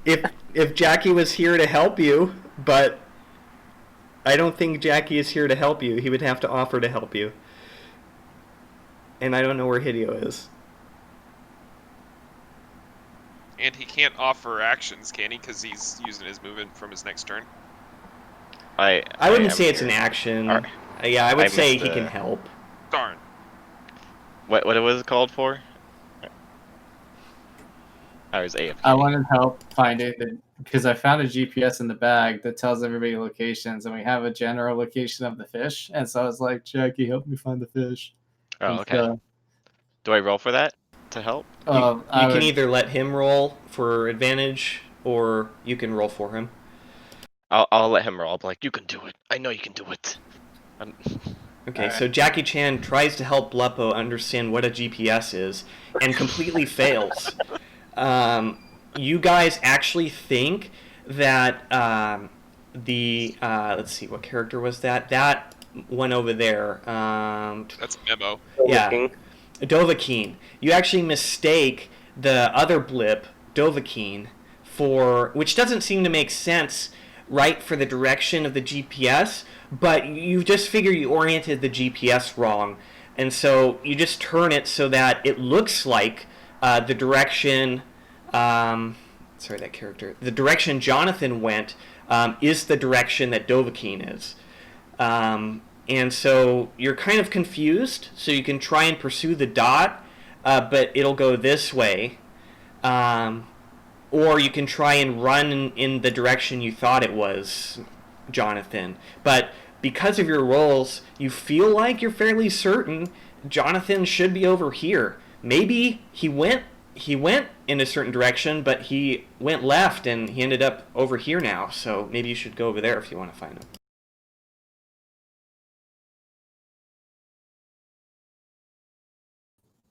If Jackie was here to help you, but I don't think Jackie is here to help you. He would have to offer to help you. And I don't know where Hideo is. And he can't offer actions, can he? Because he's using his movement from his next turn. I wouldn't say it's here. an action. Alright. Yeah, I would I say missed he the- can help. Darn. What was it called for? I was AFK. I wanted help finding because I found a GPS in the bag that tells everybody locations, and we have a general location of the fish. And so I was like, Jackie, help me find the fish. Oh, And okay. so, Do I roll for that to help? You I can would- either let him roll for advantage, or you can roll for him. I'll let him roll. I'll be like, you can do it. I know you can do it. Okay, Alright. so Jackie Chan tries to help Bleppo understand what a GPS is, and completely fails. You guys actually think that let's see, what character was that? That one over there. That's Memo. Yeah. King. Dovahkiin. You actually mistake the other blip, Dovahkiin, which doesn't seem to make sense, right, for the direction of the GPS, but you just figure you oriented the GPS wrong. And so you just turn it so that it looks like the direction, the direction Jonathan went is the direction that Dovahkiin is. And so you're kind of confused, so you can try and pursue the dot, but it'll go this way. Or you can try and run in the direction you thought it was, Jonathan. But because of your rolls, you feel like you're fairly certain Jonathan should be over here. Maybe he went in a certain direction, but he went left and he ended up over here now. So maybe you should go over there if you want to find him.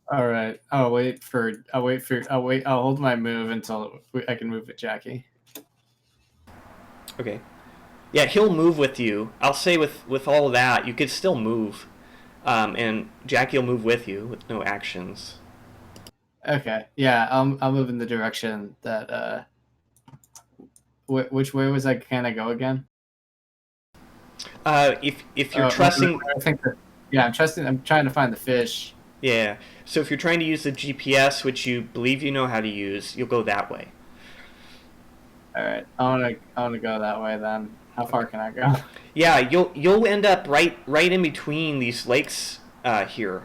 All right. I'll hold my move until I can move with Jackie. Okay. Yeah, he'll move with you. I'll say with all of that, you could still move. And Jackie will move with you with no actions. Okay. Yeah, I'll move in the direction that which way was I gonna go again? If you're trusting, I think that, yeah, I'm trying to find the fish. yeah. So if you're trying to use the GPS, which you believe you know how to use, you'll go that way. All right. I wanna go that way then. How far can I go? Yeah, you'll end up right in between these lakes here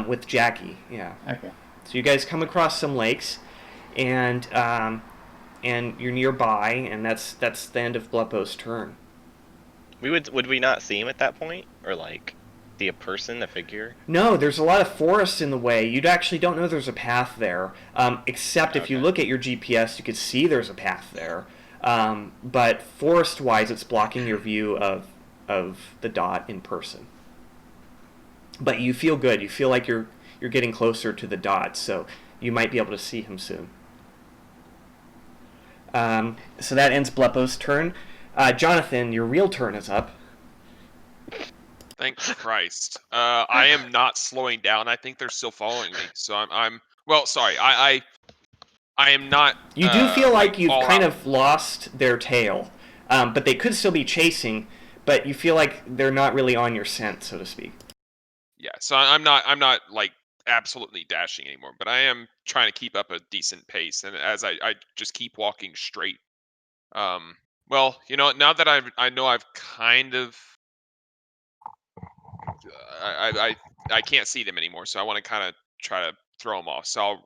with Jackie. Yeah. Okay. So you guys come across some lakes, and you're nearby, and that's the end of Bleppo's turn. Would we not see him at that point, or like see a person, a figure? No, there's a lot of forest in the way. You actually don't know there's a path there, except if you look at your GPS, you could see there's a path there. But forest-wise, it's blocking your view of the dot in person. But you feel good. You feel like you're getting closer to the dot, so you might be able to see him soon. So that ends Bleppo's turn. Jonathan, your real turn is up. Thank Christ. I am not slowing down. I think they're still following me. So I'm well, sorry. I am not. You do feel like you've all kind out. of lost their tail, but they could still be chasing. But you feel like they're not really on your scent, so to speak. Yeah. So I'm not like absolutely dashing anymore, but I am trying to keep up a decent pace, and as I just keep walking straight. Well, now that I know I've kind of. I can't see them anymore, so I want to kind of try to throw them off. So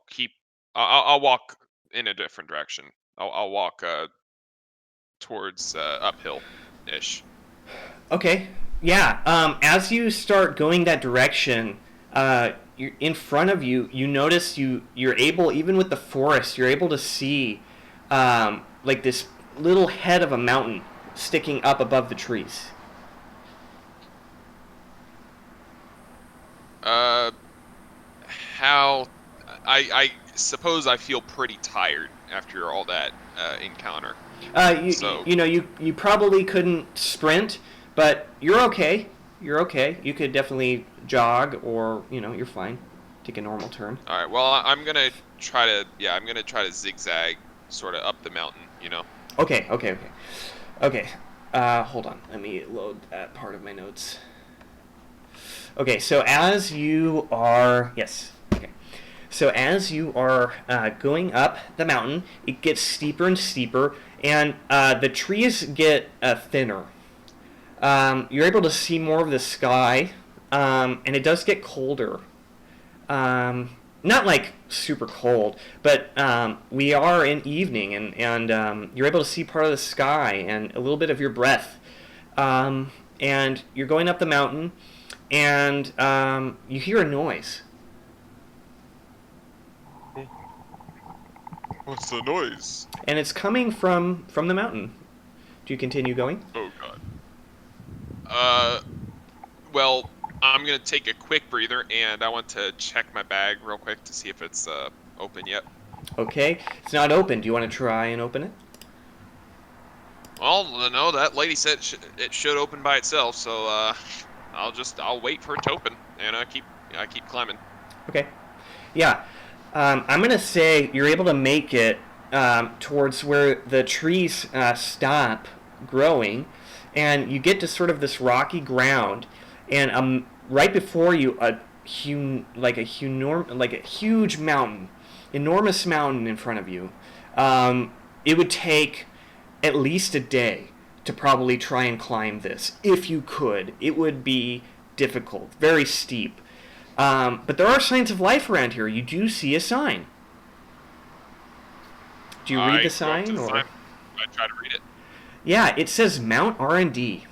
I'll walk in a different direction. I'll walk towards uphill ish. Okay. Yeah. As you start going that direction, you're in front of you. You notice you're able, even with the forest, you're able to see like this little head of a mountain sticking up above the trees. How I suppose I feel pretty tired after all that encounter. You probably couldn't sprint, but you're okay. You're okay. You could definitely jog, or you're fine. Take a normal turn. All right. Well, I'm gonna try to zigzag sort of up the mountain. Okay. Hold on. Let me load that part of my notes. Okay. So as you are going up the mountain, it gets steeper and steeper, and the trees get thinner. You're able to see more of the sky, and it does get colder. Not like super cold, but we are in evening, and you're able to see part of the sky and a little bit of your breath. And you're going up the mountain, and you hear a noise. What's the noise? And it's coming from the mountain. Do you continue going? Oh God. Well, I'm gonna take a quick breather, and I want to check my bag real quick to see if it's open yet. Okay, it's not open. Do you want to try and open it? Well, no, that lady said it should open by itself, so I'll wait for it to open, and I keep climbing. Okay. Yeah. I'm gonna say you're able to make it towards where the trees stop growing, and you get to sort of this rocky ground, and right before you like a huge mountain, enormous mountain in front of you. It would take at least a day to probably try and climb this. If you could, it would be difficult, very steep. But there are signs of life around here. You do see a sign. Do you read the sign? Or? I try to read it. Yeah, it says Mount R&D.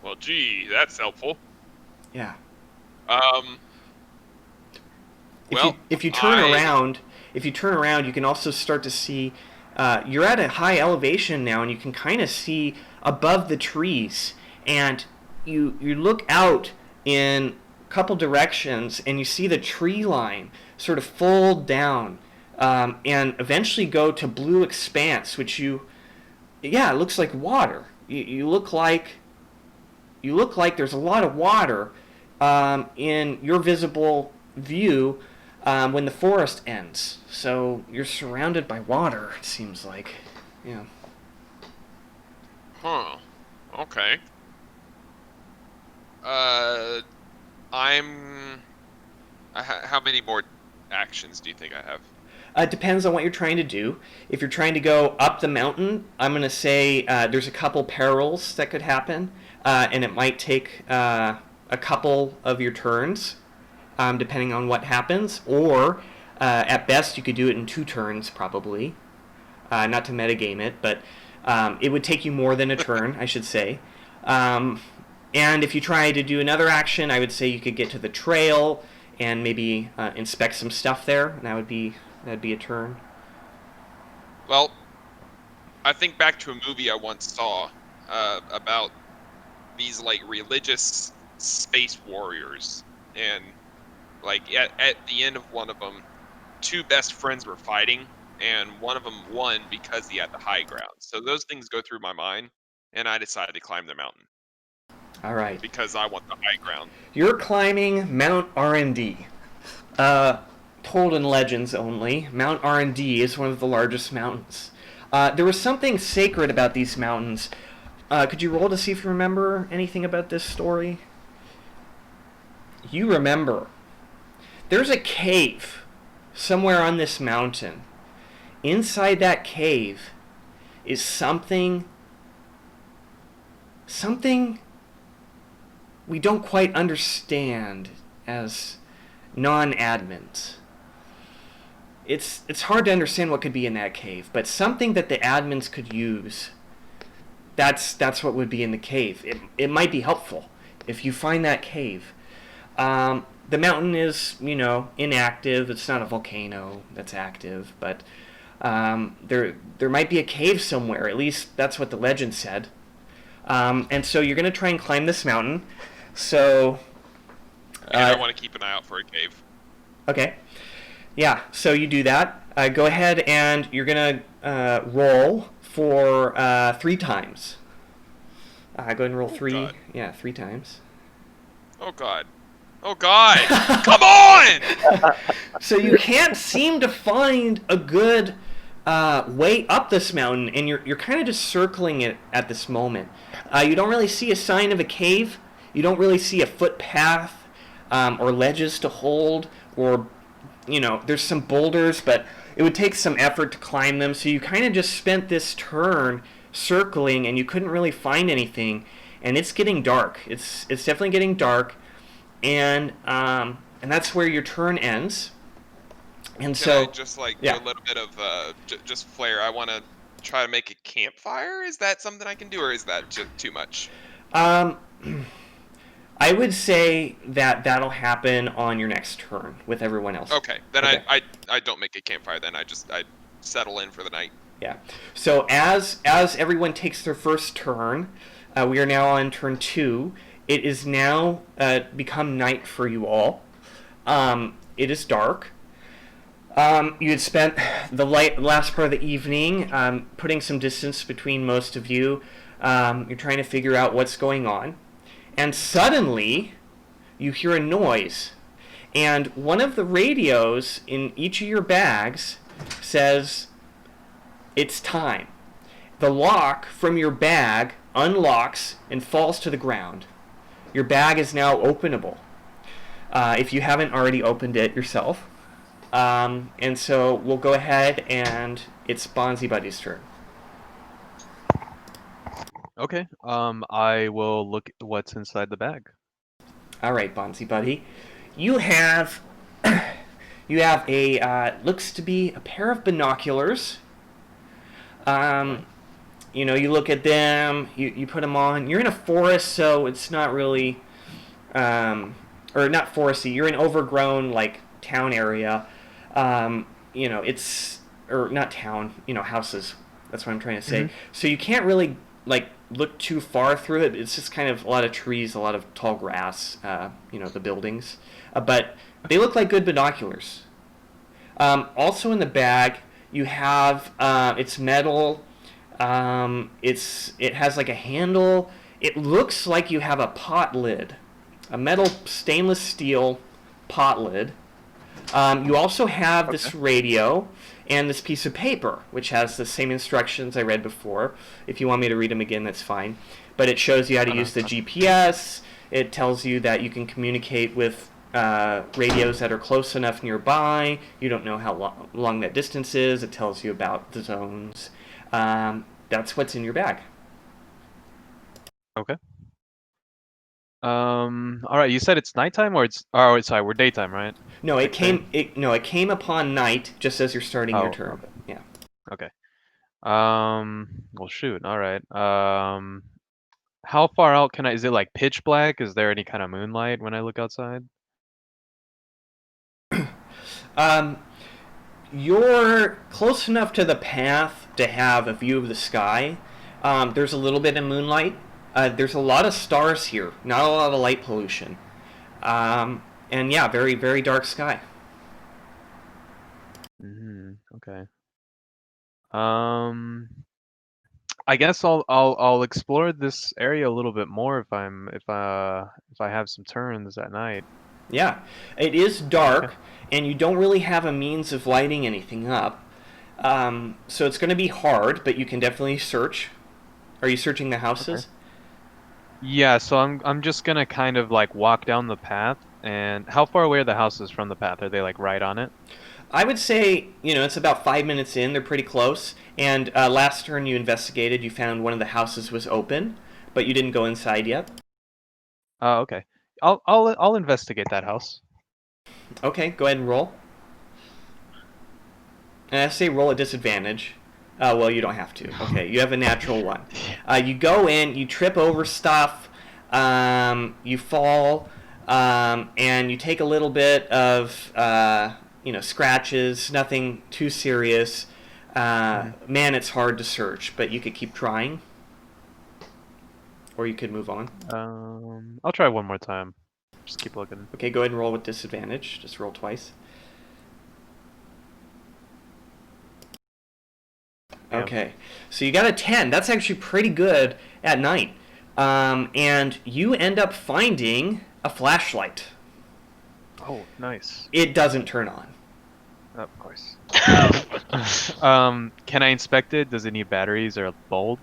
Well, gee, that's helpful. Yeah. If you turn around, you can also start to see. You're at a high elevation now, and you can kind of see above the trees. And you look out in a couple directions, and you see the tree line sort of fold down, and eventually go to blue expanse, which it looks like water. You look like there's a lot of water in your visible view when the forest ends. So you're surrounded by water, it seems like. Yeah. Huh. Okay. How many more actions do you think I have? It depends on what you're trying to do. If you're trying to go up the mountain, I'm going to say there's a couple perils that could happen, and it might take a couple of your turns, depending on what happens. Or, at best, you could do it in 2 turns, probably. Not to metagame it, but it would take you more than a turn, I should say. And if you try to do another action, I would say you could get to the trail and maybe inspect some stuff there, and that'd be a turn. Well, I think back to a movie I once saw about these like religious space warriors, and like at the end of one of them, 2 best friends were fighting, and one of them won because he had the high ground. So those things go through my mind, and I decided to climb the mountain. All right. Because I want the high ground. You're climbing Mount R&D. Told in legends only, Mount R&D is one of the largest mountains. There was something sacred about these mountains. Could you roll to see if you remember anything about this story? You remember. There's a cave somewhere on this mountain. Inside that cave is something we don't quite understand as non-admins. It's hard to understand what could be in that cave, but something that the admins could use. That's what would be in the cave. It might be helpful if you find that cave. The mountain is, inactive. It's not a volcano that's active, but there might be a cave somewhere. At least that's what the legend said. And so you're going to try and climb this mountain. So I want to keep an eye out for a cave. Okay. Yeah, so you do that. Go ahead and you're going to roll for 3 times. Go ahead and roll 3. God. Yeah, 3 times. Oh, God. Oh, God! Come on! So you can't seem to find a good way up this mountain, and you're kind of just circling it at this moment. You don't really see a sign of a cave. You don't really see a footpath or ledges to hold, or there's some boulders, but it would take some effort to climb them. So you kind of just spent this turn circling, and you couldn't really find anything. And it's getting dark. It's definitely getting dark, and that's where your turn ends. And Can I just do a little bit of just flair? I want to try to make a campfire. Is that something I can do, or is that just too much? I would say that'll happen on your next turn with everyone else. Okay, then Okay. I don't make a campfire. Then I settle in for the night. Yeah. So as everyone takes their first turn, we are now on turn 2. It is now become night for you all. It is dark. You had spent the last part of the evening putting some distance between most of you. You're trying to figure out what's going on. And suddenly, you hear a noise. And one of the radios in each of your bags says it's time. The lock from your bag unlocks and falls to the ground. Your bag is now openable if you haven't already opened it yourself. And so we'll go ahead and it's Bonzi Buddy's turn. Okay. I will look at what's inside the bag. All right, Bonzi Buddy. You have a looks to be a pair of binoculars. You know, you look at them, you put them on. You're in a forest, so it's not really, or not foresty. You're in overgrown like town area. You know, it's or not town. You know, houses. That's what I'm trying to say. Mm-hmm. So you can't really like look too far through it. It's just kind of a lot of trees, a lot of tall grass. You know, the buildings, but they look like good binoculars. Also in the bag, you have it's metal. It has like a handle. It looks like you have a pot lid, a metal stainless steel pot lid. You also have this radio and this piece of paper, which has the same instructions I read before. If you want me to read them again, that's fine. But it shows you how to use the GPS. It tells you that you can communicate with radios that are close enough nearby. You don't know how long that distance is. It tells you about the zones. That's what's in your bag. Okay. All right. You said it's nighttime, or it's sorry, we're daytime, right? No, it came upon night just as you're starting your Oh, turn. okay. Yeah. Okay. Well, shoot. All right. How far out can I? Is it like pitch black? Is there any kind of moonlight when I look outside? You're close enough to the path to have a view of the sky. There's a little bit of moonlight. There's a lot of stars here, not a lot of light pollution. And yeah, very, very dark sky. Okay. I guess I'll explore this area a little bit more if I have some turns at night. Yeah, it is dark, and you don't really have a means of lighting anything up. So it's going to be hard, but you can definitely search. Are you searching the houses? Okay. Yeah, so I'm just gonna kind of like walk down the path. And how far away are the houses from the path? Are they like right on it? I would say, you know, it's about 5 minutes in. They're pretty close. And last turn you investigated, you found one of the houses was open, but you didn't go inside yet. Oh, okay. I'll investigate that house. Okay, go ahead and roll. And I say roll at disadvantage. Well, you don't have to. Okay, you have a natural one. You go in, you trip over stuff, you fall, and you take a little bit of, you know, scratches. Nothing too serious. Man, it's hard to search, but you could keep trying, or you could move on. I'll try one more time. Just keep looking. Okay, go ahead and roll with disadvantage. Just roll twice. Yeah. Okay, so you got a 10. That's actually pretty good at night. And you end up finding a flashlight. Oh, nice. It doesn't turn on. Of course. Can I inspect it? Does it need batteries or a bulb?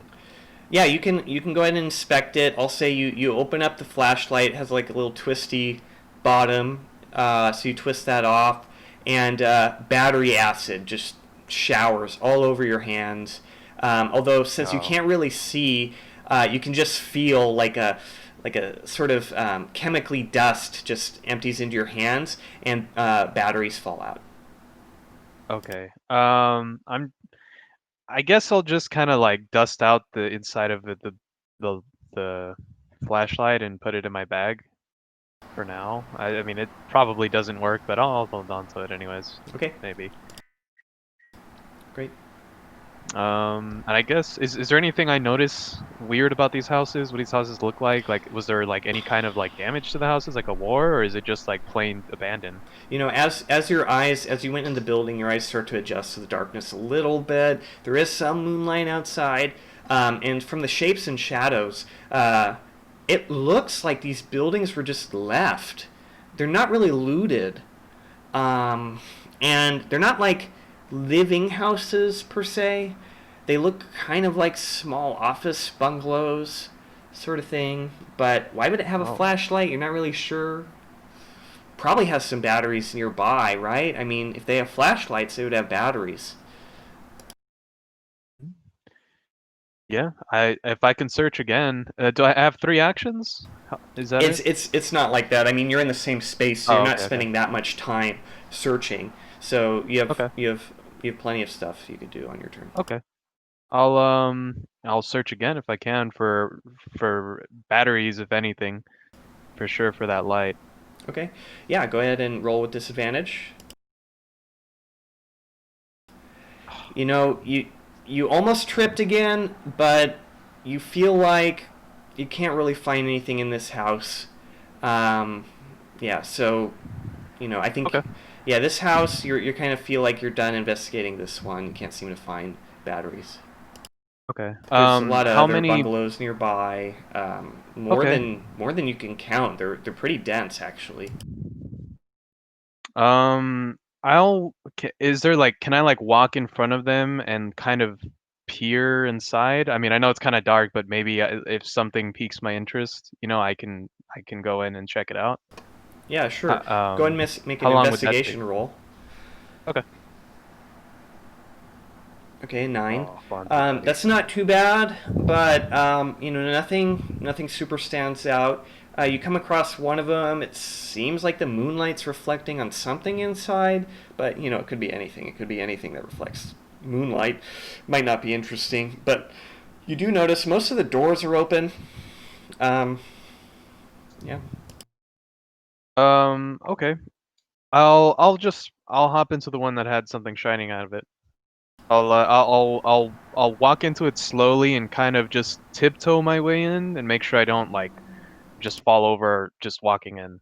Yeah, you can go ahead and inspect it. I'll say you open up the flashlight. It has like a little twisty bottom, so you twist that off, and battery acid just showers all over your hands. Although since you can't really see, you can just feel like a sort of chemically dust just empties into your hands, and batteries fall out. Okay. I guess I'll just kind of like dust out the inside of the flashlight and put it in my bag for now. I mean, it probably doesn't work, but I'll hold on to it anyways. Okay, Maybe. great. And I guess is there anything I notice weird about these houses? What these houses look like? Like, was there like any kind of like damage to the houses, like a war, or is it just like plain abandoned? You know, as you went in the building, your eyes start to adjust to the darkness a little bit. There is some moonlight outside, and from the shapes and shadows, it looks like these buildings were just left. They're not really looted, and they're not like living houses per se. They look kind of like small office bungalows, sort of thing. But why would it have a Oh. flashlight? You're not really sure. Probably has some batteries nearby, right? I mean, if they have flashlights, they would have batteries. Yeah, if I can search again, do I have 3 actions? Is that It's it? it's it's not like that. I mean, you're in the same space, so you're Oh, not okay, okay, spending that much time searching. So okay, you have plenty of stuff you could do on your turn. okay. I'll search again if I can for batteries, if anything, for sure for that light. Okay. Yeah, go ahead and roll with disadvantage. You know, you almost tripped again, but you feel like you can't really find anything in this house. Um, yeah, so I think Okay, yeah, this house you kind of feel like you're done investigating this one. You can't seem to find batteries. okay. There's a lot of How other many? bungalows nearby. Okay. More than you can count. They're pretty dense actually. Is there like, can I like walk in front of them and kind of peer inside? I mean, I know it's kind of dark, but maybe if something piques my interest, I can go in and check it out. Yeah, Ho- sure. Go ahead Um, and make an how long would that take? investigation roll. Okay. Okay, 9. Oh, fun. That's not too bad, but nothing super stands out. You come across one of them. It seems like the moonlight's reflecting on something inside, but it could be anything. It could be anything that reflects moonlight. Might not be interesting, but you do notice most of the doors are open. Um, yeah. Okay. I'll hop into the one that had something shining out of it. I'll walk into it slowly and kind of just tiptoe my way in and make sure I don't like just fall over just walking in.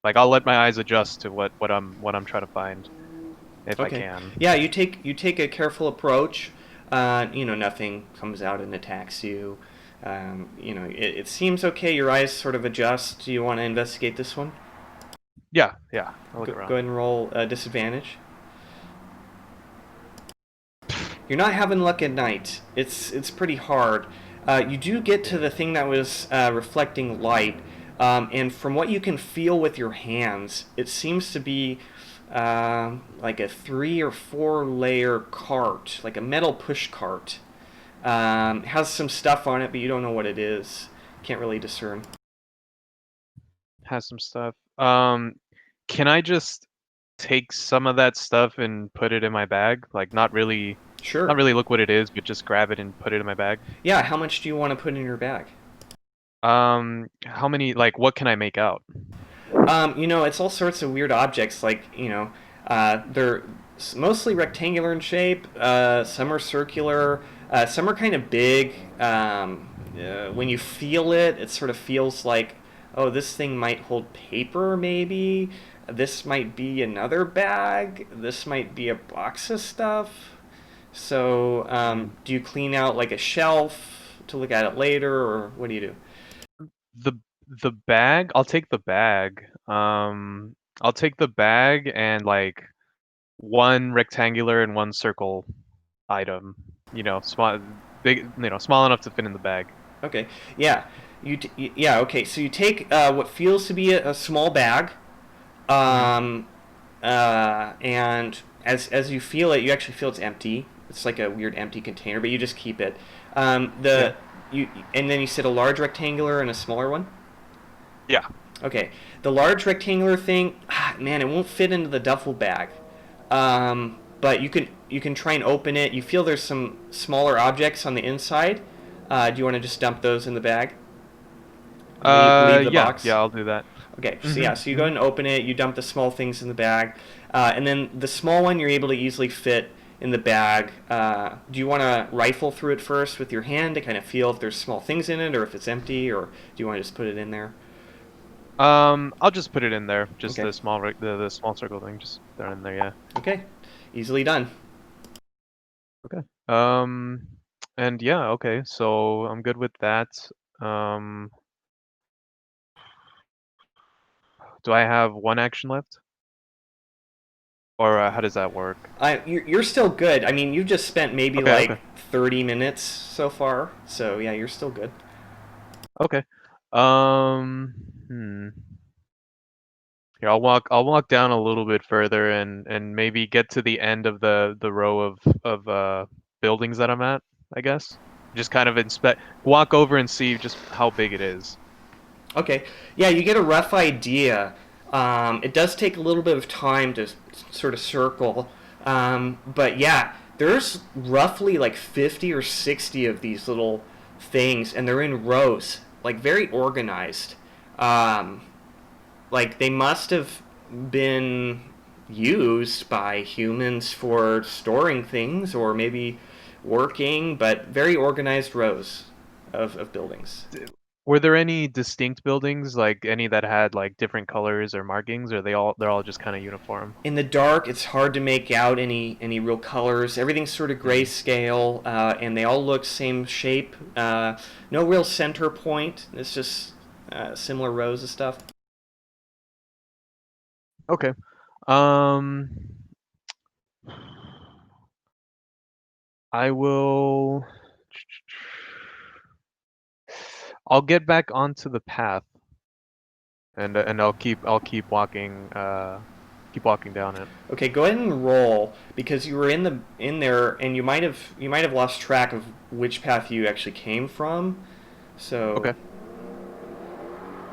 Like I'll let my eyes adjust to what I'm trying to find if I Okay. can. Yeah, you take a careful approach. Nothing comes out and attacks you. It seems okay. Your eyes sort of adjust. Do you want to investigate this one? Yeah, yeah. I'll look Go around. ahead and roll disadvantage. You're not having luck at night. It's pretty hard. You do get to the thing that was reflecting light, and from what you can feel with your hands, it seems to be like a 3 or 4 layer cart, like a metal push cart. It has some stuff on it, but you don't know what it is. Can't really discern. Has some stuff. Can I just take some of that stuff and put it in my bag? Like not Sure. really look what it is, but just grab it and put it in my bag. Yeah. How much do you want to put in your bag? How many, like, what can I make out? It's all sorts of weird objects. Like, they're mostly rectangular in shape. Some are circular. Some are kind of big. When you feel it, it sort of feels like, oh, this thing might hold paper, maybe. This might be another bag. This might be a box of stuff. So, Hmm. do you clean out like a shelf to look at it later, or what do you do? The the bag, I'll take the bag. I'll take the bag and like one rectangular and one circle item. Small, big, small enough to fit in the bag. Okay. Yeah. Yeah. Okay. So you take what feels to be a small bag, Hmm. um, and as you feel it, you actually feel it's empty. It's like a weird empty container, but you just keep it. Yeah. And then you said a large rectangular and a smaller one. Yeah. Okay. The large rectangular thing, man, it won't fit into the duffel bag. But you can try and open it. You feel there's some smaller objects on the inside. Do you want to just dump those in the bag? Leave the Yeah, box. yeah, I'll do that. Okay, so Hmm. yeah, so you go Hmm. ahead and open it. You dump the small things in the bag, and then the small one you're able to easily fit in the bag. Do you want to rifle through it first with your hand to kind of feel if there's small things in it or if it's empty, or do you want to just put it in there? I'll just put it in there. Just Okay, the the small circle thing. Just throw it in there. Yeah. okay, easily done. Okay. And yeah. Okay. So I'm good with that. Um, do I have one action left? Or how does that work? You're still good. I mean, you've just spent maybe Okay, like okay. 30 minutes so far. So yeah, you're still good. Okay. Hmm. Here, I'll walk down a little bit further and maybe get to the end of the row of buildings that I'm at, I guess. Just kind of walk over and see just how big it is. Okay. Yeah, you get a rough idea. It does take a little bit of time to sort of circle. But yeah, there's roughly like 50 or 60 of these little things, and they're in rows, like very organized. Um, like they must have been used by humans for storing things or maybe working, but very organized rows of buildings. Were there any distinct buildings, like any that had like different colors or markings, or they're all just kind of uniform? In the dark, it's hard to make out any real colors. Everything's sort of Mhm. grayscale, and they all look same shape. No real center point. It's just similar rows of stuff. Okay. Um, I will. I'll get back onto the path, and I'll keep walking down it. Okay, go ahead and roll because you were in there, and you might have lost track of which path you actually came from. So, Okay.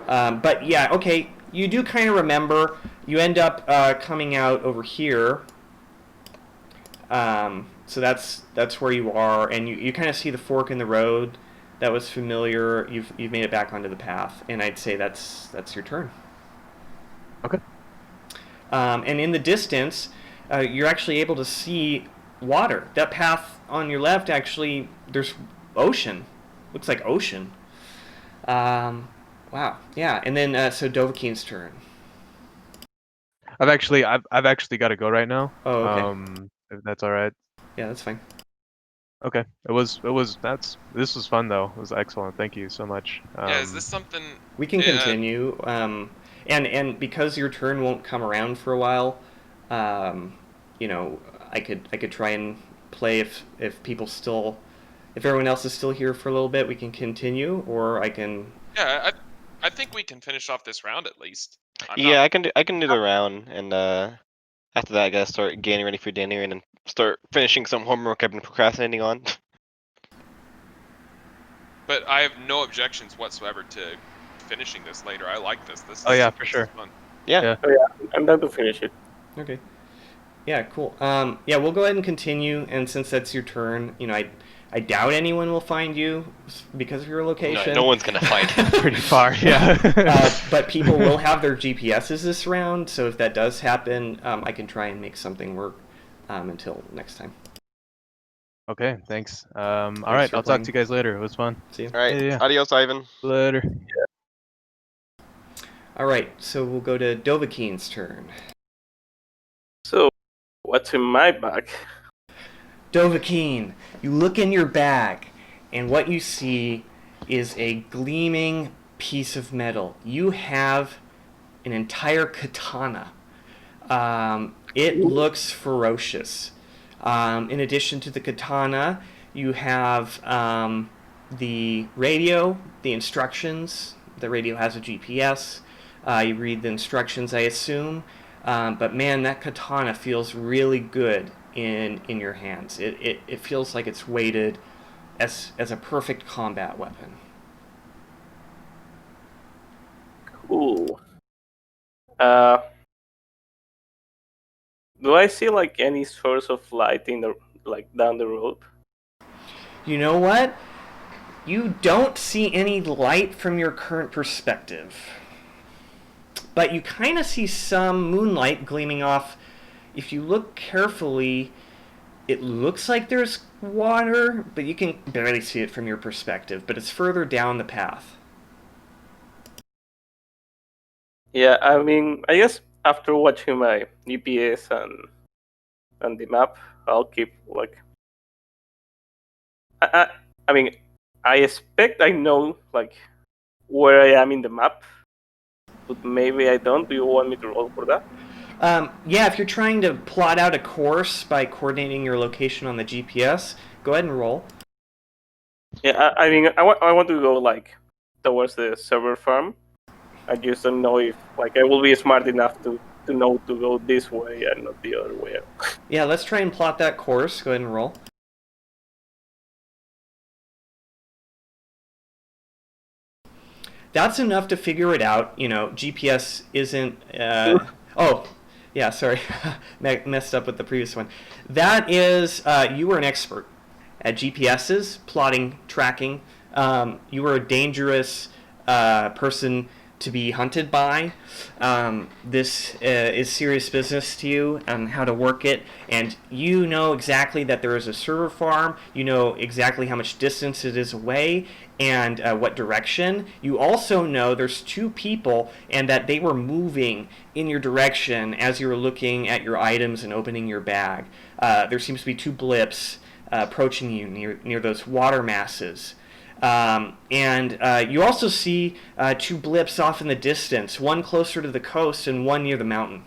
but yeah, okay, you do kind of remember. You end up coming out over here. So that's where you are, and you kind of see the fork in the road that was familiar. You've made it back onto the path, and I'd say that's your turn. Okay. And in the distance, you're actually able to see water. That path on your left, actually, there's ocean. Looks like ocean. Wow. Yeah. And then so Dovahkiin's turn. I've actually got to go right now. Oh, okay. If that's all right. Yeah, that's fine. Okay. This was fun though. It was excellent. Thank you so much. Yeah, is this something? We can Yeah, continue. And because your turn won't come around for a while, um, you know, I could try and play if people still, if everyone else is still here for a little bit, we can continue, or I can. yeah. I think we can finish off this round at least. I'm Yeah, not. I can do the round, and after that, I gotta start getting ready for dinner and then start finishing some homework I've been procrastinating on. But I have no objections whatsoever to finishing this later. I like this. Oh yeah, for This is sure. fun. Yeah. Yeah. Oh yeah, I'm done to finish it. Okay. Yeah, cool. Yeah, we'll go ahead and continue. And since that's your turn, you know, I doubt anyone will find you because of your location. No one's gonna find it. Pretty far. Yeah. But people will have their GPSs this round, so if that does happen, I can try and make something work until next time. Okay. Thanks. All Thanks right. for I'll playing. talk to you guys later. It was fun. See you. All right. Yeah. Adios, Ivan. Later. All right, so we'll go to Dovahkiin's turn. So, what's in my bag? Dovahkiin, you look in your bag, and what you see is a gleaming piece of metal. You have an entire katana. It looks ferocious. In addition to the katana, you have the radio, the instructions. The radio has a GPS. You read the instructions, I assume. But man, that katana feels really good in your hands. It feels like it's weighted as a perfect combat weapon. Cool. Do I see like any source of light in the down the road? You know what? You don't see any light from your current perspective. But you kind of see some moonlight gleaming off. If you look carefully, it looks like there's water, but you can barely see it from your perspective. But it's further down the path. Yeah, I mean, I guess after watching my GPS and the map, I'll keep like. I mean, I expect I know like where I am in the map, but maybe I don't. Do you want me to roll for that? Yeah, if you're trying to plot out a course by coordinating your location on the GPS, go ahead and roll. Yeah, I mean, I want to go like towards the server farm. I just don't know if like I will be smart enough to know to go this way and not the other way. Yeah, let's try and plot that course. Go ahead and roll. That's enough to figure it out. You know, GPS isn't. Oh, yeah, sorry, messed up with the previous one. That is, you were an expert at GPSs, plotting, tracking. You were a dangerous person to be hunted by. This is serious business to you and how to work it. And you know exactly that there is a server farm. You know exactly how much distance it is away and what direction. You also know there's two people and that they were moving in your direction as you were looking at your items and opening your bag. There seems to be two blips approaching you near those water masses. And you also see two blips off in the distance, one closer to the coast and one near the mountain.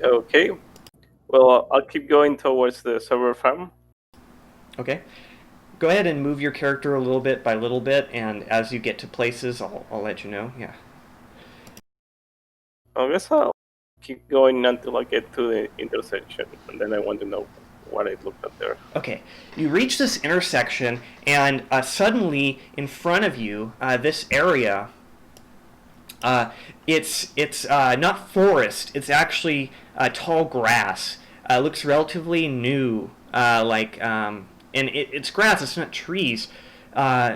Okay. Well, I'll keep going towards the server farm. Okay. Go ahead and move your character a little bit by little bit, and as you get to places, I'll let you know. Yeah. I guess I'll keep going until I get to the intersection, and then I want to know what I looked at there. Okay, you reach this intersection, and suddenly in front of you, this area, it's not forest. It's actually tall grass. Looks relatively new, and it's grass. It's not trees.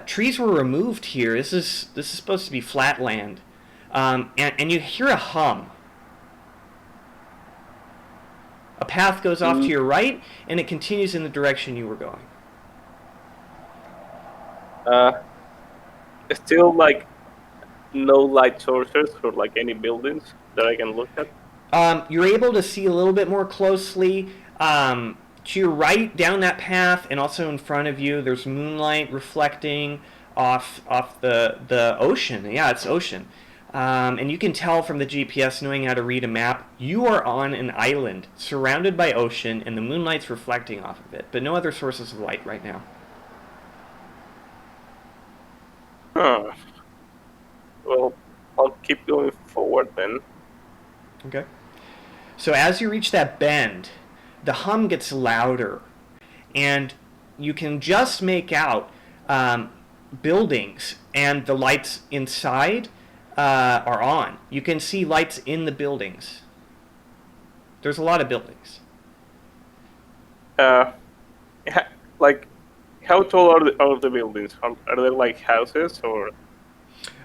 Trees were removed here. This is supposed to be flat land, and you hear a hum. A path goes off to your right, and it continues in the direction you were going. Still, like, no light sources or like any buildings that I can look at. You're able to see a little bit more closely. To your right, down that path, and also in front of you, there's moonlight reflecting off the ocean. Yeah, it's ocean. And you can tell from the GPS, knowing how to read a map, you are on an island surrounded by ocean, and the moonlight's reflecting off of it, but no other sources of light right now. Huh. Well, I'll keep going forward then. Okay. So as you reach that bend, the hum gets louder, and you can just make out buildings, and the lights inside are on. You can see lights in the buildings. There's a lot of buildings. Like, how tall are the buildings? Are they like houses or?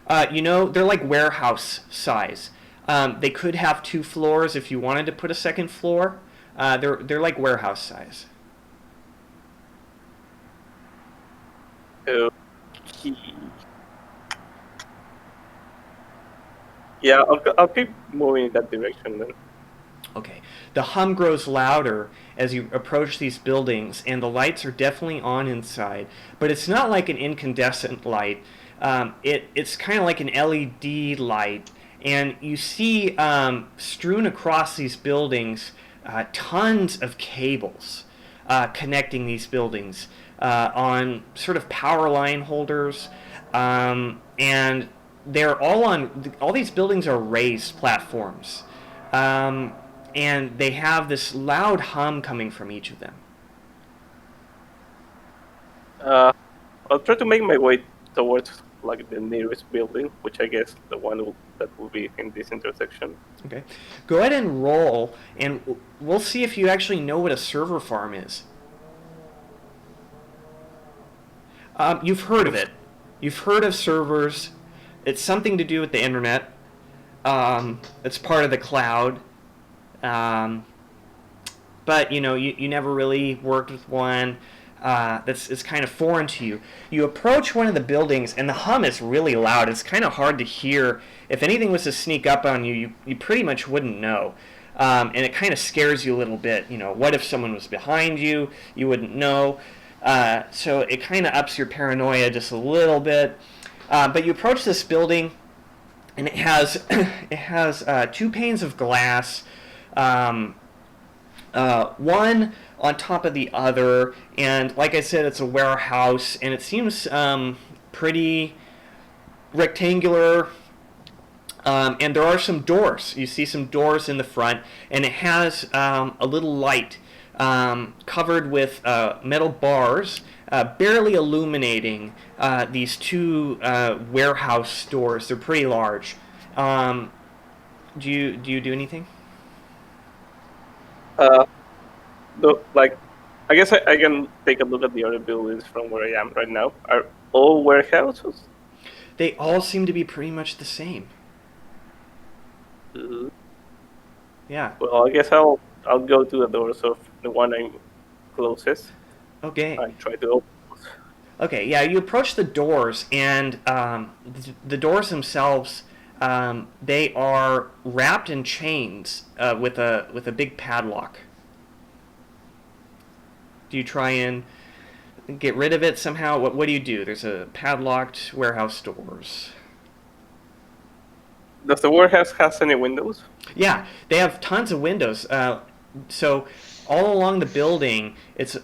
They're like warehouse size. They could have 2 floors if you wanted to put a second floor. They're like warehouse size. Okay. Yeah, I'll keep moving in that direction then. Okay. The hum grows louder as you approach these buildings, and the lights are definitely on inside. But it's not like an incandescent light. It's kind of like an LED light. And you see strewn across these buildings tons of cables connecting these buildings on sort of power line holders. And they're all these buildings are raised platforms. And they have this loud hum coming from each of them. I'll try to make my way towards like the nearest building, which I guess the one that will be in this intersection. Okay. Go ahead and roll, and we'll see if you actually know what a server farm is. You've heard of it. You've heard of servers. It's something to do with the internet. It's part of the cloud. But you never really worked with one. It's kind of foreign to you. You approach one of the buildings, and the hum is really loud. It's kind of hard to hear. If anything was to sneak up on you, you pretty much wouldn't know. And it kind of scares you a little bit. What if someone was behind you? You wouldn't know. So it kind of ups your paranoia just a little bit. But you approach this building, and it has two panes of glass, one on top of the other, and like I said, it's a warehouse, and it seems pretty rectangular. And there are some doors. You see some doors in the front, and it has a little light covered with metal bars, barely illuminating these two warehouse doors. They're pretty large. Do you do anything? Like, I guess I can take a look at the other buildings from where I am right now. Are all warehouses? They all seem to be pretty much the same. Yeah. Well, I guess I'll go to the doors of the one I'm closest Okay. and try to open. Okay, yeah, you approach the doors, and the doors themselves, they are wrapped in chains with a big padlock. Do you try and get rid of it somehow? What do you do? There's a padlocked warehouse doors. Does the warehouse has any windows? Yeah, they have tons of windows. So all along the building, it's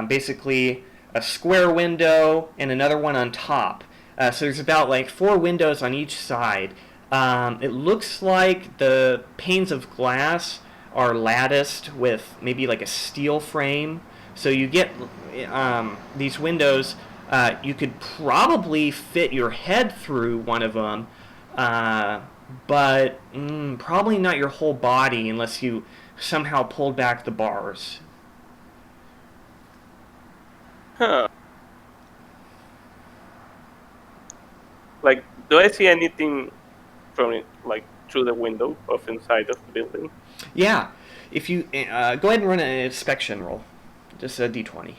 basically a square window and another one on top. So there's about like 4 windows on each side. It looks like the panes of glass are latticed with maybe like a steel frame. So you get these windows. You could probably fit your head through one of them. But probably not your whole body unless you somehow pulled back the bars. Huh. Like, do I see anything from it, like through the window of inside of the building? Yeah, if you go ahead and run an inspection roll, just a d20.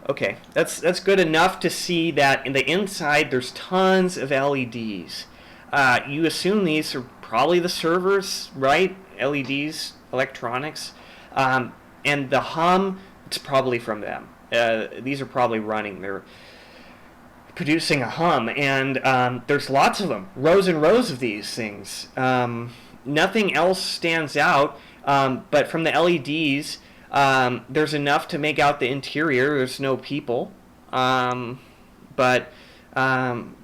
Okay, that's good enough to see that in the inside there's tons of LEDs. You assume these are probably the servers, right? LEDs, electronics, and the hum. It's probably from them. These are probably running. They're producing a hum, and there's lots of them, rows and rows of these things. Nothing else stands out, but from the LEDs, there's enough to make out the interior. There's no people, but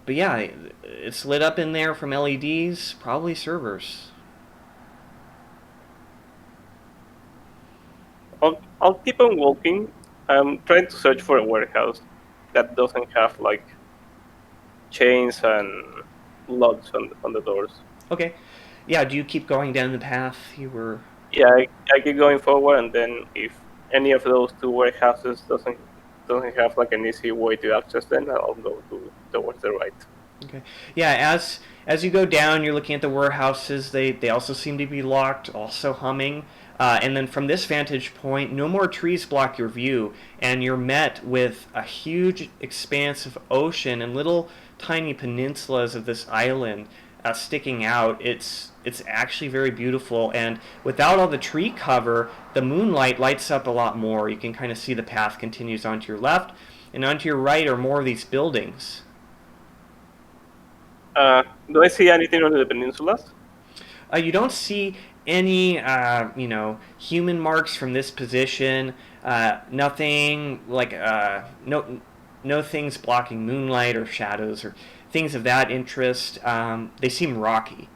yeah, it's lit up in there from LEDs, probably servers. I'll keep on walking. I'm trying to search for a warehouse that doesn't have like chains and locks on the doors. Okay. Yeah, do you keep going down the path you were... Yeah, I keep going forward, and then if any of those two warehouses doesn't have like an easy way to access them, I'll go towards the right. Okay. Yeah, as you go down, you're looking at the warehouses. They also seem to be locked, also humming. And then from this vantage point, no more trees block your view, and you're met with a huge expanse of ocean and little tiny peninsulas of this island sticking out. It's actually very beautiful, and without all the tree cover, the moonlight lights up a lot more. You can kind of see the path continues onto your left, and onto your right are more of these buildings. Do I see anything on the peninsulas? You don't see any, human marks from this position. Nothing like no things blocking moonlight or shadows or things of that interest. They seem rocky.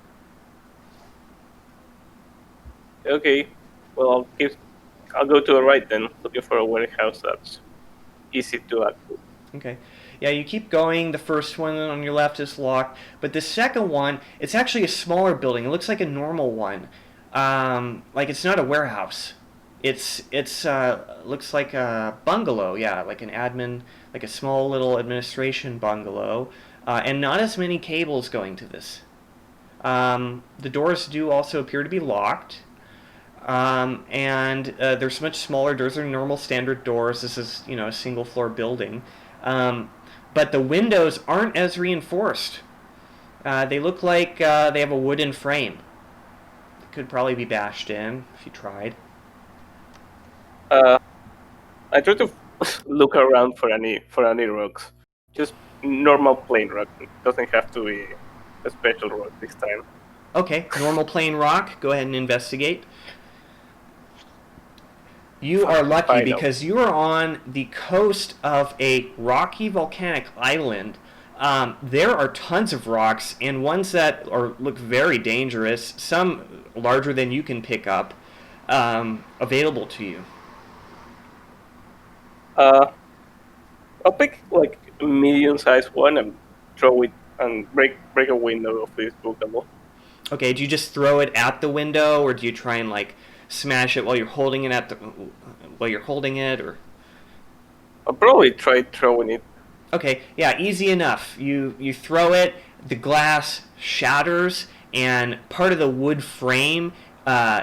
Okay, well I'll go to the right then, looking for a warehouse that's easy to access. Okay. Yeah, you keep going. The first one on your left is locked, but the second one, it's actually a smaller building. It looks like a normal one. Like it's not a warehouse. It's looks like a bungalow. Yeah, like an admin, like a small little administration bungalow, and not as many cables going to this. The doors do also appear to be locked. And there's much smaller doors. They're normal standard doors. This is, a single floor building. But the windows aren't as reinforced. They look like they have a wooden frame. It could probably be bashed in if you tried. I try to look around for any rocks. Just normal plain rock. It doesn't have to be a special rock this time. Okay, normal plain rock. Go ahead and investigate. You are lucky Final. because you are on the coast of a rocky volcanic island. There are tons of rocks and ones that look very dangerous, some larger than you can pick up, available to you. I'll pick like a medium-sized one and throw it and break a window of this bungalow. Okay, do you just throw it at the window, or do you try and like smash it while you're holding it or? I'll probably try throwing it. Okay, yeah, easy enough. You throw it, the glass shatters, and part of the wood frame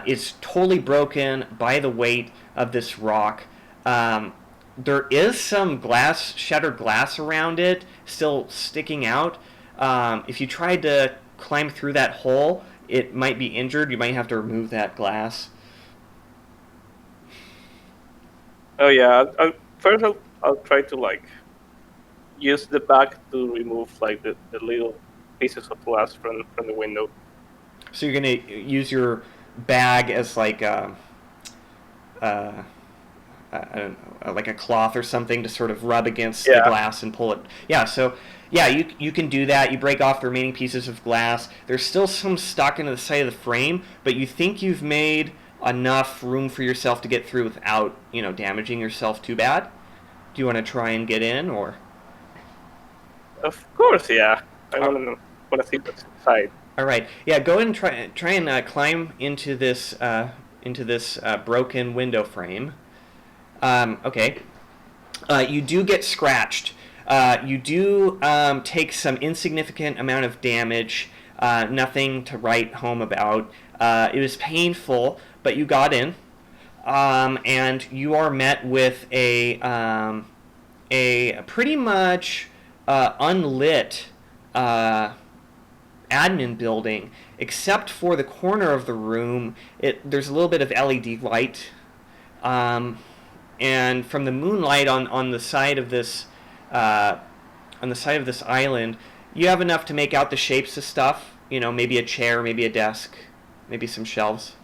is totally broken by the weight of this rock. There is some shattered glass around it, still sticking out. If you tried to climb through that hole, it might be injured. You might have to remove that glass. Oh yeah, first I'll try to like use the bag to remove like the little pieces of glass from the window. So you're gonna use your bag as like I don't know, like a cloth or something to sort of rub against the glass and pull it. Yeah, so yeah, you can do that. You break off the remaining pieces of glass. There's still some stuck into the side of the frame, but you think you've made enough room for yourself to get through without, damaging yourself too bad. Do you want to try and get in, or? Of course, yeah. I want to see what's inside. All right, yeah. Go ahead and try and climb into this broken window frame. Okay. You do get scratched. You do take some insignificant amount of damage. Nothing to write home about. It was painful, but you got in. And you are met with a pretty much unlit admin building, except for the corner of the room. There's a little bit of LED light. And from the moonlight on the side of this island, you have enough to make out the shapes of stuff. Maybe a chair, maybe a desk, maybe some shelves.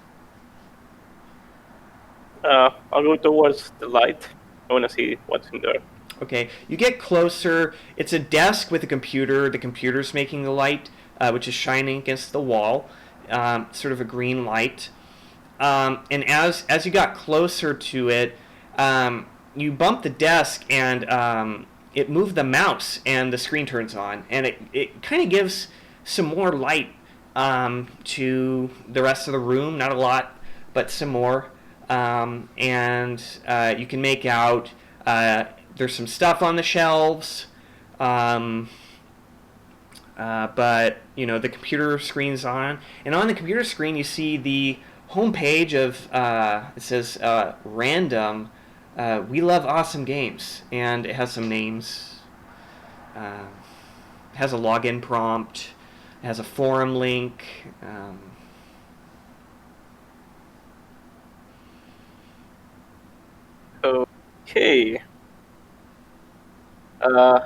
I'll go towards the light. I want to see what's in there. Okay, you get closer. It's a desk with a computer. The computer's making the light, which is shining against the wall, sort of a green light. And as you got closer to it, you bump the desk and it moved the mouse and the screen turns on, and it kind of gives some more light to the rest of the room. Not a lot, but some more. And you can make out there's some stuff on the shelves, but the computer screen's on, and on the computer screen you see the homepage of it says random. We love awesome games, and it has some names. It has a login prompt. It has a forum link. Okay. Do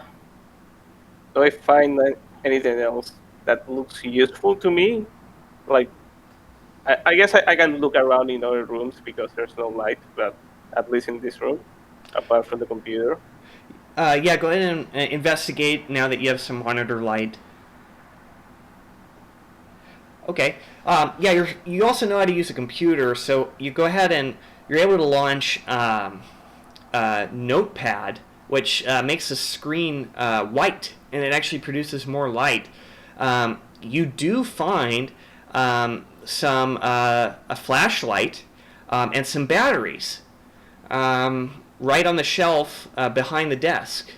I find anything else that looks useful to me? Like, I guess I can look around in other rooms because there's no light, but at least in this room, apart from the computer. Yeah, go ahead and investigate now that you have some monitor light. Okay. Yeah, you also know how to use a computer, so you go ahead and you're able to launch Notepad, which makes the screen white, and it actually produces more light. You do find some a flashlight and some batteries right on the shelf behind the desk.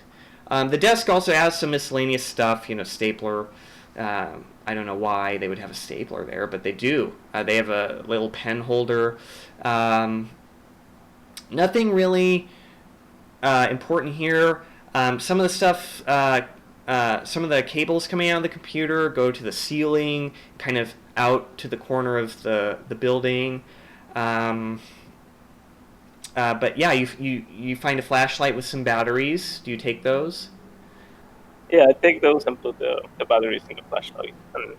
The desk also has some miscellaneous stuff, stapler. I don't know why they would have a stapler there, but they do. They have a little pen holder. Nothing really important here. Some of the stuff, some of the cables coming out of the computer go to the ceiling, kind of out to the corner of the building. But yeah, you find a flashlight with some batteries. Do you take those? Yeah, I take those and put the batteries in the flashlight and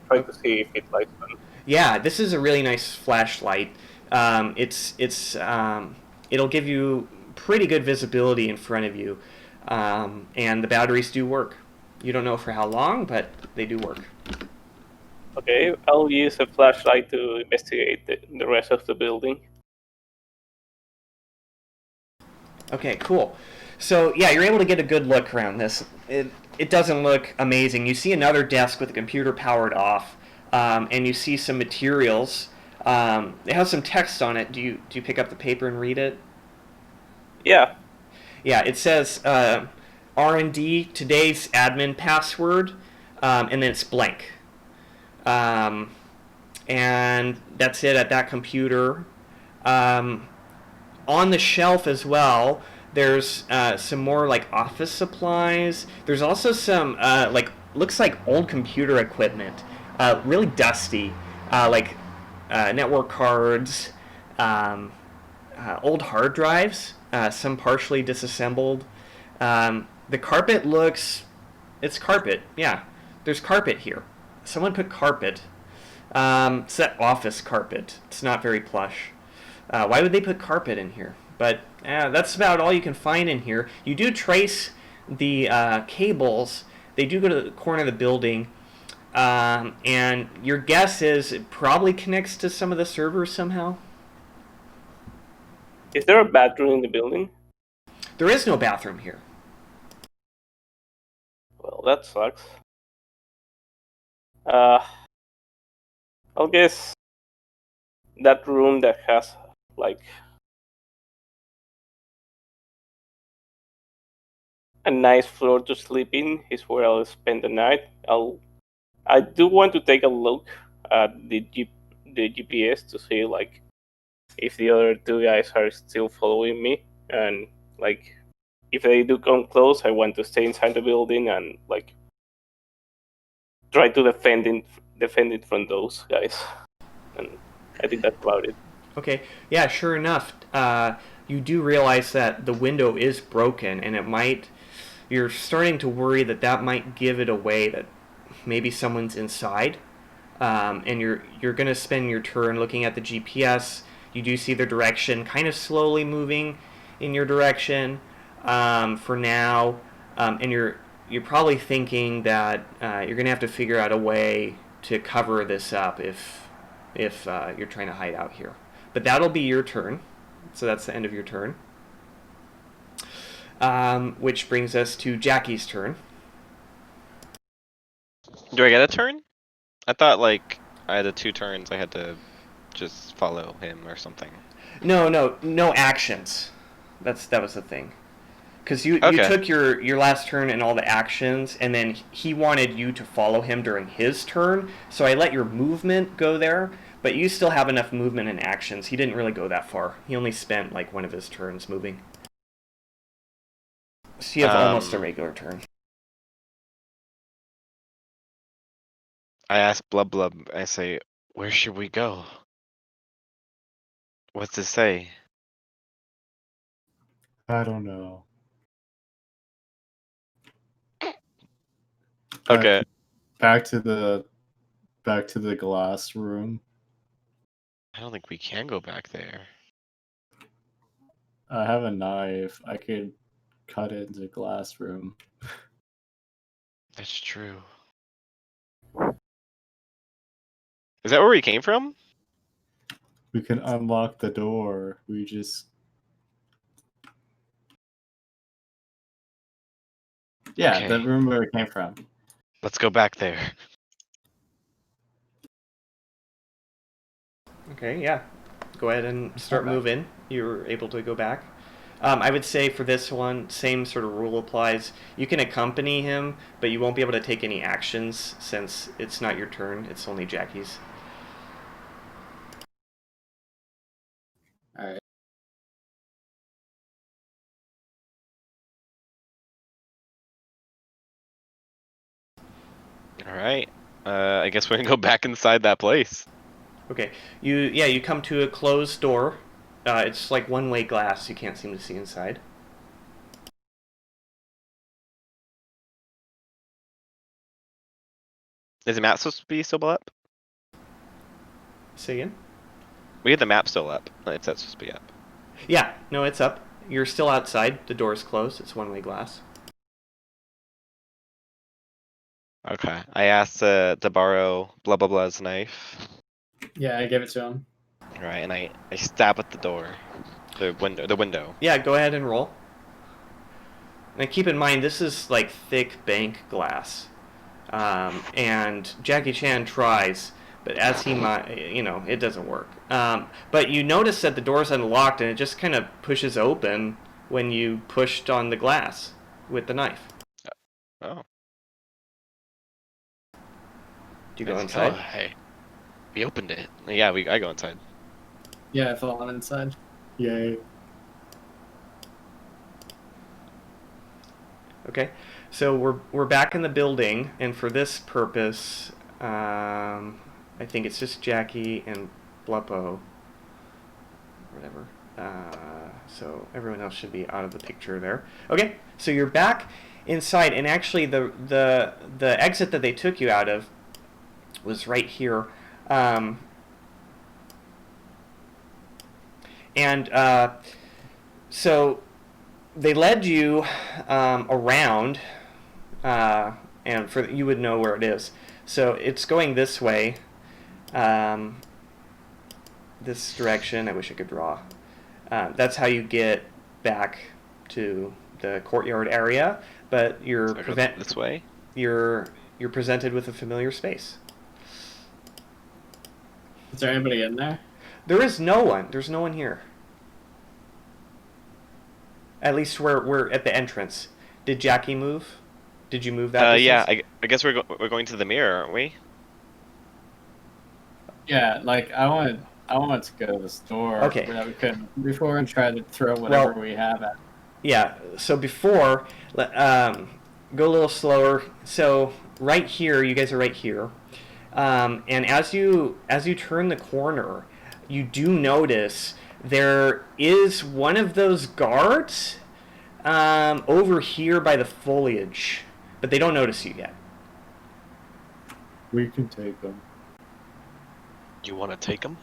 try to see if it lights on. Yeah, this is a really nice flashlight. It'll give you pretty good visibility in front of you, and the batteries do work. You don't know for how long, but they do work. Okay, I'll use a flashlight to investigate the rest of the building. Okay, cool. So yeah, you're able to get a good look around this. It doesn't look amazing. You see another desk with the computer powered off, and you see some materials. It has some text on it. Do you pick up the paper and read it? Yeah. Yeah, it says R&D today's admin password, and then it's blank. And that's it at that computer. On the shelf as well, there's some more like office supplies. There's also some looks like old computer equipment, really dusty, like network cards, old hard drives, some partially disassembled. The carpet looks, it's carpet. Yeah, there's carpet here. Someone put carpet. It's that office carpet. It's not very plush. Why would they put carpet in here? But that's about all you can find in here. You do trace the cables. They do go to the corner of the building. And your guess is it probably connects to some of the servers somehow? Is there a bathroom in the building? There is no bathroom here. Well, that sucks. I'll guess that room that has like a nice floor to sleep in is where I'll spend the night. I do want to take a look at the GPS to see like if the other two guys are still following me, and like if they do come close, I want to stay inside the building and like try to defend it from those guys. And I think that's about it. Okay, yeah, sure enough, you do realize that the window is broken, and it might. You're starting to worry that that might give it away that maybe someone's inside, and you're gonna spend your turn looking at the GPS. You do see the direction, kind of slowly moving in your direction for now, and you're probably thinking that you're gonna have to figure out a way to cover this up if you're trying to hide out here. But that'll be your turn. So that's the end of your turn. Which brings us to Jackie's turn. Do I get a turn? I thought like I had the 2 turns. I had to just follow him or something. No actions. That was the thing. Because you Okay. took your last turn and all the actions, and then he wanted you to follow him during his turn. So I let your movement go there, but you still have enough movement and actions. He didn't really go that far. He only spent like one of his turns moving. So you have almost a regular turn. I ask Blub Blub. I say, "Where should we go?" What's it say? I don't know. Okay. Back to the glass room. I don't think we can go back there. I have a knife. I could cut it into the glass room. That's true. Is that where we came from? We can unlock the door. We just... Yeah, Okay. the room where we came from. Let's go back there. Okay, yeah. Go ahead and start Okay. moving. You're able to go back. I would say for this one, same sort of rule applies. You can accompany him, but you won't be able to take any actions since it's not your turn. It's only Jackie's. Alright. All right. I guess we're gonna go back inside that place. Okay. You come to a closed door. It's like one-way glass. You can't seem to see inside. Is the map supposed to be still up? Say again? We had the map still up. It's supposed to be up. Yeah, no, it's up. You're still outside. The door's closed. It's one-way glass. Okay. I asked to borrow blah blah blah's knife. Yeah, I give it to him. Right, and I stab at the door, the window. Yeah, go ahead and roll. Now keep in mind, this is like thick bank glass. And Jackie Chan tries, but as he might, it doesn't work. But you notice that the door's unlocked and it just kind of pushes open when you pushed on the glass with the knife. Oh. Do you go inside? Oh, hey. We opened it. Yeah, I go inside. Yeah, I fall on inside. Yay. Okay, so we're back in the building, and for this purpose, I think it's just Jackie and Bleppo, whatever. So everyone else should be out of the picture there. Okay, so you're back inside, and actually the exit that they took you out of was right here. So they led you around, and you would know where it is. So it's going this way, this direction. I wish I could draw. That's how you get back to the courtyard area. But you're this way. You're presented with a familiar space. Is there anybody in there? There is no one. There's no one here. At least we're at the entrance. Did Jackie move? Did you move that? Yeah. I guess we're going to the mirror, aren't we? Yeah, like I wanted to go to the store that we couldn't before and try to throw whatever we have at. Yeah. So before, go a little slower. So right here, you guys are right here, and as you turn the corner, you do notice there is one of those guards over here by the foliage, but they don't notice you yet. We can take them. You want to take them?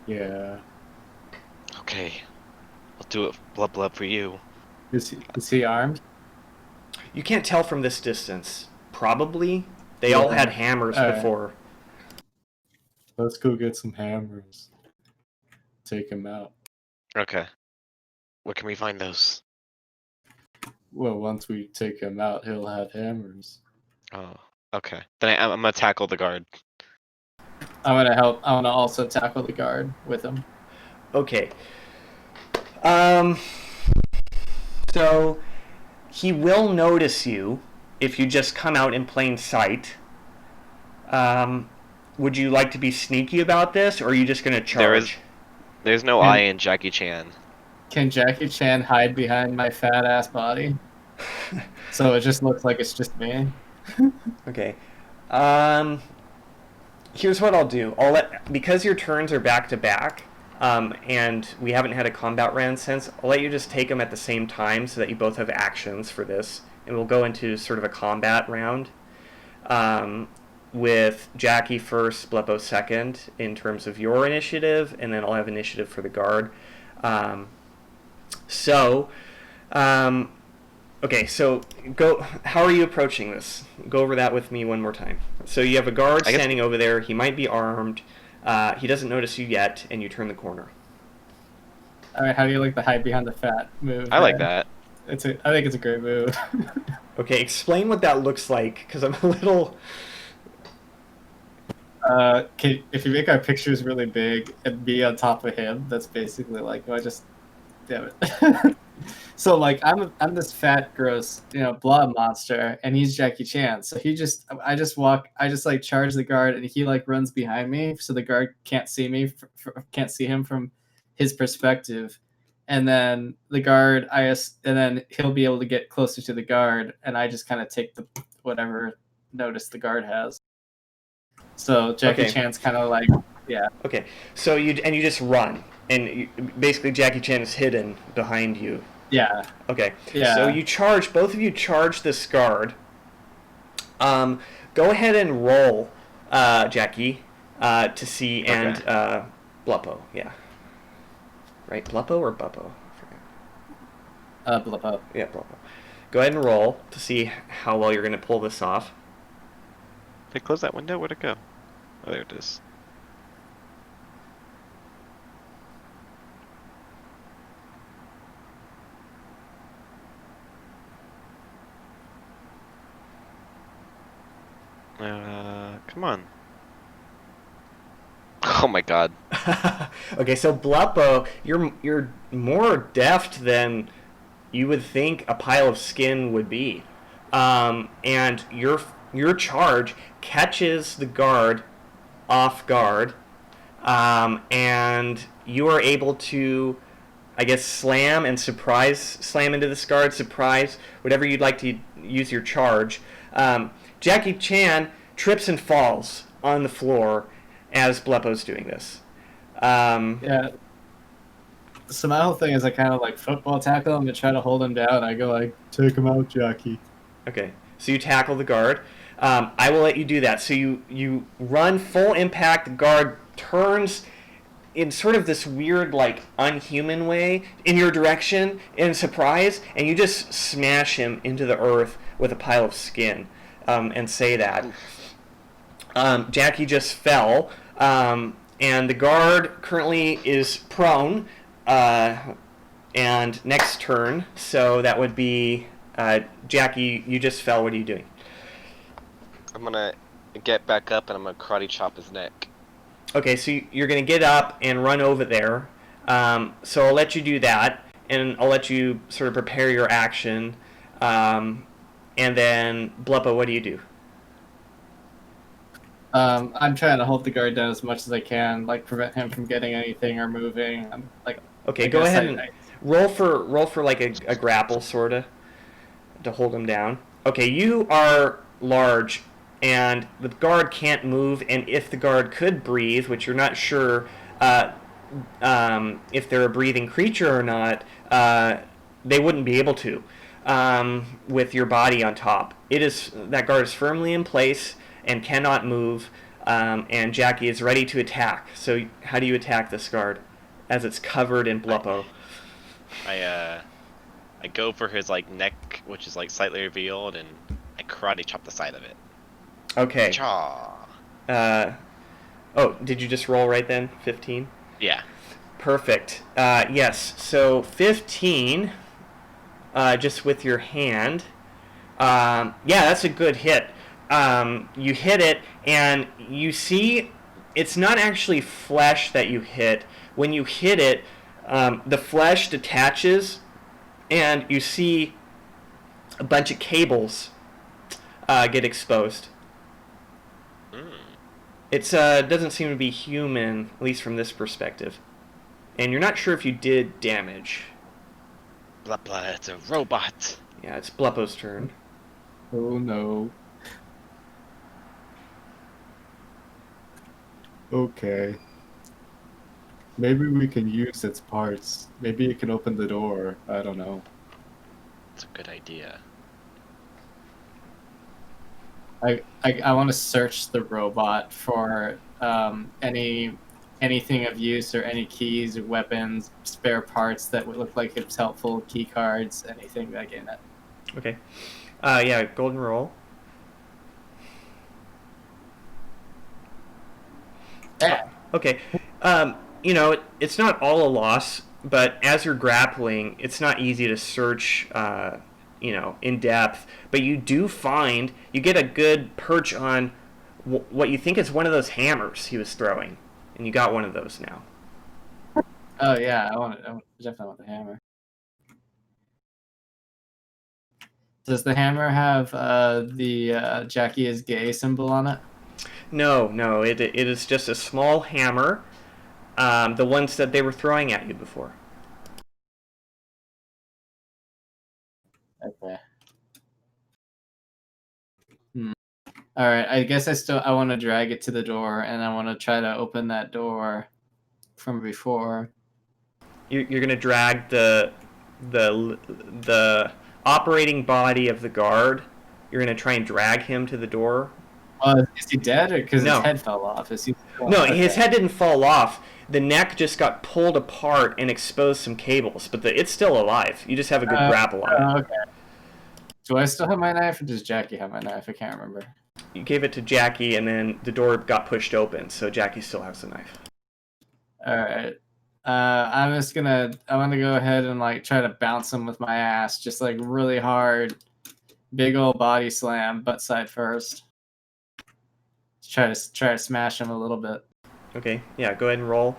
Yeah. Okay. I'll do it blub for you. Is he armed? You can't tell from this distance. Probably. They all had hammers before. Let's go get some hammers. Take him out. Okay. Where can we find those? Well, once we take him out, he'll have hammers. Oh, okay. Then I'm gonna tackle the guard. I'm gonna help. I'm gonna also tackle the guard with him. Okay. So he will notice you if you just come out in plain sight. Would you like to be sneaky about this, or are you just gonna charge? There's no eye in Jackie Chan. Can Jackie Chan hide behind my fat ass body? So it just looks like it's just me. Okay. Here's what I'll do. Because your turns are back to back, and we haven't had a combat round since, I'll let you just take them at the same time so that you both have actions for this, and we'll go into sort of a combat round. With Jackie first, Bleppo second, in terms of your initiative, and then I'll have initiative for the guard. Okay, so go. How are you approaching this? Go over that with me one more time. So you have a guard standing over there. He might be armed. He doesn't notice you yet, and you turn the corner. All right, how do you like the hide behind the fat move? I like that. I think it's a great move. Okay, explain what that looks like, because I'm a little... If you make our pictures really big and be on top of him, that's basically like, damn it. So like I'm this fat, gross, blob monster, and he's Jackie Chan. So I just like charge the guard, and he like runs behind me, so the guard can't see me, can't see him from his perspective, and then and then he'll be able to get closer to the guard, and I just kind of take the whatever notice the guard has. So Jackie Chan's kind of like, yeah. Okay, so you just run, and basically Jackie Chan is hidden behind you. Yeah. Okay. Yeah. So both of you charge this guard. Go ahead and roll, Jackie, to see, and Okay. Bluppo, yeah. Right, Bluppo or Buppo? I forget. Blippo. Yeah, Bluppo. Go ahead and roll to see how well you're going to pull this off. Did I close that window? Where'd it go? Oh, there it is. Come on. Oh my god. Okay, so Bluppo, you're more deft than you would think a pile of skin would be, and your charge catches the guard off guard, and you are able to, I guess, slam into this guard, surprise, whatever you'd like to use your charge. Jackie Chan trips and falls on the floor as Bleppo's doing this. Yeah. So my whole thing is I kind of like football tackle him to try to hold him down. I go like, take him out, Jackie. Okay, so you tackle the guard. I will let you do that. So you run full impact. The guard turns in sort of this weird, like, unhuman way in your direction in surprise, and you just smash him into the earth with a pile of skin, and say that. Jackie just fell, and the guard currently is prone, and next turn, so that would be Jackie, you just fell. What are you doing? I'm gonna get back up and I'm gonna karate chop his neck. Okay, so you're going to get up and run over there. So I'll let you do that, and I'll let you sort of prepare your action. And then, Bluppo, what do you do? I'm trying to hold the guard down as much as I can, like prevent him from getting anything or moving. Okay, go ahead and roll for like a grapple, sorta, to hold him down. Okay, you are large, and the guard can't move, and if the guard could breathe, which you're not sure if they're a breathing creature or not, they wouldn't be able to with your body on top. That guard is firmly in place and cannot move, and Jackie is ready to attack. So how do you attack this guard as it's covered in Bluppo? I go for his like neck, which is like slightly revealed, and I karate chop the side of it. Okay. Cha. Oh, did you just roll right then? 15? Yeah. Perfect. Yes, so 15, just with your hand. Yeah, that's a good hit. You hit it, and you see it's not actually flesh that you hit. When you hit it, the flesh detaches, and you see a bunch of cables get exposed. It doesn't seem to be human, at least from this perspective. And you're not sure if you did damage. Blah blah, it's a robot. Yeah, it's Bluppo's turn. Oh no. Okay. Maybe we can use its parts. Maybe it can open the door. I don't know. It's a good idea. I want to search the robot for anything of use or any keys or weapons, spare parts that would look like it's helpful, key cards, anything like in it. Okay. Yeah, golden roll. Yeah. Okay. It's not all a loss, but as you're grappling, it's not easy to search, in depth. But you do you get a good perch on what you think is one of those hammers he was throwing. And you got one of those now. Oh yeah, I definitely want the hammer. Does the hammer have the Jackie is gay symbol on it? No, it is just a small hammer, the ones that they were throwing at you before. Okay. All right, I guess I want to drag it to the door, and I want to try to open that door from before. You're gonna drag the operating body of the guard You're gonna try and drag him to the door. Is he dead, or because No. his head fell off? Is he? No, Okay. his head didn't fall off. The neck just got pulled apart and exposed some cables, but it's still alive. You just have a good grapple on it. Okay. Do I still have my knife, or does Jackie have my knife? I can't remember. You gave it to Jackie, and then the door got pushed open, so Jackie still has the knife. All right. I want to go ahead and like try to bounce him with my ass, just like really hard, big old body slam, butt side first. Try to smash him a little bit. Okay, yeah, go ahead and roll.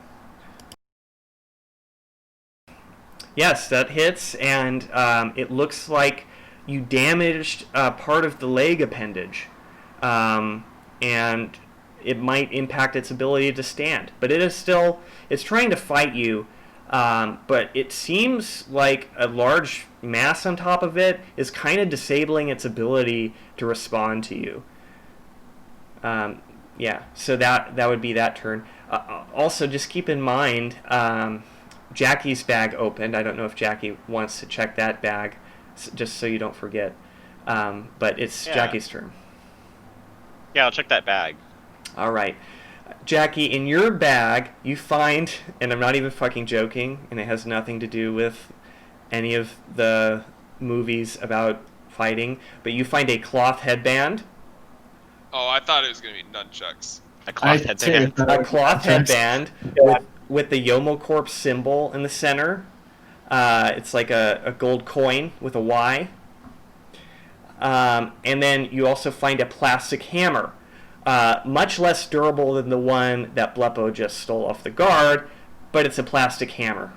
Yes, that hits, and it looks like you damaged part of the leg appendage, and it might impact its ability to stand. But it's trying to fight you, but it seems like a large mass on top of it is kind of disabling its ability to respond to you. Yeah, so that would be that turn. Also, just keep in mind, Jackie's bag opened. I don't know if Jackie wants to check that bag, just so you don't forget. But it's Jackie's turn. Yeah, I'll check that bag. All right. Jackie, in your bag, you find, and I'm not even fucking joking, and it has nothing to do with any of the movies about fighting, but you find a cloth headband. Oh, I thought it was gonna be nunchucks. A cloth headband. A cloth headband with the Yomo Corp symbol in the center. It's like a gold coin with a Y. And then you also find a plastic hammer, much less durable than the one that Bleppo just stole off the guard, but it's a plastic hammer.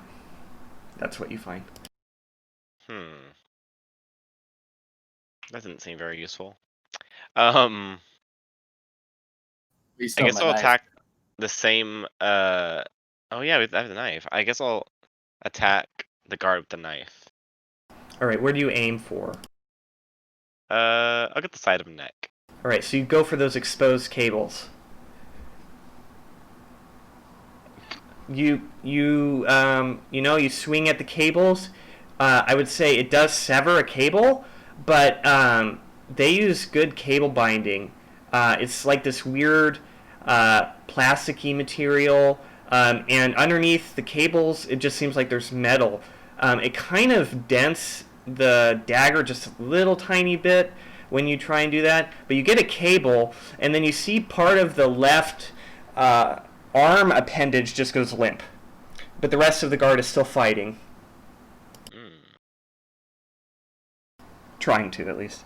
That's what you find. Doesn't seem very useful. I I guess I'll attack the same. Oh yeah, I have the knife. I guess I'll attack the guard with the knife. All right, where do you aim for? I'll get the side of the neck. All right, so you go for those exposed cables. You swing at the cables. I would say it does sever a cable, but they use good cable binding. It's like this weird plasticky material, and underneath the cables, it just seems like there's metal. It kind of dents the dagger just a little tiny bit when you try and do that, but you get a cable, and then you see part of the left arm appendage just goes limp, but the rest of the guard is still fighting. Trying to, at least.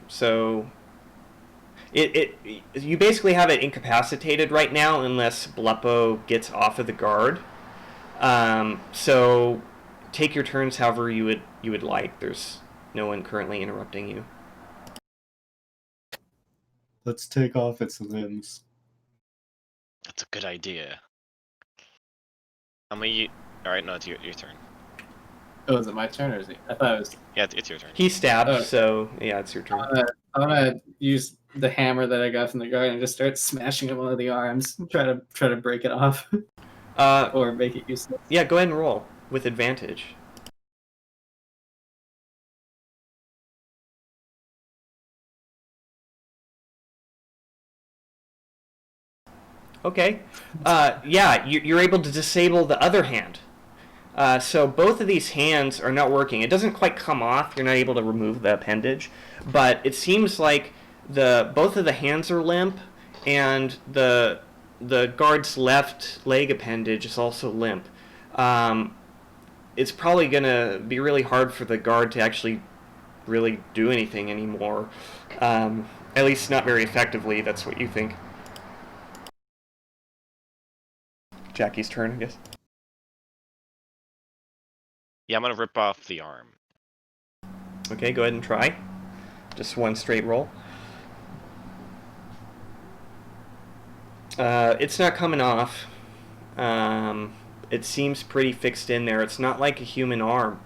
So you basically have it incapacitated right now unless Bleppo gets off of the guard. So take your turns however you would like. There's no one currently interrupting you. Let's take off its limbs. That's a good idea. How many? All right, no, it's your turn. Oh, is it my turn, or is it? I thought it was. Yeah, it's your turn. He stabbed, so yeah, it's your turn. I'm gonna use the hammer that I got from the guard and just start smashing at one of the arms. Try to break it off, or make it useless. Yeah, go ahead and roll with advantage. Okay. Yeah, you're able to disable the other hand. So both of these hands are not working. It doesn't quite come off. You're not able to remove the appendage, but it seems like both of the hands are limp, and the guard's left leg appendage is also limp. It's probably gonna be really hard for the guard to actually really do anything anymore. At least not very effectively. That's what you think. Jackie's turn, I guess. Yeah, I'm gonna rip off the arm. Okay, go ahead and try. Just one straight roll. It's not coming off. It seems pretty fixed in there. It's not like a human arm.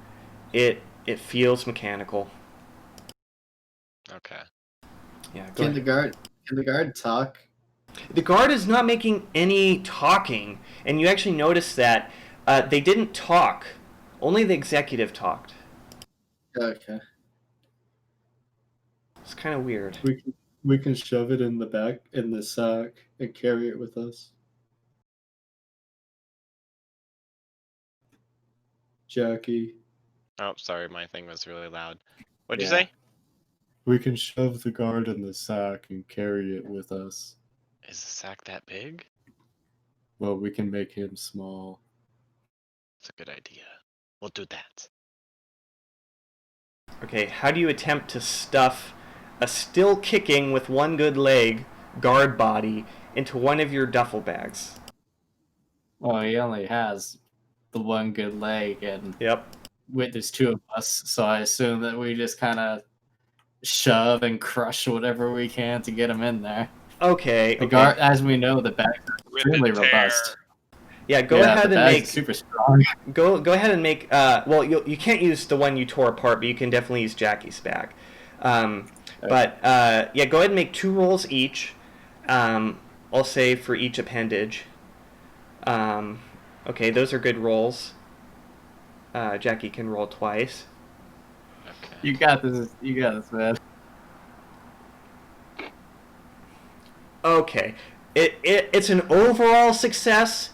It feels mechanical. Okay. Yeah, Can the guard talk? The guard is not making any talking, and you actually notice that they didn't talk. Only the executive talked. Okay. It's kind of weird. We can shove it in the back in the sack and carry it with us. Jackie, Oh, sorry, my thing was really loud. What'd you Yeah. say? we can shove the guard in the sack and carry it with us. Is the sack that big? Well, we can make him small. It's a good idea. We'll do that. Okay, how do you attempt to stuff a still kicking with one good leg guard body into one of your duffel bags? Well, he only has the one good leg, and Yep. there's two of us, so I assume that we just kind of shove and crush whatever we can to get him in there. Okay. The guard, as we know, the bags are Rip extremely and tear. robust. Yeah, go Yeah, ahead the and bags make are super strong. go ahead and make well you can't use the one you tore apart, but you can definitely use Jackie's bag. But yeah, go ahead and make 2 rolls each. I'll say for each appendage. Okay, those are good rolls. Jackie can roll twice. Okay. You got this. You got this, man. Okay, it's an overall success.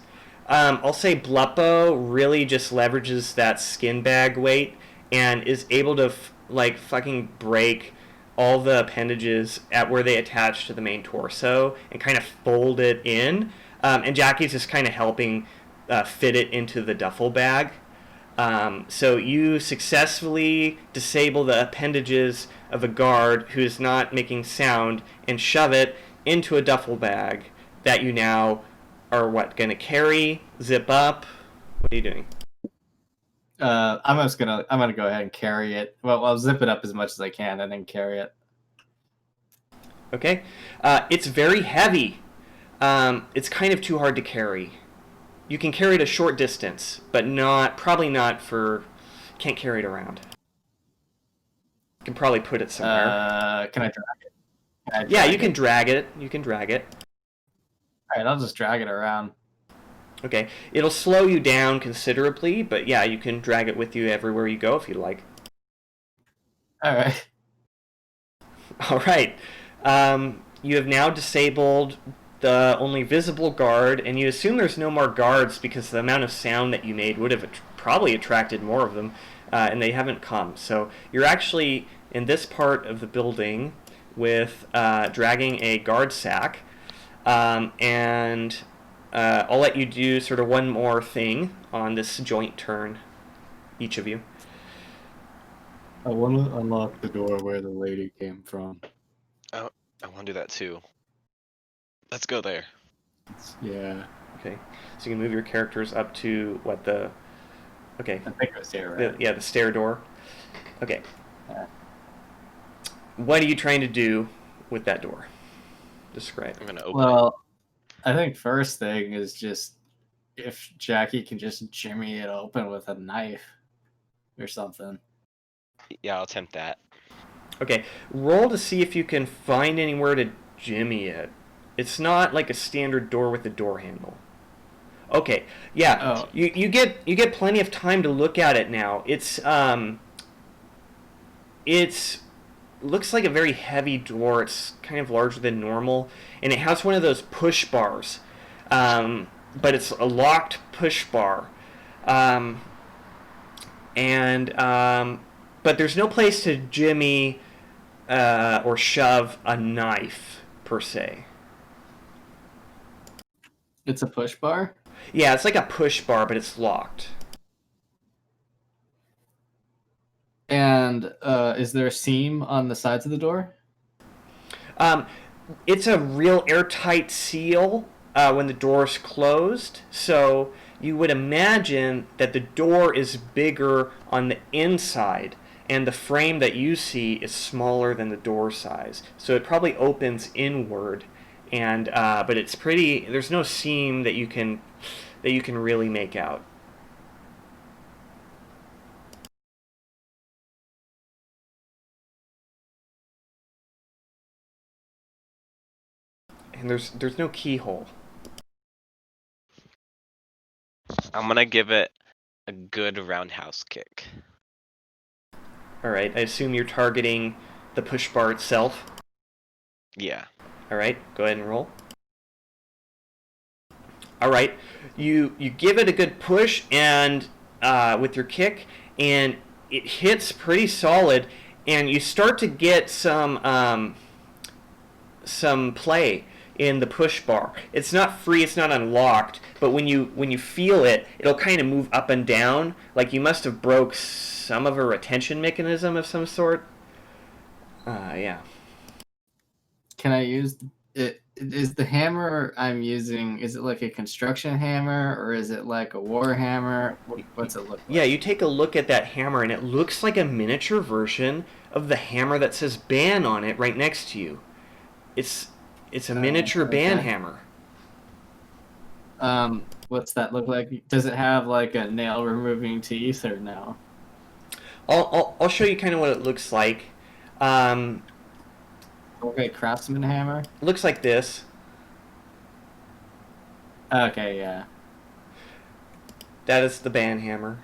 I'll say Bleppo really just leverages that skin bag weight and is able to like fucking break all the appendages at where they attach to the main torso and kind of fold it in. And Jackie's just kind of helping fit it into the duffel bag. So you successfully disable the appendages of a guard who is not making sound and shove it into a duffel bag that you now are going to carry, zip up. What are you doing? I'm gonna go ahead and carry it. Well, I'll zip it up as much as I can and then carry it. Okay. It's very heavy. It's kind of too hard to carry. You can carry it a short distance, but probably not for. Can't carry it around. You can probably put it somewhere. Can I drag it? Yeah, you can drag it. You can drag it. All right, I'll just drag it around. Okay. It'll slow you down considerably, but yeah, you can drag it with you everywhere you go if you like. All right. All right. You have now disabled the only visible guard, and you assume there's no more guards because the amount of sound that you made would have probably attracted more of them, and they haven't come. So you're actually in this part of the building with dragging a guard sack, and I'll let you do sort of one more thing on this joint turn, each of you. I want to unlock the door where the lady came from. Oh, I want to do that too. Let's go there. Yeah, Okay, so you can move your characters up to what the. Okay, I think it was here, right? the stair door. Okay. Yeah. What are you trying to do with that door? Describe. I'm gonna open it. Well, I think first thing is just if Jackie can just jimmy it open with a knife or something. Yeah, I'll attempt that. Okay, roll to see if you can find anywhere to jimmy it. It's not like a standard door with a door handle. Okay, yeah, Oh. you get plenty of time to look at it now. It's looks like a very heavy door. It's kind of larger than normal, and it has one of those push bars, but it's a locked push bar, but there's no place to jimmy or shove a knife per se. It's a push bar? Yeah, it's like a push bar, but it's locked. And is there a seam on the sides of the door? It's a real airtight seal when the door's closed, so you would imagine that the door is bigger on the inside, and the frame that you see is smaller than the door size. So it probably opens inward, and but it's pretty. There's no seam that you can really make out. and there's no keyhole. I'm gonna give it a good roundhouse kick. All right. I assume you're targeting the push bar itself. Yeah. All right. Go ahead and roll. All right. You give it a good push and with your kick, and it hits pretty solid, and you start to get some play in the push bar. It's not free, it's not unlocked, but when you feel it, it'll kind of move up and down. Like you must have broke some of a retention mechanism of some sort. Yeah. Can I use it? Is the hammer I'm using? Is it like a construction hammer or is it like a war hammer? What's it look like? Yeah, you take a look at that hammer, and it looks like a miniature version of the hammer that says "ban" on it right next to you. It's a miniature ban okay. hammer. What's that look like? Does it have like a nail removing teeth or no? I'll show you kind of what it looks like. Okay, craftsman hammer. It looks like this. Okay, yeah. That is the ban hammer.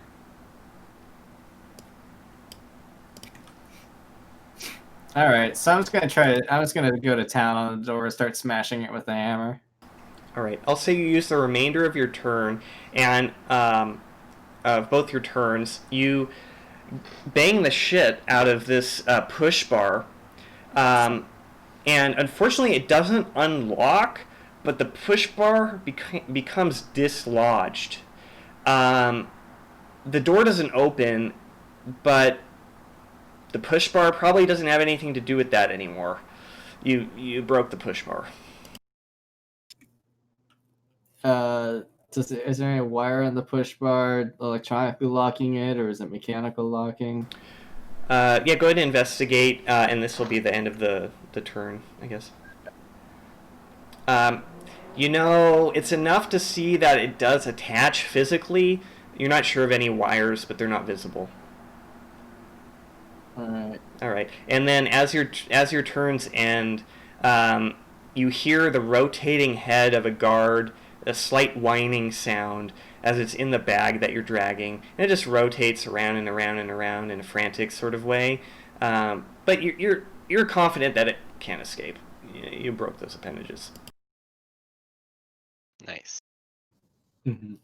All right, so I'm just gonna try to. I'm just gonna go to town on the door and start smashing it with the hammer. All right. I'll say you use the remainder of your turn, and of both your turns, you bang the shit out of this push bar, and unfortunately, it doesn't unlock. But the push bar becomes dislodged. The door doesn't open, but the push bar probably doesn't have anything to do with that anymore. You broke the push bar. Is there any wire in the push bar electronically locking it, or is it mechanical locking? Yeah, go ahead and investigate, and this will be the end of the turn, I guess. It's enough to see that it does attach physically. You're not sure of any wires, but they're not visible. All right. All right, and then as your turns end, you hear the rotating head of a guard, a slight whining sound as it's in the bag that you're dragging, and it just rotates around and around and around in a frantic sort of way. But you're confident that it can't escape. You broke those appendages. Nice. Mm-hmm.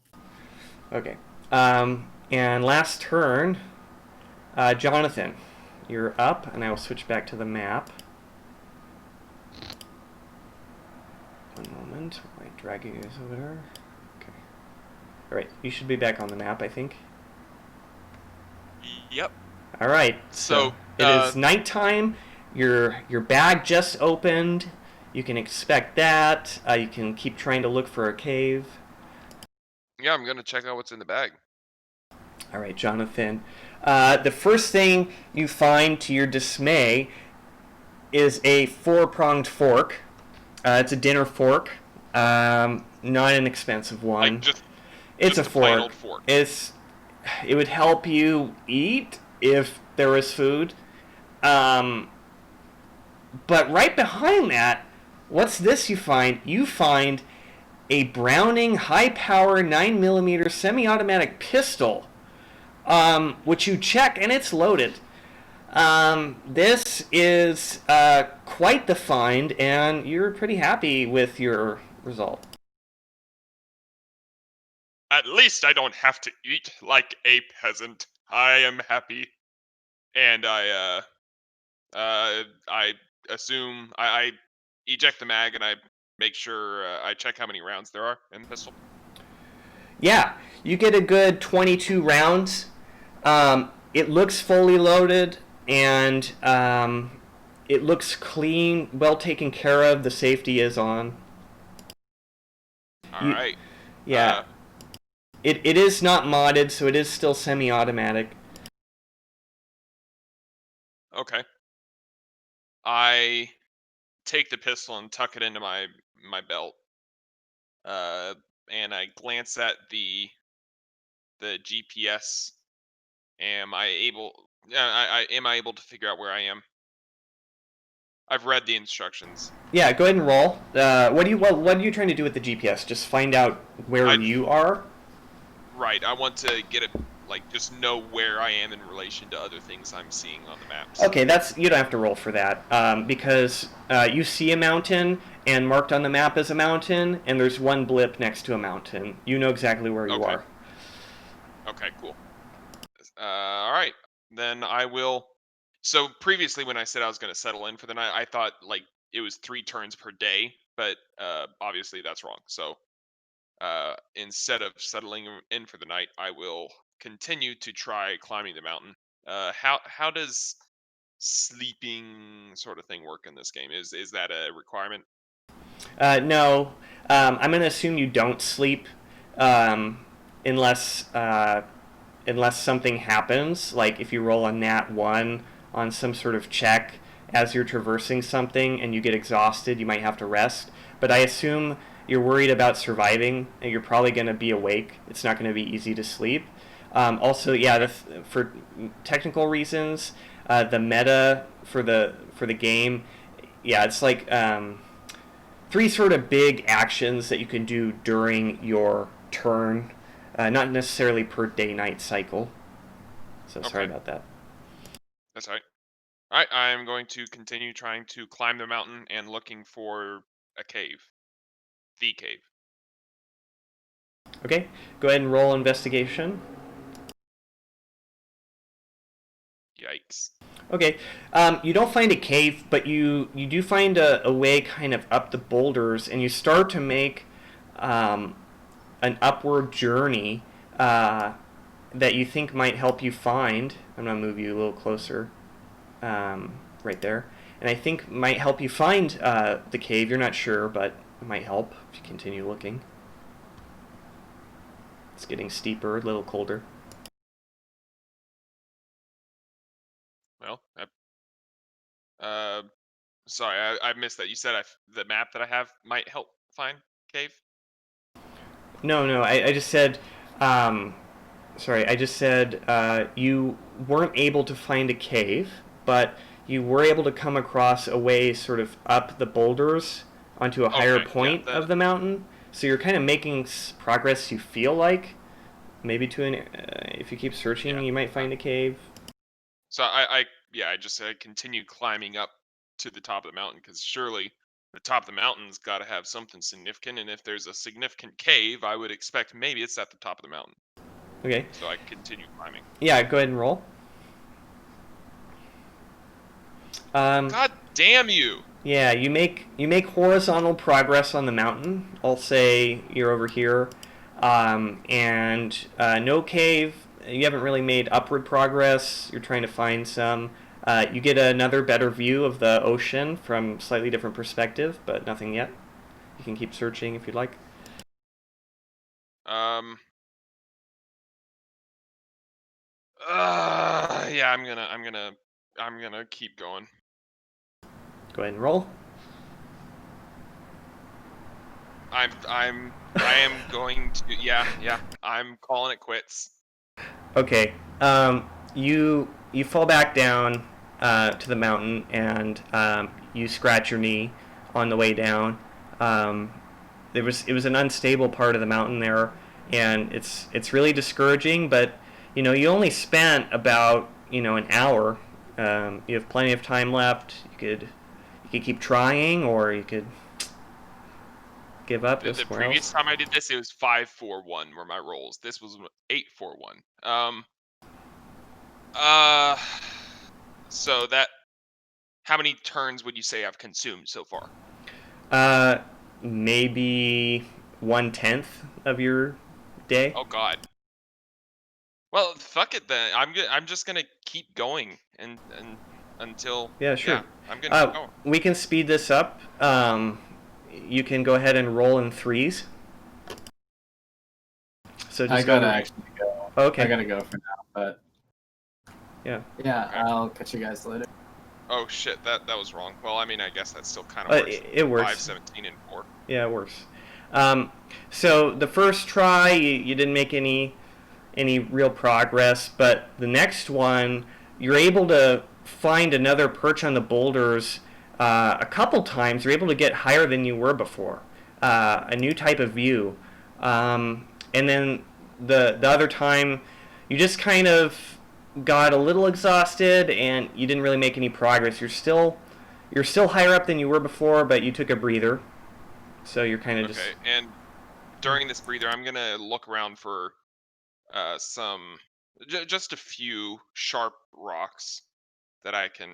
Okay. And last turn, Jonathan, you're up, and I will switch back to the map. One moment. My dragging is over there. Okay. All right. You should be back on the map, I think. Yep. All right. So, it is nighttime. Your bag just opened. You can expect that. You can keep trying to look for a cave. Yeah, I'm gonna check out what's in the bag. All right, Jonathan. The first thing you find, to your dismay, is a 4-pronged fork. It's a dinner fork, not an expensive one. Like It's just a plain fork. old fork. It would help you eat if there was food. But right behind that, what's this you find? You find a Browning high-power 9mm semi-automatic pistol, which you check, and it's loaded. This is quite the find, and you're pretty happy with your result. At least I don't have to eat like a peasant. I am happy, and I assume I eject the mag and I make sure I check how many rounds there are in the pistol. Yeah, you get a good 22 rounds. It looks fully loaded, and it looks clean, well taken care of. The safety is on. All right. Yeah. It is not modded, so it is still semi-automatic. Okay. I take the pistol and tuck it into my belt. And I glance at the GPS. Am I able to figure out where I am? I've read the instructions. Yeah, go ahead and roll. What are you trying to do with the GPS? Just find out where you are? Right. I want to get it, like, just know where I am in relation to other things I'm seeing on the maps. Okay, you don't have to roll for that, because you see a mountain, and marked on the map is a mountain, and there's one blip next to a mountain. You know exactly where you are. Okay, cool. All right. Then I will. So previously, when I said I was going to settle in for the night, I thought like it was 3 turns per day, but obviously that's wrong. So instead of settling in for the night, I will continue to try climbing the mountain. How does sleeping sort of thing work in this game? Is that a requirement? No, I'm going to assume you don't sleep, unless unless something happens, like if you roll a nat 1 on some sort of check as you're traversing something and you get exhausted, you might have to rest. But I assume you're worried about surviving and you're probably going to be awake. It's not going to be easy to sleep. Also, yeah, for technical reasons, the meta for the game, yeah, it's like 3 sort of big actions that you can do during your turn, not necessarily per day-night cycle. So sorry about that. That's all right. All right, I'm going to continue trying to climb the mountain and looking for a cave. The cave. Okay, go ahead and roll investigation. Yikes. Okay, you don't find a cave, but you do find a way kind of up the boulders, and you start to make an upward journey that you think might help you find. I'm going to move you a little closer, right there. And I think might help you find the cave. You're not sure, but it might help if you continue looking. It's getting steeper, a little colder. Well, sorry, I missed that. You said the map that I have might help find cave? No, I just said, sorry, I just said you weren't able to find a cave, but you were able to come across a way sort of up the boulders onto a higher point of the mountain. So you're kind of making progress, you feel like. Maybe if you keep searching, you might find a cave. So I just said continue climbing up to the top of the mountain, because surely the top of the mountain's got to have something significant, and if there's a significant cave, I would expect maybe it's at the top of the mountain. Okay. So I continue climbing. Yeah, go ahead and roll. God damn you! Yeah, you make horizontal progress on the mountain. I'll say you're over here, and no cave. You haven't really made upward progress. You're trying to find some. You get another better view of the ocean from slightly different perspective, but nothing yet. You can keep searching if you'd like. Yeah, I'm gonna keep going. Go ahead and roll. I am going to, yeah, I'm calling it quits. Okay. You fall back down to the mountain, and you scratch your knee on the way down. It was an unstable part of the mountain there, and it's really discouraging. But you only spent about an hour. You have plenty of time left. You could keep trying, or you could give up. The previous time I did this, it was 5-4-1 were my rolls. This was 8-4-1. So that, how many turns would you say I've consumed so far? Maybe 1/10 of your day. Oh God. Well, fuck it then. I'm just gonna keep going and until. Yeah, sure. Yeah, I'm gonna keep going. We can speed this up. You can go ahead and roll in 3s. So just I gotta actually go. Okay. I gotta go for now, but yeah. Yeah, I'll catch you guys later. Oh shit, that was wrong. Well, I mean, I guess that still kind of works. It works. 5, 17, and 4. Yeah, it works. So the first try, you didn't make any real progress, but the next one, you're able to find another perch on the boulders A couple times you're able to get higher than you were before, a new type of view, and then the other time you just kind of got a little exhausted and you didn't really make any progress. You're still higher up than you were before, but you took a breather, so you're kind of Okay, just and during this breather, I'm gonna look around for some, just a few sharp rocks that I can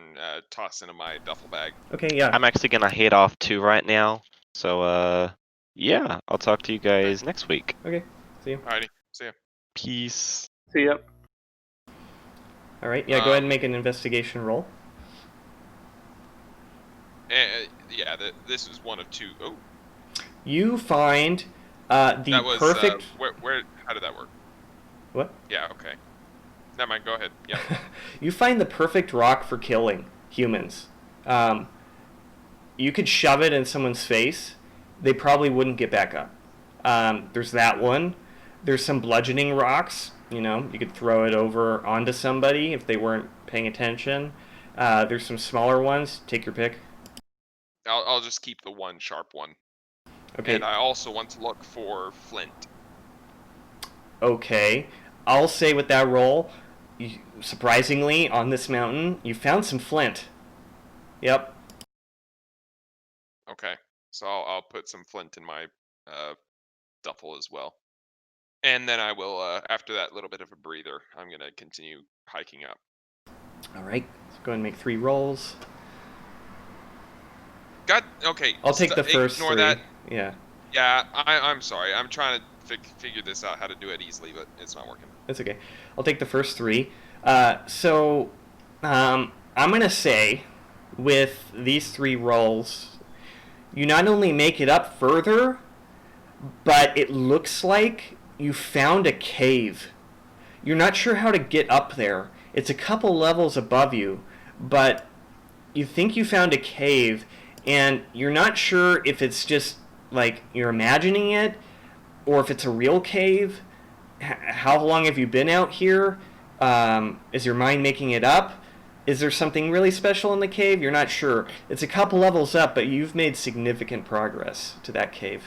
toss into my duffel bag. okay. Yeah. I'm actually gonna head off too right now. So yeah, I'll talk to you guys next week. Okay. See you. Alrighty, see ya. Peace. See ya. All right. Yeah. Go ahead and Um, make an investigation roll. Yeah, this is one of two. Oh, You find the that was perfect. where? How did that work? What? Yeah, okay. Never mind. Go ahead. Yeah. You find the perfect rock for killing humans. You could shove it in someone's face, they probably wouldn't get back up. There's that one. There's some bludgeoning rocks. You could throw it over onto somebody if they weren't paying attention. There's some smaller ones. Take your pick. I'll just keep the one sharp one. Okay. And I also want to look for flint. Okay. I'll say with that roll, surprisingly, on this mountain, you found some flint. Yep. Okay, so I'll put some flint in my duffel as well. And then I will, after that little bit of a breather, I'm gonna continue hiking up. All right. Let's go ahead and make 3 rolls. God, okay. I'll take the first ignore 3. that. Yeah. Yeah, I'm sorry. I'm trying to figure this out, how to do it easily, but it's not working. That's okay. I'll take the first 3. I'm going to say with these 3 rolls, you not only make it up further, but it looks like you found a cave. You're not sure how to get up there. It's a couple levels above you, but you think you found a cave, and you're not sure if it's just like you're imagining it or if it's a real cave. How long have you been out here? Is your mind making it up? Is there something really special in the cave? You're not sure. It's a couple levels up, but you've made significant progress to that cave.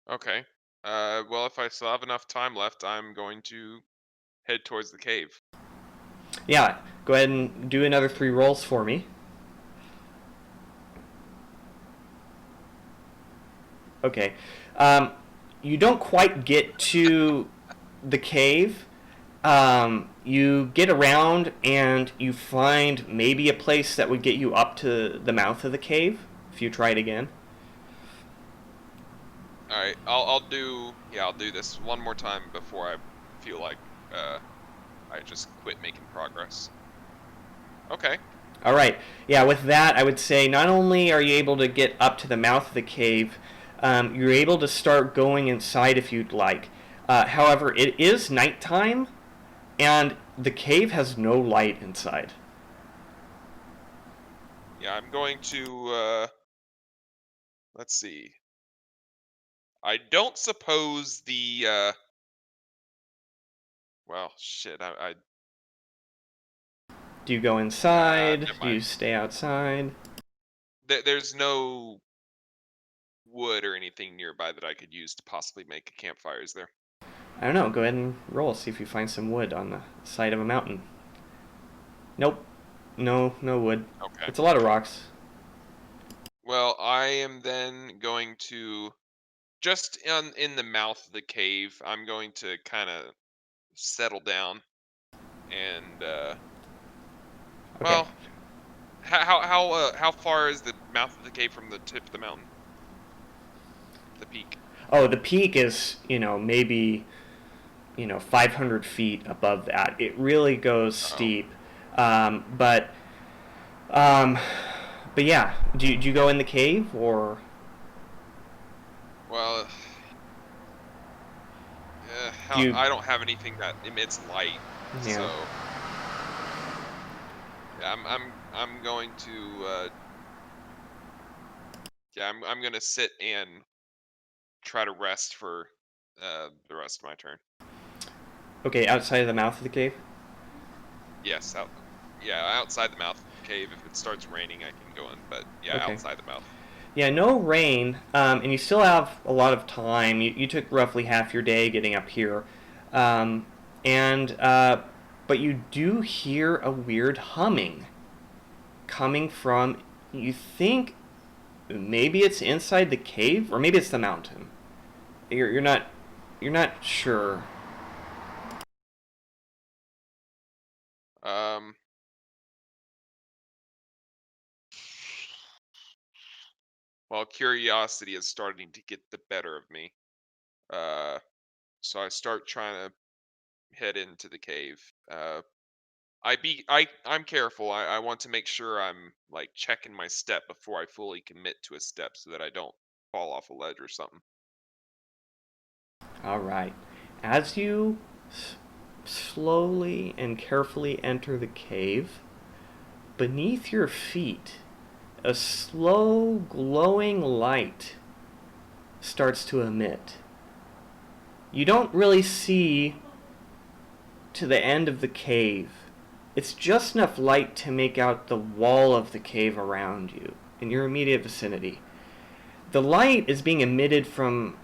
Okay. Well, if I still have enough time left, I'm going to head towards the cave. Yeah, go ahead and do another 3 rolls for me. Okay. You don't quite get to the cave. You get around and you find maybe a place that would get you up to the mouth of the cave if you try it again. All right, I'll do this one more time before I feel like I just quit making progress. Okay. All right. Yeah, with that, I would say not only are you able to get up to the mouth of the cave, you're able to start going inside if you'd like. However, it is nighttime, and the cave has no light inside. Yeah, I'm going to let's see. I don't suppose the well, shit. I Do you go inside? never Do you mind. stay outside? There's no wood or anything nearby that I could use to possibly make a campfire, is there? I don't know. Go ahead and roll. See if you find some wood on the side of a mountain. Nope. No wood. Okay. It's a lot of rocks. Well, I am then going to just in the mouth of the cave. I'm going to kind of settle down and Okay. well, how far is the mouth of the cave from the tip of the mountain? The peak. Oh, the peak is, maybe, 500 feet above that. It really goes steep. But yeah, do you go in the cave or? Well, I don't have anything that emits light, Yeah. so yeah, I'm going to yeah, I'm gonna sit and try to rest for the rest of my turn. Okay, outside of the mouth of the cave? Yes, outside the mouth of the cave. If it starts raining, I can go in. But yeah, Okay. outside the mouth. Yeah, no rain, and you still have a lot of time. You took roughly half your day getting up here, um, and but you do hear a weird humming coming from. You think maybe it's inside the cave, or maybe it's the mountain. You're not sure. Um. Well, curiosity is starting to get the better of me. So I start trying to head into the cave. I'm careful. I want to make sure I'm like checking my step before I fully commit to a step so that I don't fall off a ledge or something. All right. As you slowly and carefully enter the cave, beneath your feet, a slow glowing light starts to emit. You don't really see to the end of the cave. It's just enough light to make out the wall of the cave around you, in your immediate vicinity. The light is being emitted from,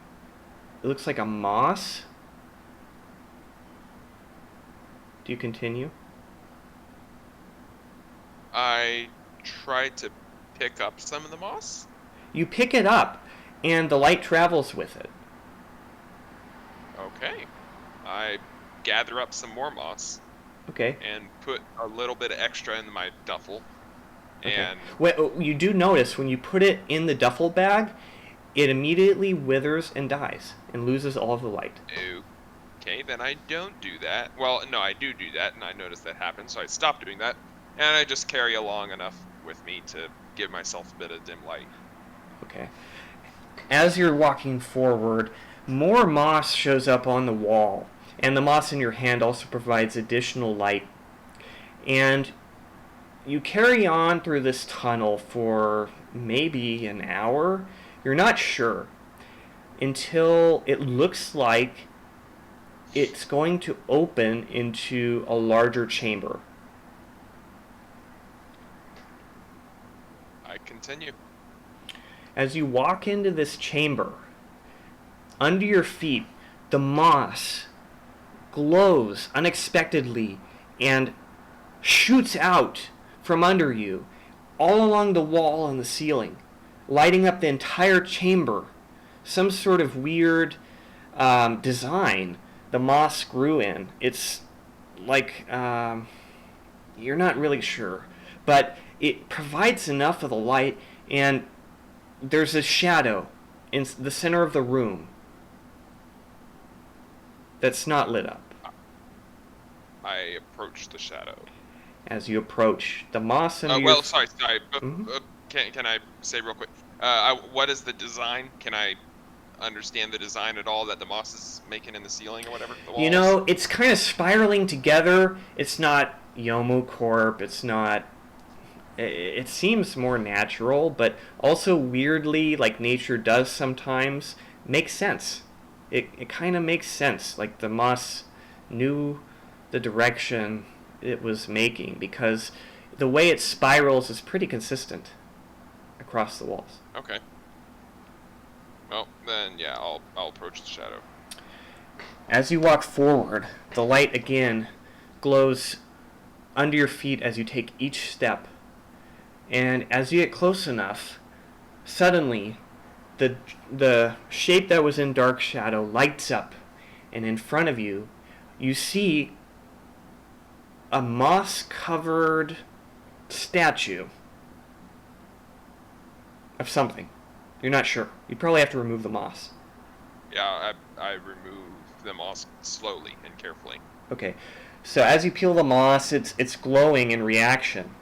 it looks like a moss. Do you continue? I try to pick up some of the moss. You pick it up, and the light travels with it. Okay. I gather up some more moss Okay. and put a little bit of extra in my duffel. Okay. And Well, you do notice when you put it in the duffel bag, it immediately withers and dies and loses all of the light. okay, then I don't do that. Well, no, I do that, and I notice that happens, so I stop doing that, and I just carry along enough with me to give myself a bit of dim light. Okay. As you're walking forward, more moss shows up on the wall, and the moss in your hand also provides additional light. And you carry on through this tunnel for maybe an hour. You're not sure until it looks like it's going to open into a larger chamber. I continue. As you walk into this chamber, under your feet, the moss glows unexpectedly and shoots out from under you, all along the wall and the ceiling, lighting up the entire chamber. Some sort of weird design the moss grew in. It's like, you're not really sure, but it provides enough of the light, and there's a shadow in the center of the room that's not lit up. I approach the shadow. As you approach, the moss under Well, your... sorry. Mhm. Can I say real quick? What is the design? Can I understand the design at all that the moss is making in the ceiling or whatever? The walls? You know, it's kind of spiraling together. It's not Yomo Corp. It's not... It seems more natural, but also weirdly, like nature does sometimes, makes sense. It kind of makes sense. Like the moss knew the direction it was making, because the way it spirals is pretty consistent across the walls. Okay. Well, then yeah, I'll approach the shadow. As you walk forward, the light again glows under your feet as you take each step. And as you get close enough, suddenly the shape that was in dark shadow lights up, and in front of you, you see a moss-covered statue of something. You're not sure. You probably have to remove the moss. Yeah, I remove the moss slowly and carefully. Okay, so as you peel the moss, it's glowing in reaction.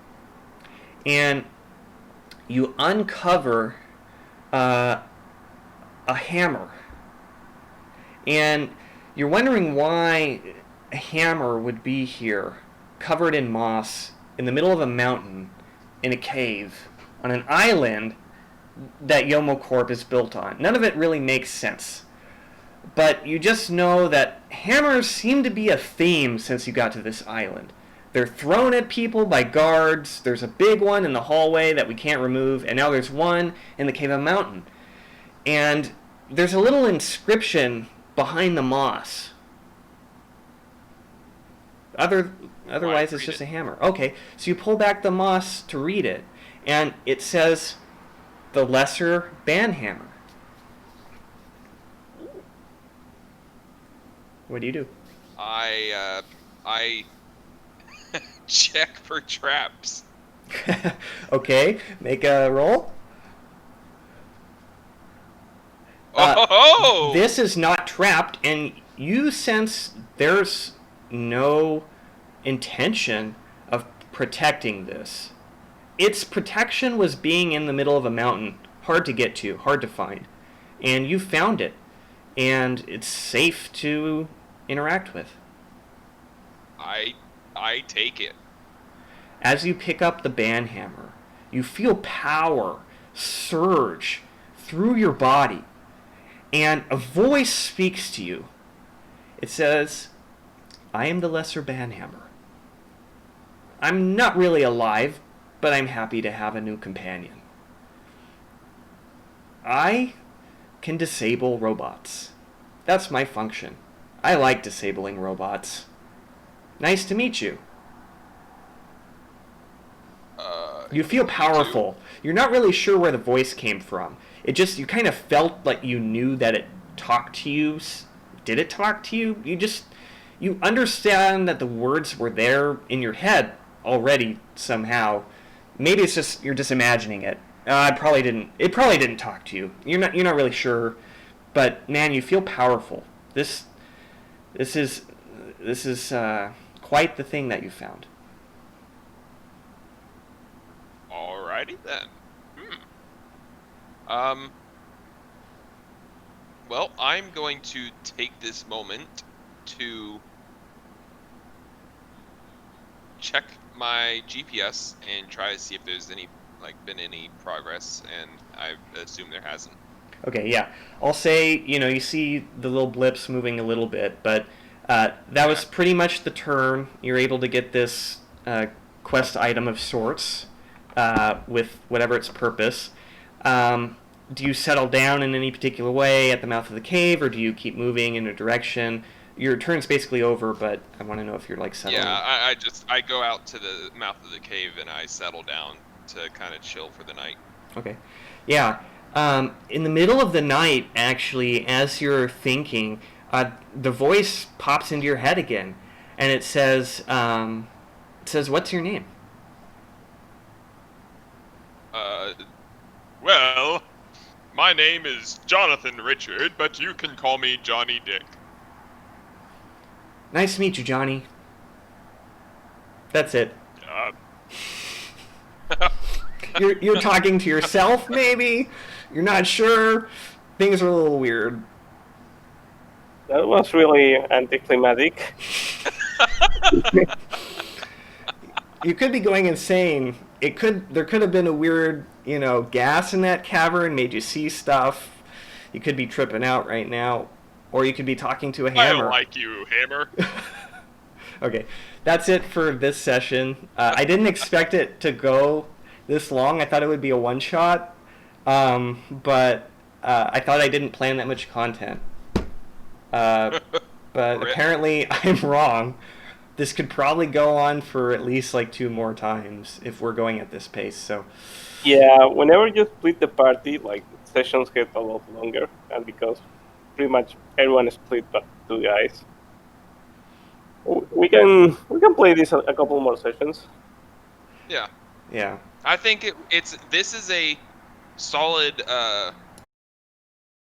And you uncover a hammer. And you're wondering why a hammer would be here, covered in moss, in the middle of a mountain, in a cave, on an island that Yomo Corp is built on. None of it really makes sense. But you just know that hammers seem to be a theme since you got to this island. They're thrown at people by guards. There's a big one in the hallway that we can't remove, and now there's one in the Cave of Mountain. And there's a little inscription behind the moss. Otherwise, it's just a hammer. Okay, so you pull back the moss to read it, and it says the Lesser Banhammer. What do you do? I check for traps. Okay, make a roll. Oh! This is not trapped, and you sense there's no intention of protecting this. Its protection was being in the middle of a mountain, hard to get to, hard to find. And you found it, and it's safe to interact with. I take it. As you pick up the banhammer, you feel power surge through your body, and a voice speaks to you. It says, I am the Lesser Banhammer. I'm not really alive, but I'm happy to have a new companion. I can disable robots. That's my function. I like disabling robots. Nice to meet you. You feel powerful. You're not really sure where the voice came from. You kind of felt like you knew that it talked to you. Did it talk to you? You understand that the words were there in your head already somehow. Maybe it's just you're just imagining it. It probably didn't talk to you. You're not really sure, but man, you feel powerful. This is quite the thing that you found. Alrighty then. Well, I'm going to take this moment to check my GPS and try to see if there's been any progress, and I assume there hasn't. Okay, yeah. I'll say, you see the little blips moving a little bit, but that was pretty much the turn. You're able to get this quest item of sorts with whatever its purpose. Do you settle down in any particular way at the mouth of the cave, or do you keep moving in a direction? Your turn's basically over, but I want to know if you're settling. Yeah, I go out to the mouth of the cave and I settle down to kind of chill for the night. Okay. Yeah. In the middle of the night, actually, as you're thinking, the voice pops into your head again, and it says, "What's your name?" Well, my name is Jonathan Richard, but you can call me Johnny Dick. Nice to meet you, Johnny. That's it. You're talking to yourself, maybe? You're not sure? Things are a little weird. That was really anticlimactic. You could be going insane. There could have been a weird, gas in that cavern, made you see stuff. You could be tripping out right now. Or you could be talking to a hammer. I don't like you, Hammer. Okay, that's it for this session. I didn't expect it to go this long. I thought it would be a one-shot, but I thought I didn't plan that much content. But apparently I'm wrong. This could probably go on for at least 2 more times if we're going at this pace. So yeah, whenever you split the party, sessions get a lot longer, and because pretty much everyone is split by 2 guys. We can play this a couple more sessions. Yeah. Yeah. I think this is a solid